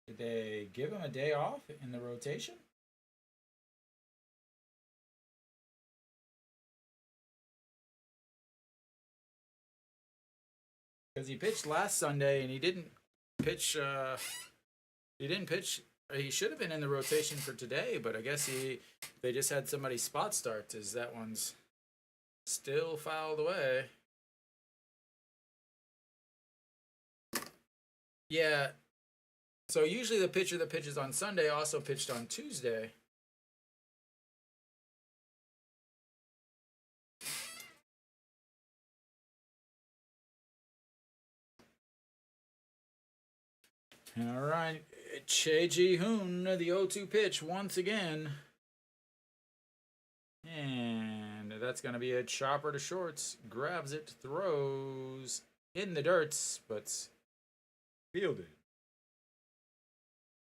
Did they give him a day off in the rotation? Because he pitched last Sunday and he didn't pitch. He didn't pitch. He should have been in the rotation for today, but I guess they just had somebody spot start. As that one's still fouled away. Yeah. So usually the pitcher that pitches on Sunday also pitched on Tuesday. All right, Che Ji-hoon, the 0-2 pitch once again. And that's going to be a chopper to shorts. Grabs it, throws in the dirt, but fielded.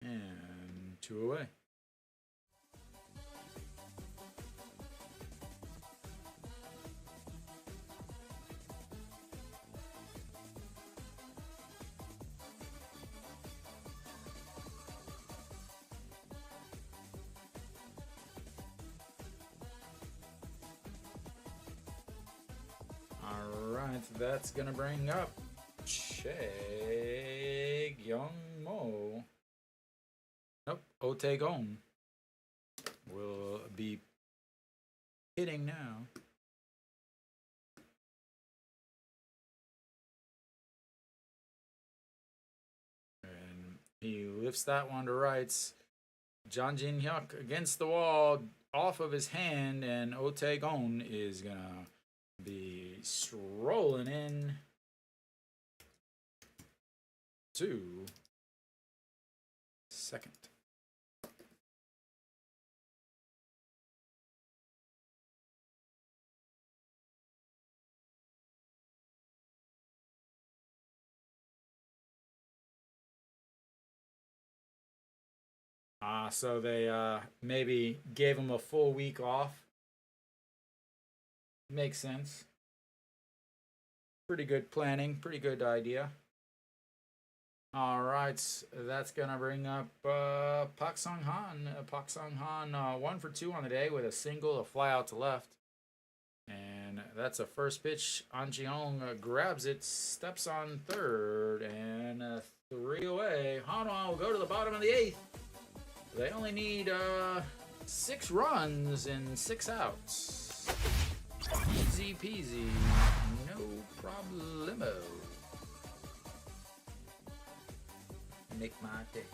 And 2 away. That's gonna bring up Che Gyung-mo. Nope, Otaegon will be hitting now. And he lifts that one to rights. Jang Jin-hyuk against the wall, off of his hand, and Otaegon is gonna be strolling in to second. So they maybe gave him a full week off. Makes sense. Pretty good planning. Pretty good idea. All right, that's gonna bring up Pak Sung-han. Pak Sung-han 1 for 2 on the day with a single, a fly out to left, and that's a first pitch. An Ji-hong grabs it, steps on third, and 3 away. Hanwha will go to the bottom of the 8th. They only need 6 runs and 6 outs. Easy peasy, no problemo. Make my day.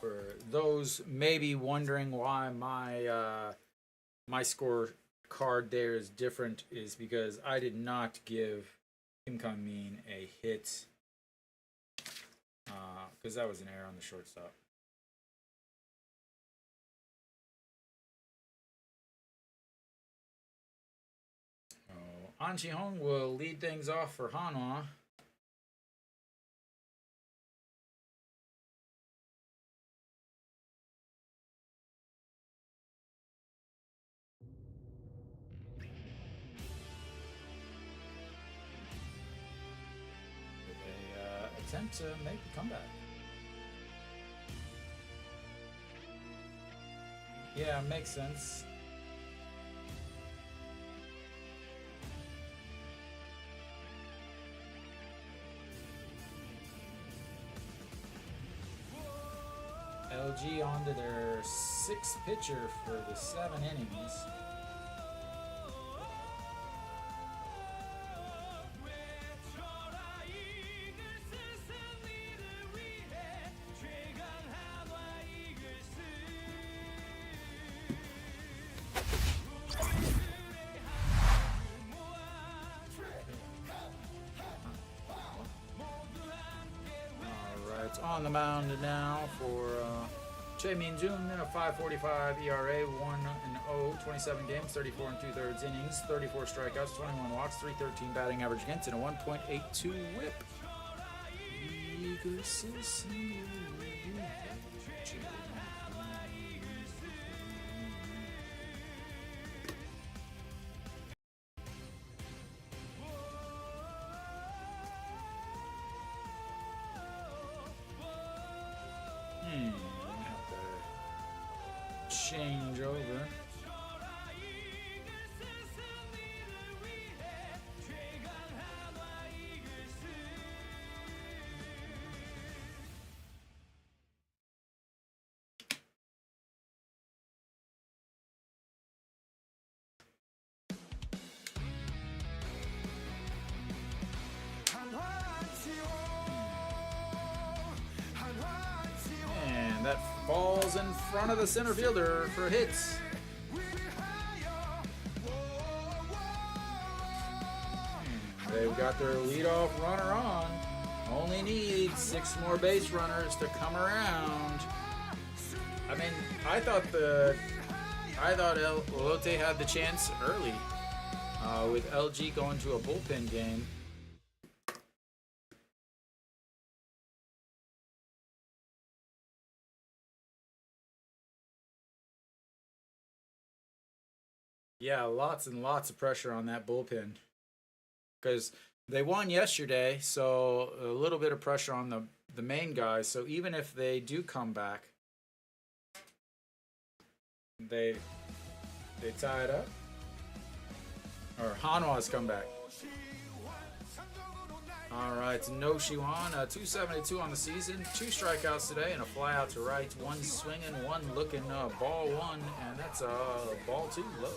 For those maybe wondering why my score card there is different, is because I did not give Kim Kang-min a hit, because that was an error on the shortstop. An Ji-hong will lead things off for Hanwha. They attempt to make the comeback. Yeah, makes sense. LG onto their 6th pitcher for the 7 innings. On the mound now for Che Min-jun, a 5.45 ERA, 1-0, 27 games, 34 2/3 innings, 34 strikeouts, 21 walks, 313 batting average against, and a 1.82 whip. And that falls in front of the center fielder for hits. They've got their leadoff runner on. Only need 6 more base runners to come around. I mean, I thought Lotte had the chance early with LG going to a bullpen game. Yeah, lots and lots of pressure on that bullpen because they won yesterday, so a little bit of pressure on the main guys. So even if they do come back, they tie it up. Or Hanwha's come back. All right, no Shiwan, 272 on the season, 2 strikeouts today, and a fly out to right, 1 swinging, 1 looking, ball 1, and that's ball 2 low.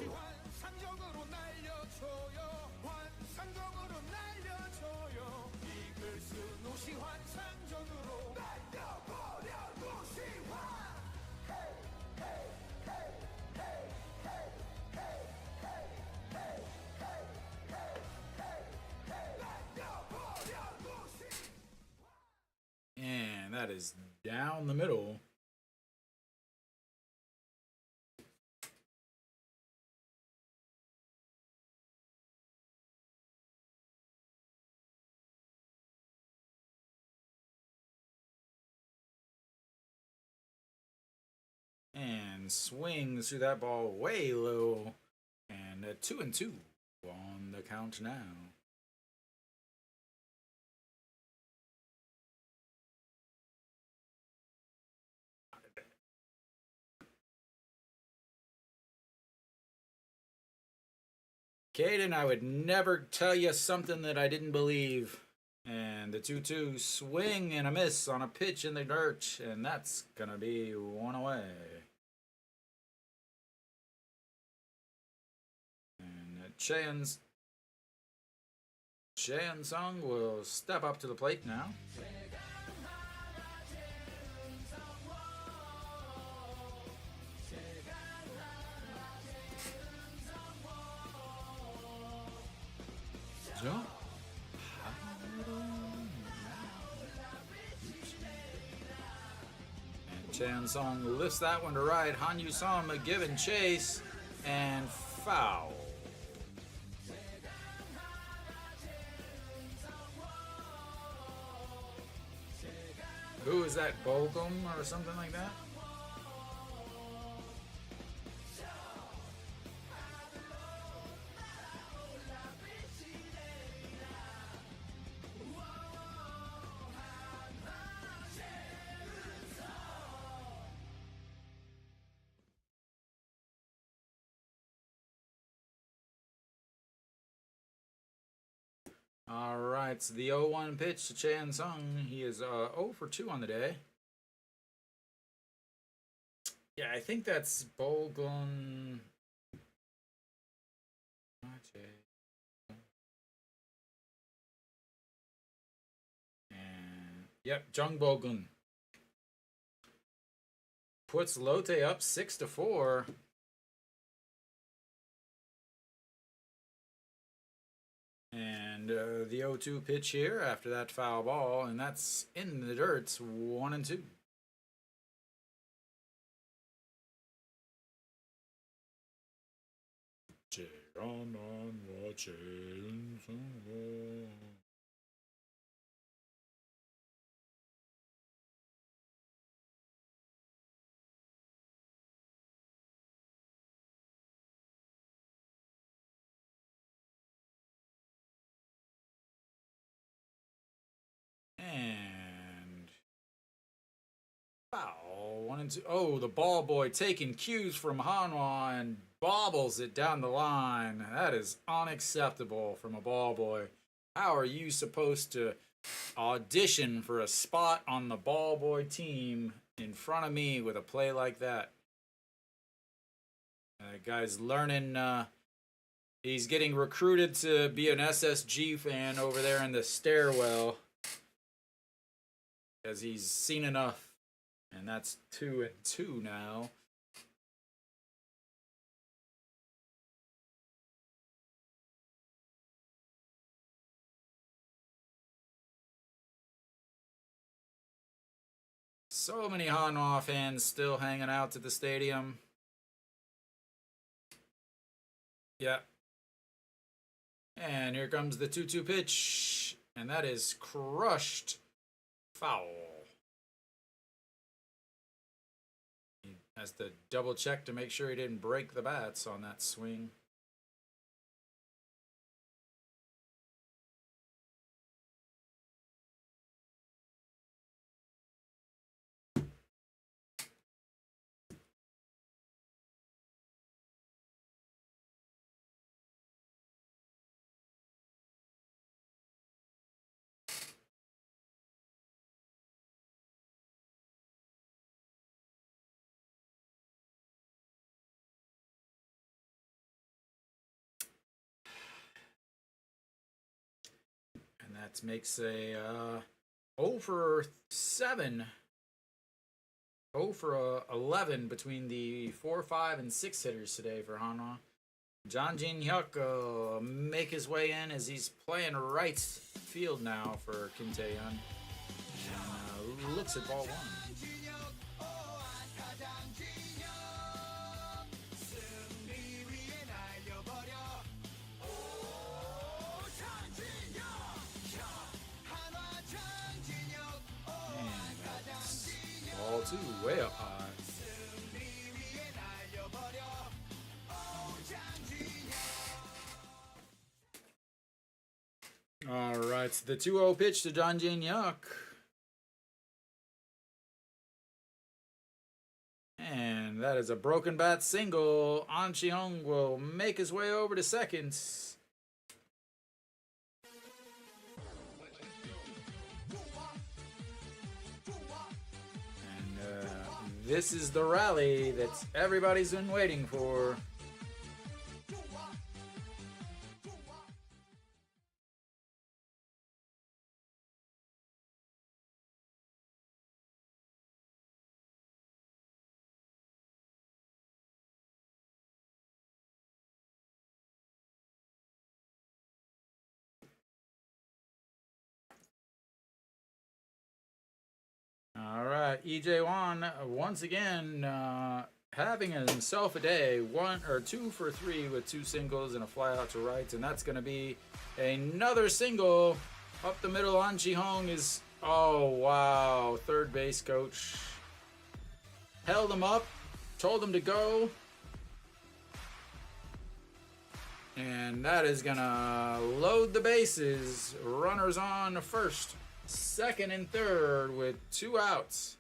And that is down the middle. And swings through that ball way low. And 2-2 on the count now. Caden, I would never tell you something that I didn't believe. And the 2-2 swing and a miss on a pitch in the dirt. And that's going to be 1 away. And Cheon Sung will step up to the plate now. Jump. And Chan Song lifts that one to right. Han Yu Song giving chase and foul. Who is that? Bolgum or something like that? All right, so the 0-1 pitch to Chan Sung. He is 0 for 2 on the day. Yeah, I think that's Bolgun. And yep, Jung Bolgun puts Lotte up 6-4. And the 0-2 pitch here after that foul ball, and that's in the dirt. It's 1-2. And foul. 1-2. Oh, the ball boy taking cues from Hanwha and bobbles it down the line. That is unacceptable from a ball boy. How are you supposed to audition for a spot on the ball boy team in front of me with a play like that? Guy's learning. He's getting recruited to be an SSG fan over there in the stairwell, as he's seen enough. And that's 2-2 now. So many Hanwha fans still hanging out at the stadium. Yeah. And here comes the 2-2 pitch. And that is crushed. Foul. He has to double check to make sure he didn't break the bats on that swing. And that makes a 0 for 7. 0 for 11 between the 4, 5, and 6 hitters today for Hanwha. John Jin Hyuk make his way in as he's playing right field now for Kim Tae-yeon. And looks at ball 1. Ball 2, way up high. All right, the 2-0 pitch to John Jin Hyuk. And that is a broken bat single. An Chi-hung will make his way over to second. This is the rally that everybody's been waiting for. All right, EJ Wan once again having himself a day. 1 or 2 for 3 with 2 singles and a fly out to right, and that's going to be another single up the middle. An Chi-hung is, oh wow, third base coach held him up, told him to go, and that is going to load the bases. Runners on first, second, and third with 2 outs.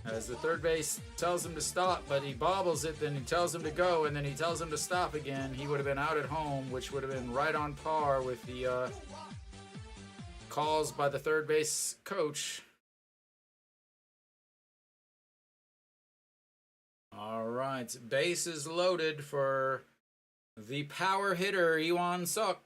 As the third base tells him to stop, but he bobbles it, then he tells him to go, and then he tells him to stop again. He would have been out at home, which would have been right on par with the calls by the third base coach. All right, bases loaded for the power hitter, Iwan Suk.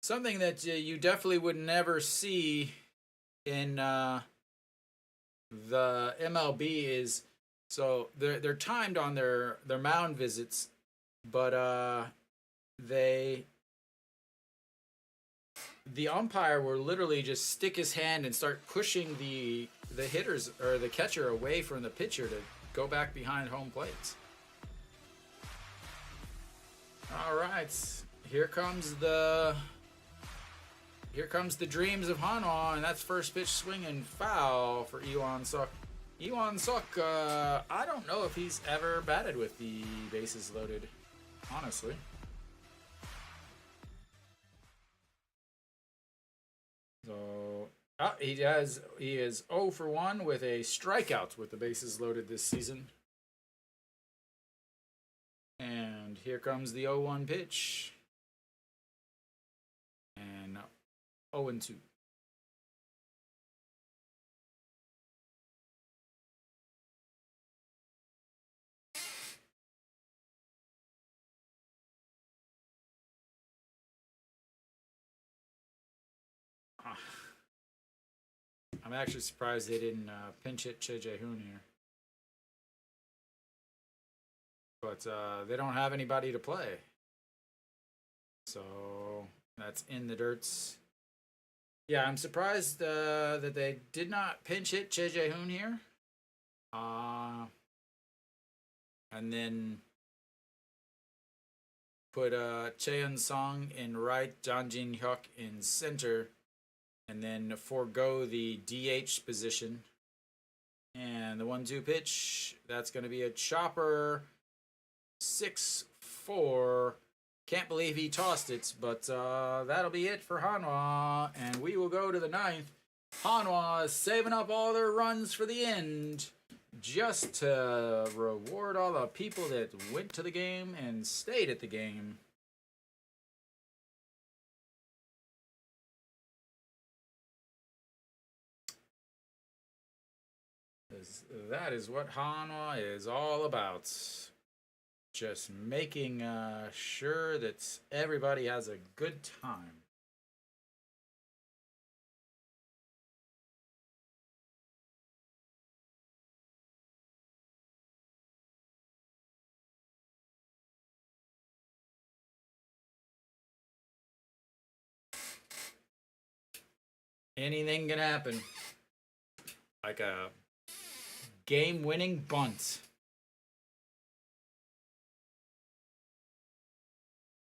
Something that you definitely would never see in the MLB is, so they're timed on their mound visits, but the umpire will literally just stick his hand and start pushing the hitters or the catcher away from the pitcher to go back behind home plate. All right, here comes the dreams of Hanwha, and that's first pitch swinging foul for Iwan Suk. Iwan Suk, I don't know if he's ever batted with the bases loaded, honestly. So he is 0 for 1 with a strikeout with the bases loaded this season. And here comes the 0-1 pitch. And 0-2. I'm actually surprised they didn't pinch hit Che Jae-hoon here. But they don't have anybody to play. So that's in the dirts. Yeah, I'm surprised that they did not pinch hit Che Jae-hoon here. And then put Cheon Song in right, Jang Jin Hyuk in center, and then forego the DH position. And the 1-2 pitch, that's going to be a chopper. 6-4. Can't believe he tossed it, but that'll be it for Hanwha. And we will go to the 9th. Hanwha is saving up all their runs for the end, just to reward all the people that went to the game and stayed at the game. That is what Hanwha is all about. Just making sure that everybody has a good time. Anything can happen. Like a game-winning bunt.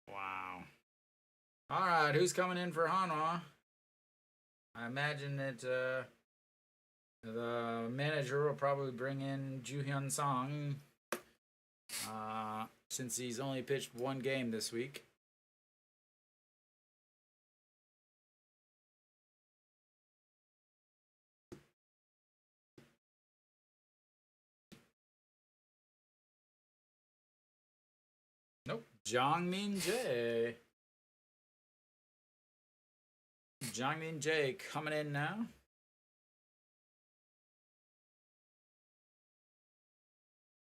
Wow. All right, who's coming in for Hanwha? I imagine that the manager will probably bring in Joo-hyun Song since he's only pitched one game this week. Nope. Jongmin Jae. Jongmin Jae coming in now.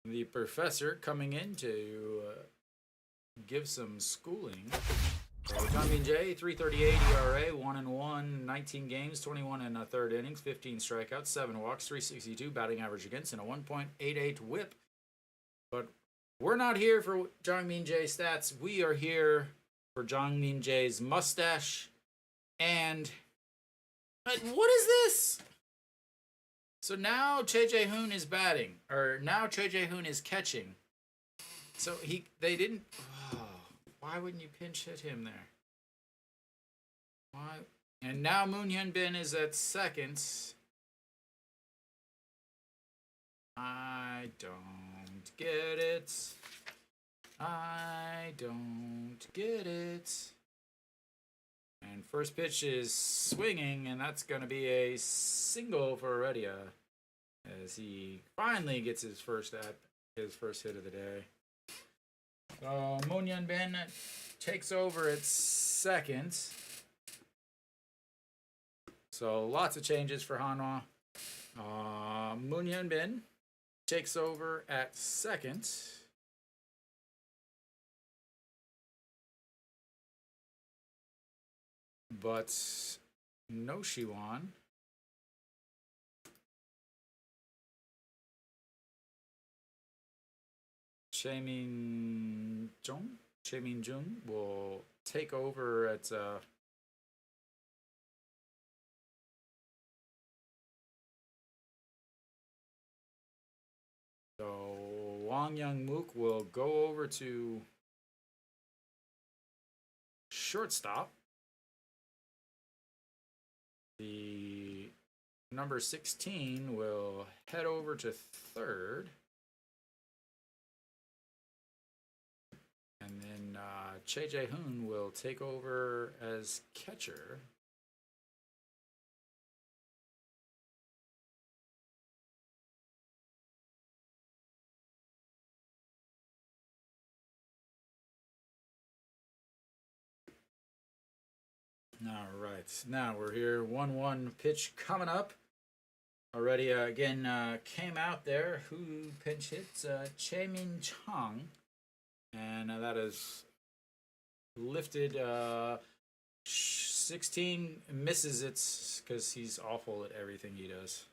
The professor coming in to give some schooling. Jongmin Jae, 3.38 ERA, 1-1, 19 games, 21 and a third innings, 15 strikeouts, 7 walks, 362 batting average against, and a 1.88 WHIP. But we're not here for Jongmin Jae's stats. We are here for Jongmin Jae's mustache. And what is this? So now Che Jae-hoon is batting, or now Che Jae-hoon is catching. So they didn't. Oh, why wouldn't you pinch hit him there? Why? And now Moon Hyun-bin is at second. I don't get it. I don't get it. And first pitch is swinging, and that's going to be a single for Heredia as he finally gets his first hit of the day. So Moon Hyun-bin takes over at second. So lots of changes for Hanwha. Moon Hyun-bin takes over at second. But no Shiwan. Chaemin Jung will take over at so Wang Young-mook will go over to shortstop. The number 16 will head over to third. And then Che Jae-hoon will take over as catcher. All right, now we're here. 1-1 pitch coming up. Already again came out there. Who pinch hits? Chaemin Chung, and that is lifted 16 misses it because he's awful at everything he does.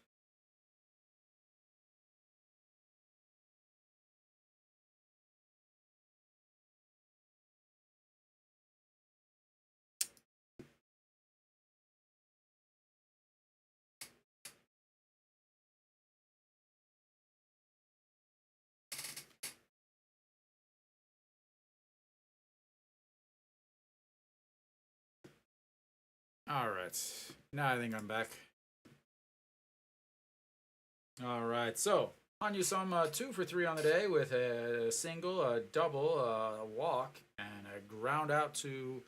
All right. Now I think I'm back. All right. So on you some 2 for 3 on the day with a single, a double, a walk, and a ground out to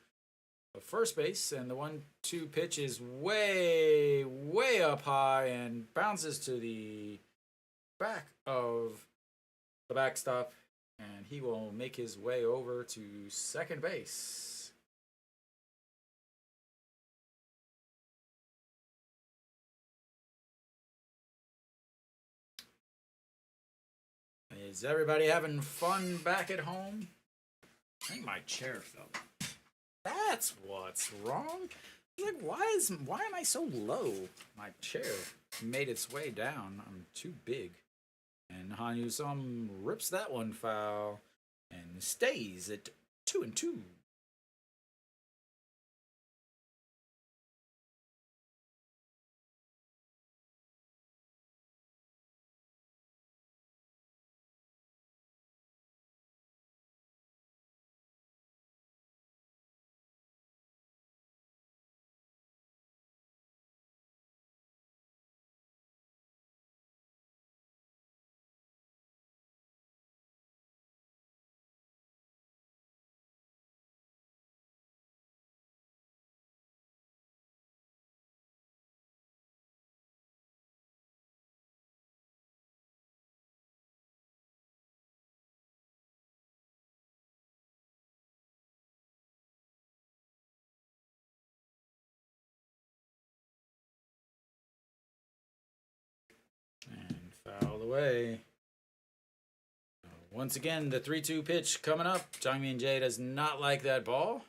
first base. And the 1-2 pitch is way, way up high and bounces to the back of the backstop. And he will make his way over to second base. Is everybody having fun back at home? I think my chair fell. That's what's wrong. Like, why am I so low? My chair made its way down. I'm too big. And Hanwha Sum rips that one foul and stays at 2-2. And fouled away. Once again, the 3-2 pitch coming up. Jangmin Jae does not like that ball.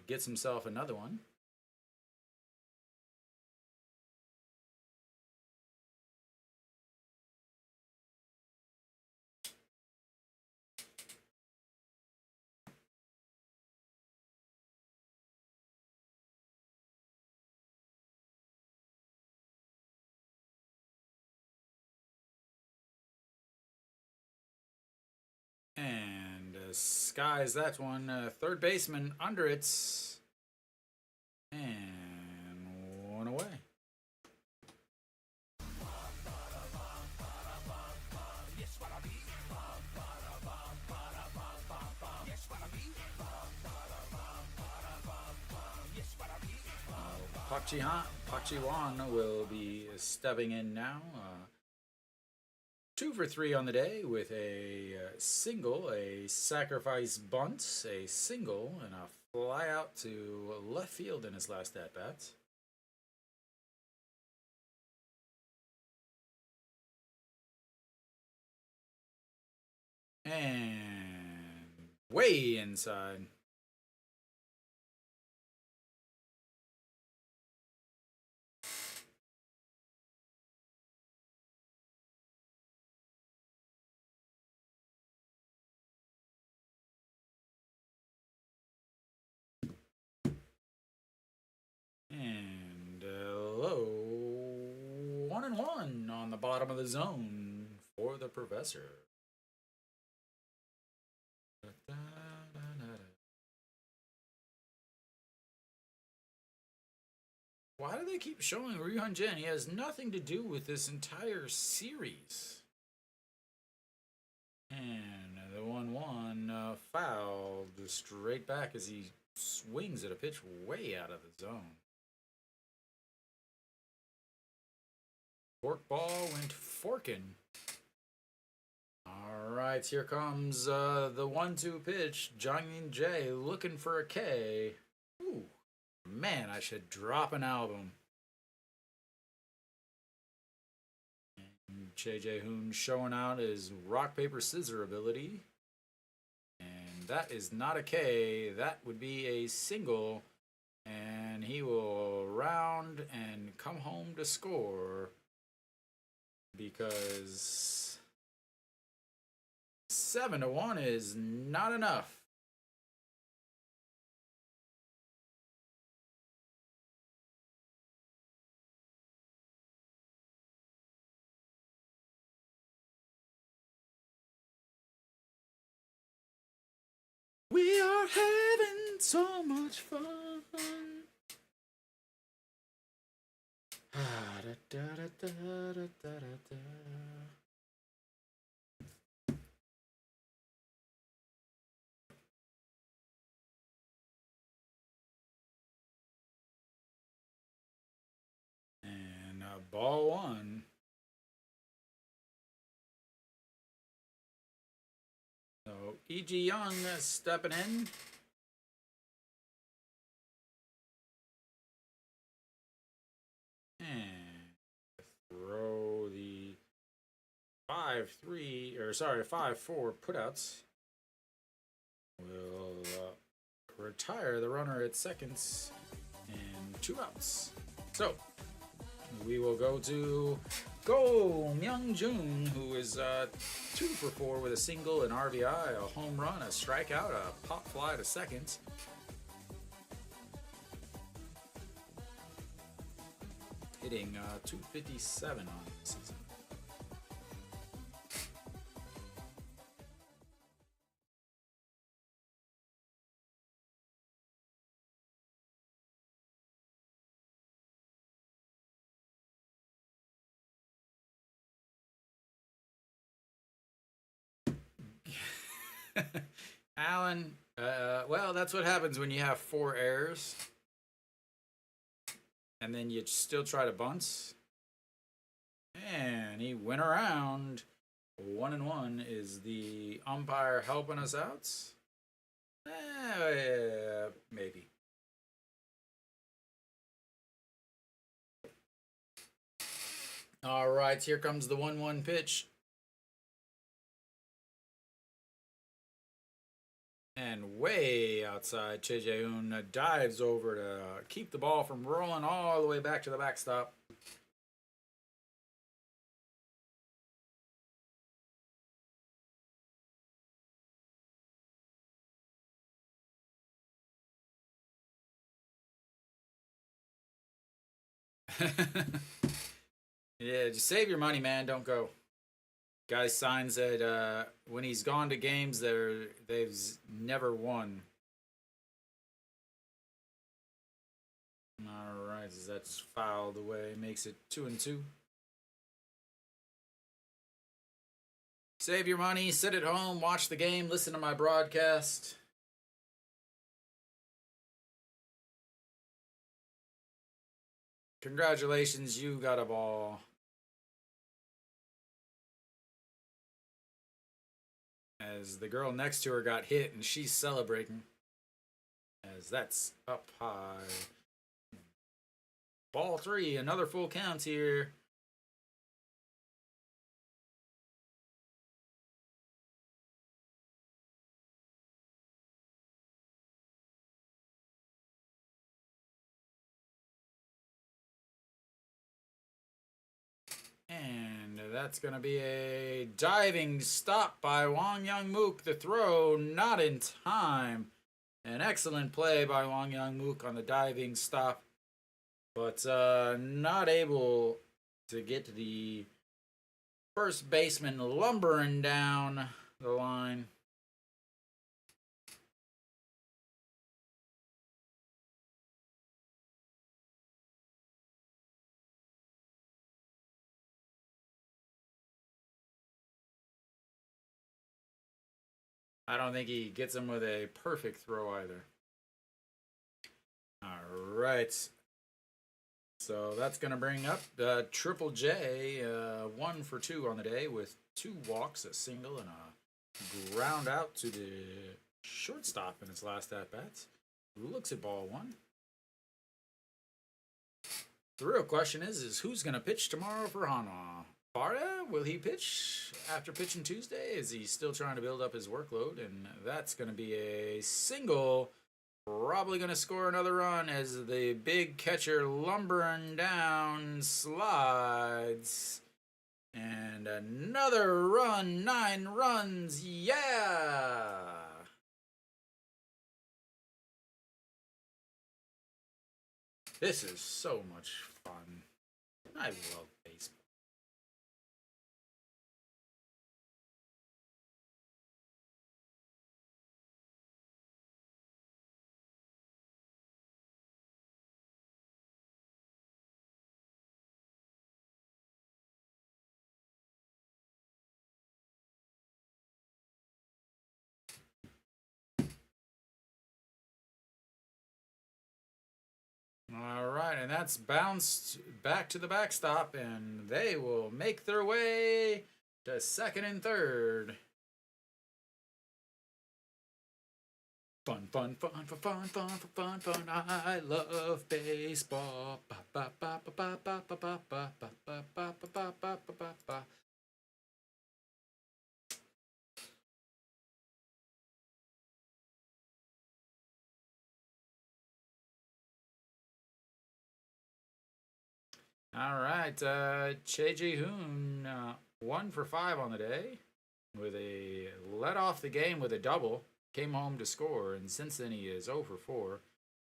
Gets himself another one. And skies that one. Third baseman under it. And one away. Park Ji-won will be stepping in now. 2 for 3 on the day with a single, a sacrifice bunt, a single, and a fly out to left field in his last at bat. And way inside. And low 1-1 on the bottom of the zone for the professor. Why do they keep showing Ryu Hyun-jin? He has nothing to do with this entire series. And the 1-1 foul straight back as he swings at a pitch way out of the zone. Fork ball went forking. All right, here comes the 1-2 pitch. Jangmin Jae looking for a K. Ooh, man, I should drop an album. And Jae Hoon showing out his rock, paper, scissor ability. And that is not a K. That would be a single. And And he will round and come home to score because 7-1 is not enough. We are having so much fun. And ball one. So E.G. Young stepping in. And throw the 5-4 putouts. Will retire the runner at seconds and 2 outs. So we will go to Go Myung-jun, who is 2 for 4 with a single, an RBI, a home run, a strikeout, a pop fly to second. Hitting 257 on the season. Allen, well, that's what happens when you have 4 errors. And then you still try to bunt. And he went around. 1-1 is the umpire helping us out? Maybe. All right, here comes the 1-1 pitch. And way outside, Che Jae-hoon dives over to keep the ball from rolling all the way back to the backstop. Yeah, just save your money, man. Don't go. Guy signs that when he's gone to games, they've never won. All right, that's fouled away. Makes it 2-2. Save your money. Sit at home. Watch the game. Listen to my broadcast. Congratulations, you got a ball. As the girl next to her got hit and she's celebrating. As that's up high. Ball 3, another full count here. And that's going to be a diving stop by Wang Young-mook. The throw not in time. An excellent play by Wang Young-mook on the diving stop. But not able to get to the first baseman lumbering down the line. I don't think he gets him with a perfect throw either. All right. So that's going to bring up Triple J, 1 for 2 on the day with 2 walks, a single, and a ground out to the shortstop in his last at-bats. Looks at ball 1. The real question is who's going to pitch tomorrow for Hanwha? Farda, will he pitch after pitching Tuesday? Is he still trying to build up his workload? And that's going to be a single probably going to score another run as the big catcher lumbering down slides. And another run, 9 runs, yeah! This is so much fun. I love baseball. All right, and that's bounced back to the backstop, and they will make their way to second and third. Fun, fun, fun, fun, fun, fun, fun, fun, fun. I love baseball. Ba, ba, ba, ba, ba, ba, ba, ba, ba, ba, ba, ba, ba, ba, ba. All right, Che Ji-hoon, 1 for 5 on the day, with a led off the game with a double, came home to score, and since then he is 0 for 4,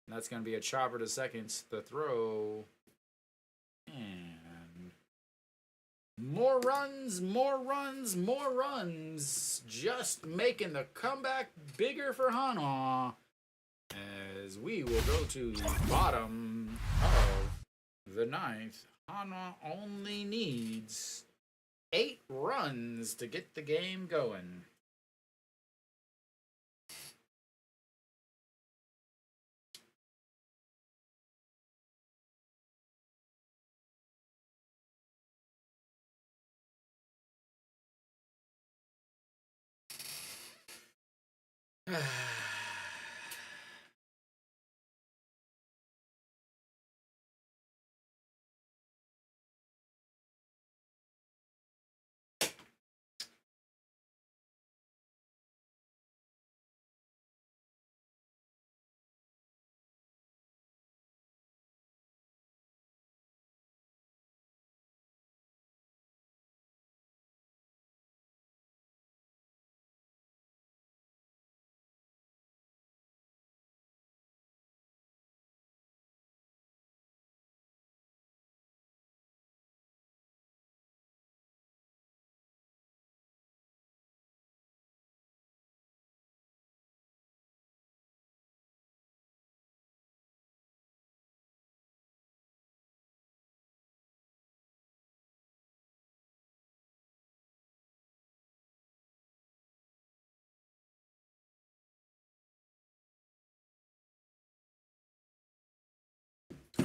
and that's going to be a chopper to second. The throw, and more runs, more runs, more runs, just making the comeback bigger for Hanwha, as we will go to the bottom of the 9th. Hanwha only needs 8 runs to get the game going.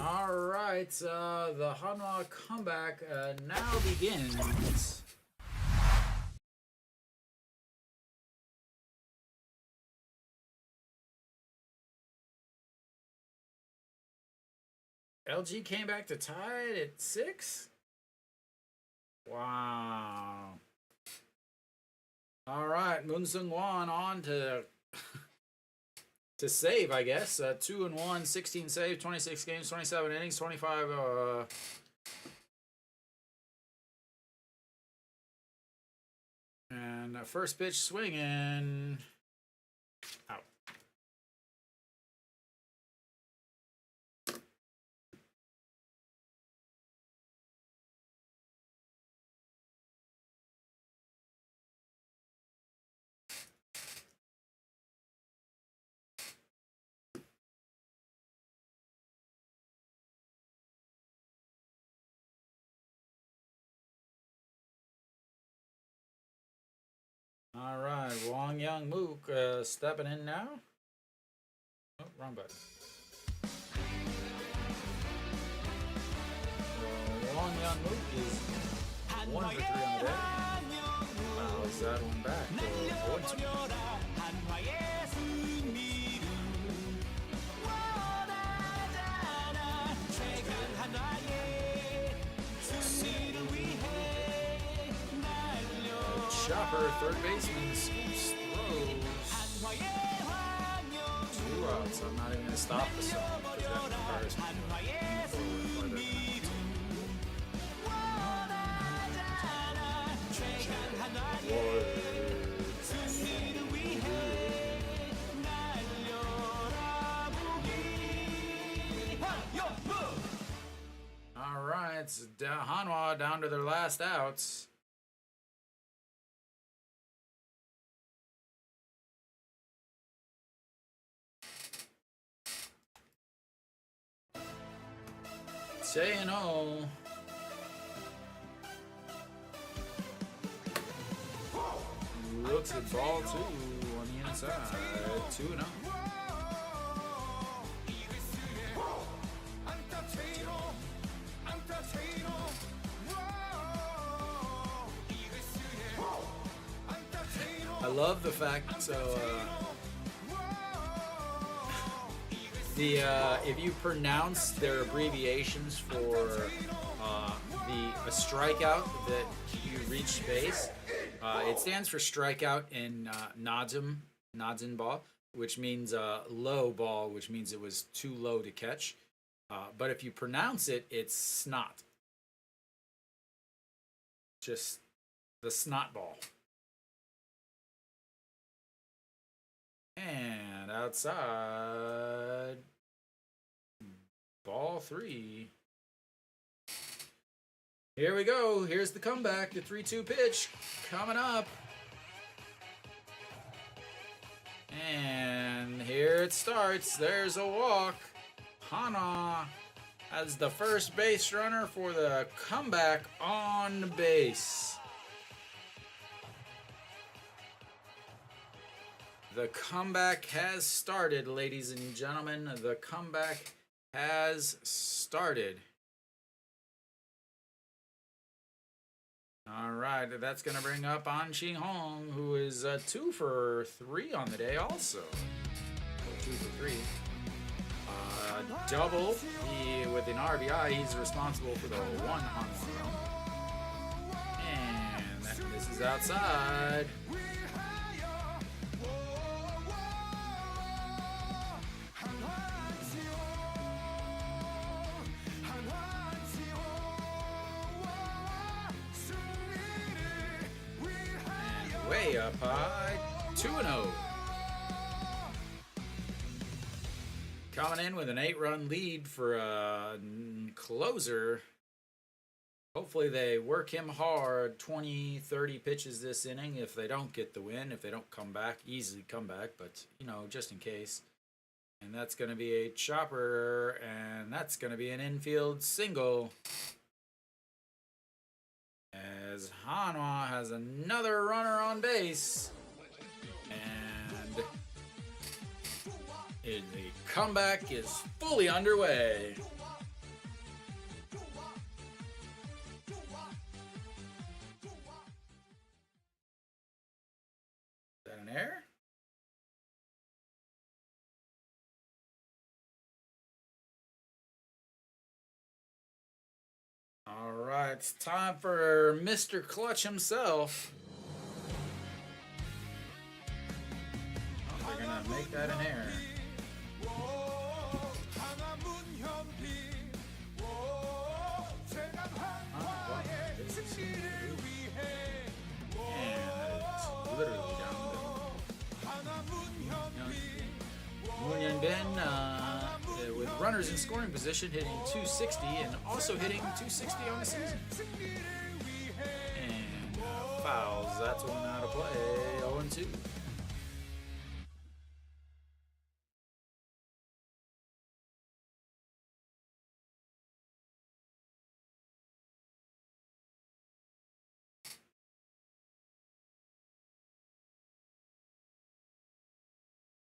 All right, the Hanwha comeback now begins. LG came back to tie it at 6? Wow. All right, Moon Seung-won on to to save, I guess. 2-1, 16 saves, 26 games, 27 innings, 25. And first pitch swinging. Out. All right, Wong Young Mook stepping in now. Oh, wrong button. Wong Young Mook is 1 for 3 on the day. Fouls that one back. 0-2. Chopper, third baseman, scoops, throws. 2 outs. so I'm not even going to stop the song because that requires me to move forward farther All right, it's Hanwha down to their last outs. Saying oh. Looks at ball 2 on the inside. 2-0. I love the fact if you pronounce their abbreviations for a strikeout that you reach base, it stands for strikeout in Nadzin ball, which means low ball, which means it was too low to catch. But if you pronounce it, it's snot. Just the snot ball. And outside, ball 3. Here we go. Here's the comeback. The 3-2 pitch coming up. And here it starts. There's a walk. Hanwha as the first base runner for the comeback on base. The comeback has started, ladies and gentlemen. The comeback has started. All right, that's going to bring up An Ching Hong, who is 2 for 3 on the day also. 2 for 3. Double. With an RBI, he's responsible for the 1 Hanwha run. And this is outside. Way up high, 2-0. Coming in with an 8-run lead for a closer. Hopefully they work him hard, 20, 30 pitches this inning. If they don't get the win, if they don't come back, easily come back, but, you know, just in case. And that's going to be a chopper, and that's going to be an infield single. As Hanwha has another runner on base. And the comeback is fully underway. Is that an error? All right, it's time for Mr. Clutch himself. Oh, they're gonna make that an error. And it's literally down there. Moon Ben with runners in scoring position hitting 260 and also hitting 260 on the season. And fouls, that's one out of play, 0-2.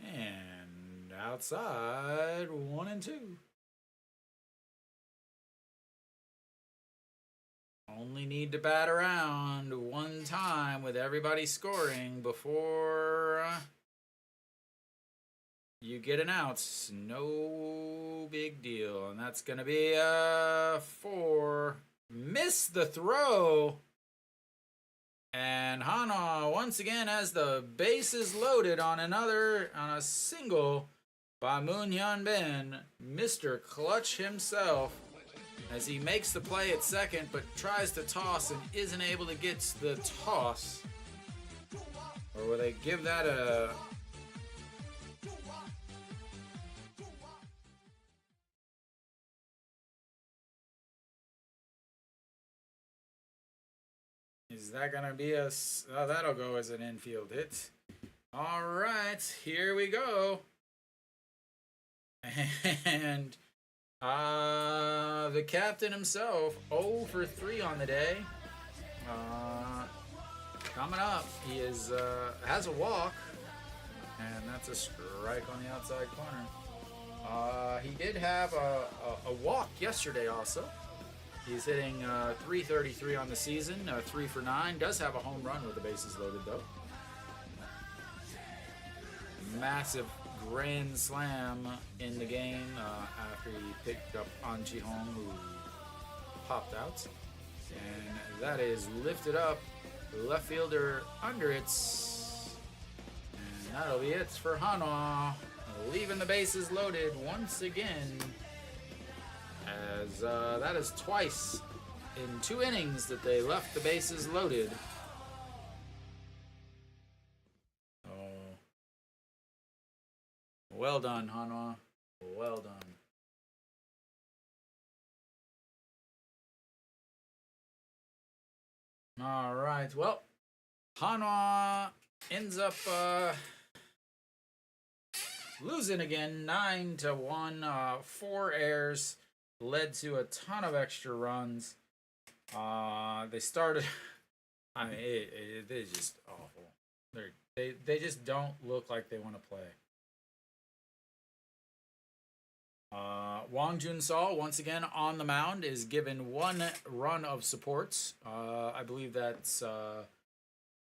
And outside, 1-2. Only need to bat around one time with everybody scoring before you get an out. No big deal. And that's going to be a 4. Miss the throw. And Hanwha once again has the bases loaded on a single by Moon Hyun Bin, Mr. Clutch himself, as he makes the play at second but tries to toss and isn't able to get the toss. Or will they give that a... Is that going to be a... Oh, that'll go as an infield hit. All right, here we go. And the captain himself, 0 for 3 on the day. Coming up, he is has a walk, and that's a strike on the outside corner. He did have a walk yesterday also. He's hitting 333 on the season, 3 for 9. Does have a home run with the bases loaded, though. Massive grand slam in the game after he picked up An Ji-hong, who popped out. And that is lifted up, left fielder under it. And that'll be it for Hanwha, leaving the bases loaded once again. As that is twice in 2 innings that they left the bases loaded. Oh, well done, Hanwha. Well done. All right. Well, Hanwha ends up losing again, 9-1. 4 errors led to a ton of extra runs. They started. I mean, they're just awful. They just don't look like they want to play. Wang Jun-sol, once again on the mound, is given 1 run of support. I believe that's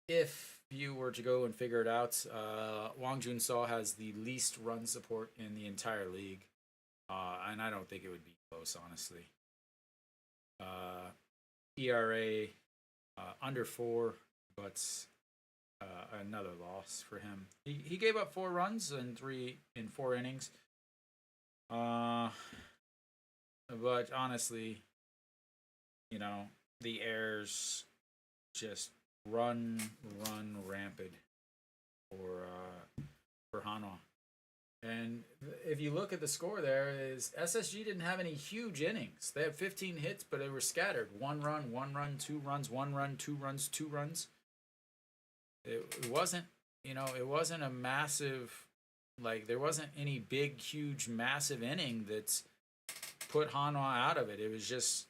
if you were to go and figure it out, Wang Jun-sol has the least run support in the entire league. And I don't think it would be close, honestly. ERA under 4, but another loss for him. He gave up 4 runs in 4 innings. But honestly, you know, the errors just run rampant for Hanwha. And if you look at the score there, is SSG didn't have any huge innings. They had 15 hits, but they were scattered. 1 run, 2 runs, 1 run, 2 runs, 2 runs. It wasn't, you know, it wasn't a massive, like, there wasn't any big, huge, massive inning that's put Hanwha out of it. It was just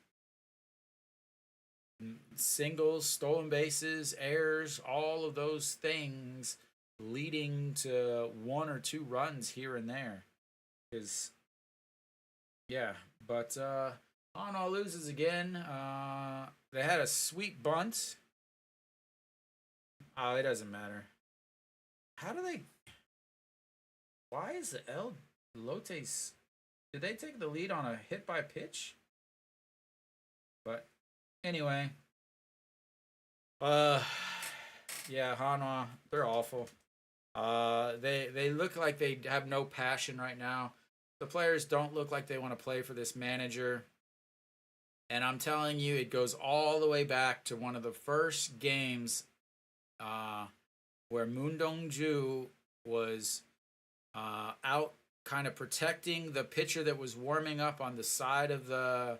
singles, stolen bases, errors, all of those things leading to 1 or 2 runs here and there. Because, yeah, but Hanwha loses again. They had a sweet bunt. Oh, it doesn't matter. How do they... Why is the El Lotes... Did they take the lead on a hit by pitch? But anyway. Yeah, Hanwha, they're awful. They look like they have no passion right now. The players don't look like they want to play for this manager. And I'm telling you, it goes all the way back to one of the first games where Moon Dong-ju was out kind of protecting the pitcher that was warming up on the side of the...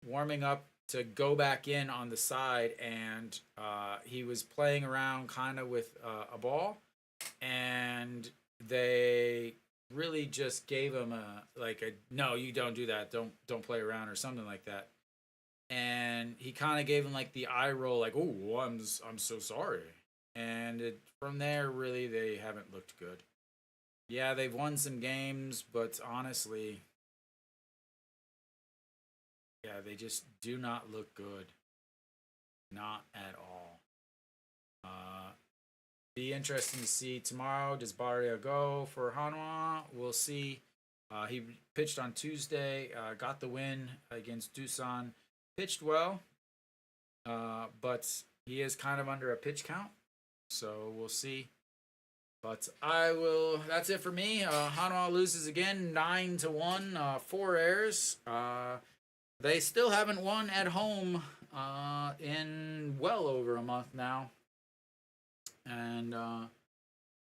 warming up to go back in on the side, and he was playing around kind of with a ball, and they really just gave him no, you don't do that, don't play around, or something like that. And he kind of gave him like the eye roll, like, oh, I'm so sorry. And from there, really, they haven't looked good. Yeah, they've won some games, but honestly, yeah, they just do not look good. Not at all. Be interesting to see tomorrow. Does Barria go for Hanwha? We'll see. He pitched on Tuesday, got the win against Doosan. Pitched well, but he is kind of under a pitch count. So we'll see. But I will. That's it for me. Hanwha loses again, 9-1. 4 errors. They still haven't won at home in well over a month now, and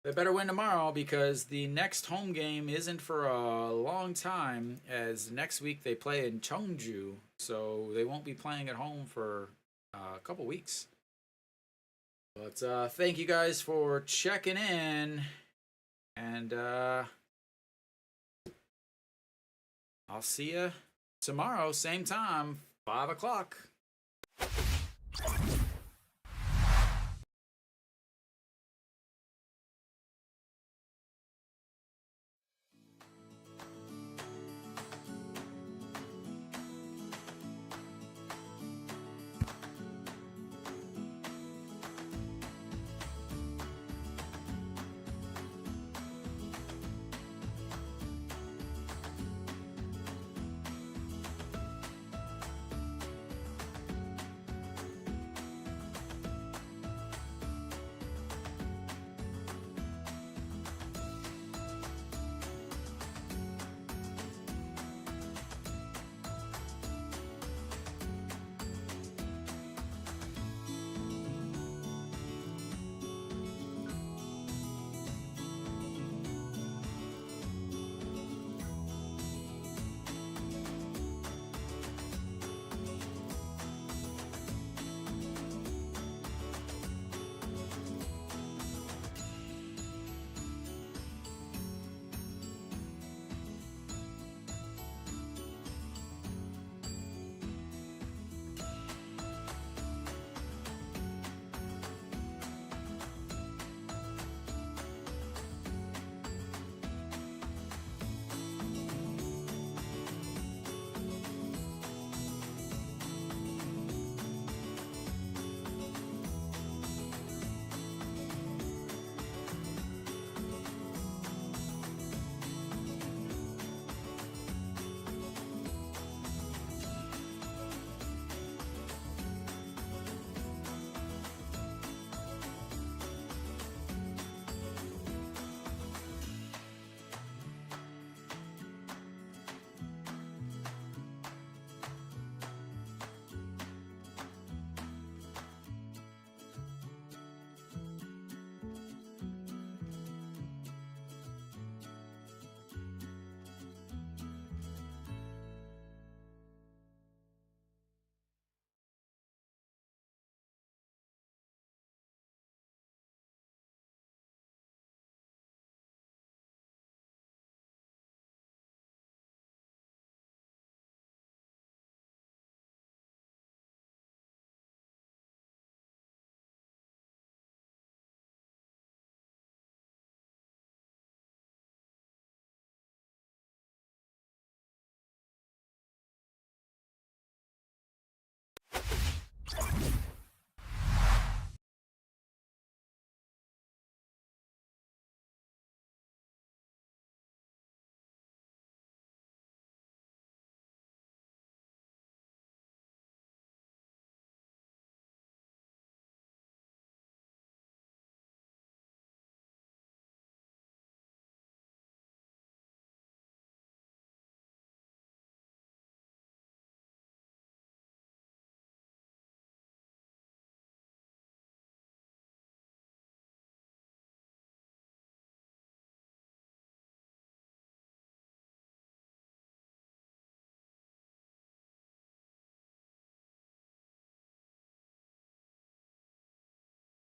they better win tomorrow because the next home game isn't for a long time. As next week they play in Cheongju, so they won't be playing at home for a couple weeks. But thank you guys for checking in, and I'll see you tomorrow, same time, 5 o'clock.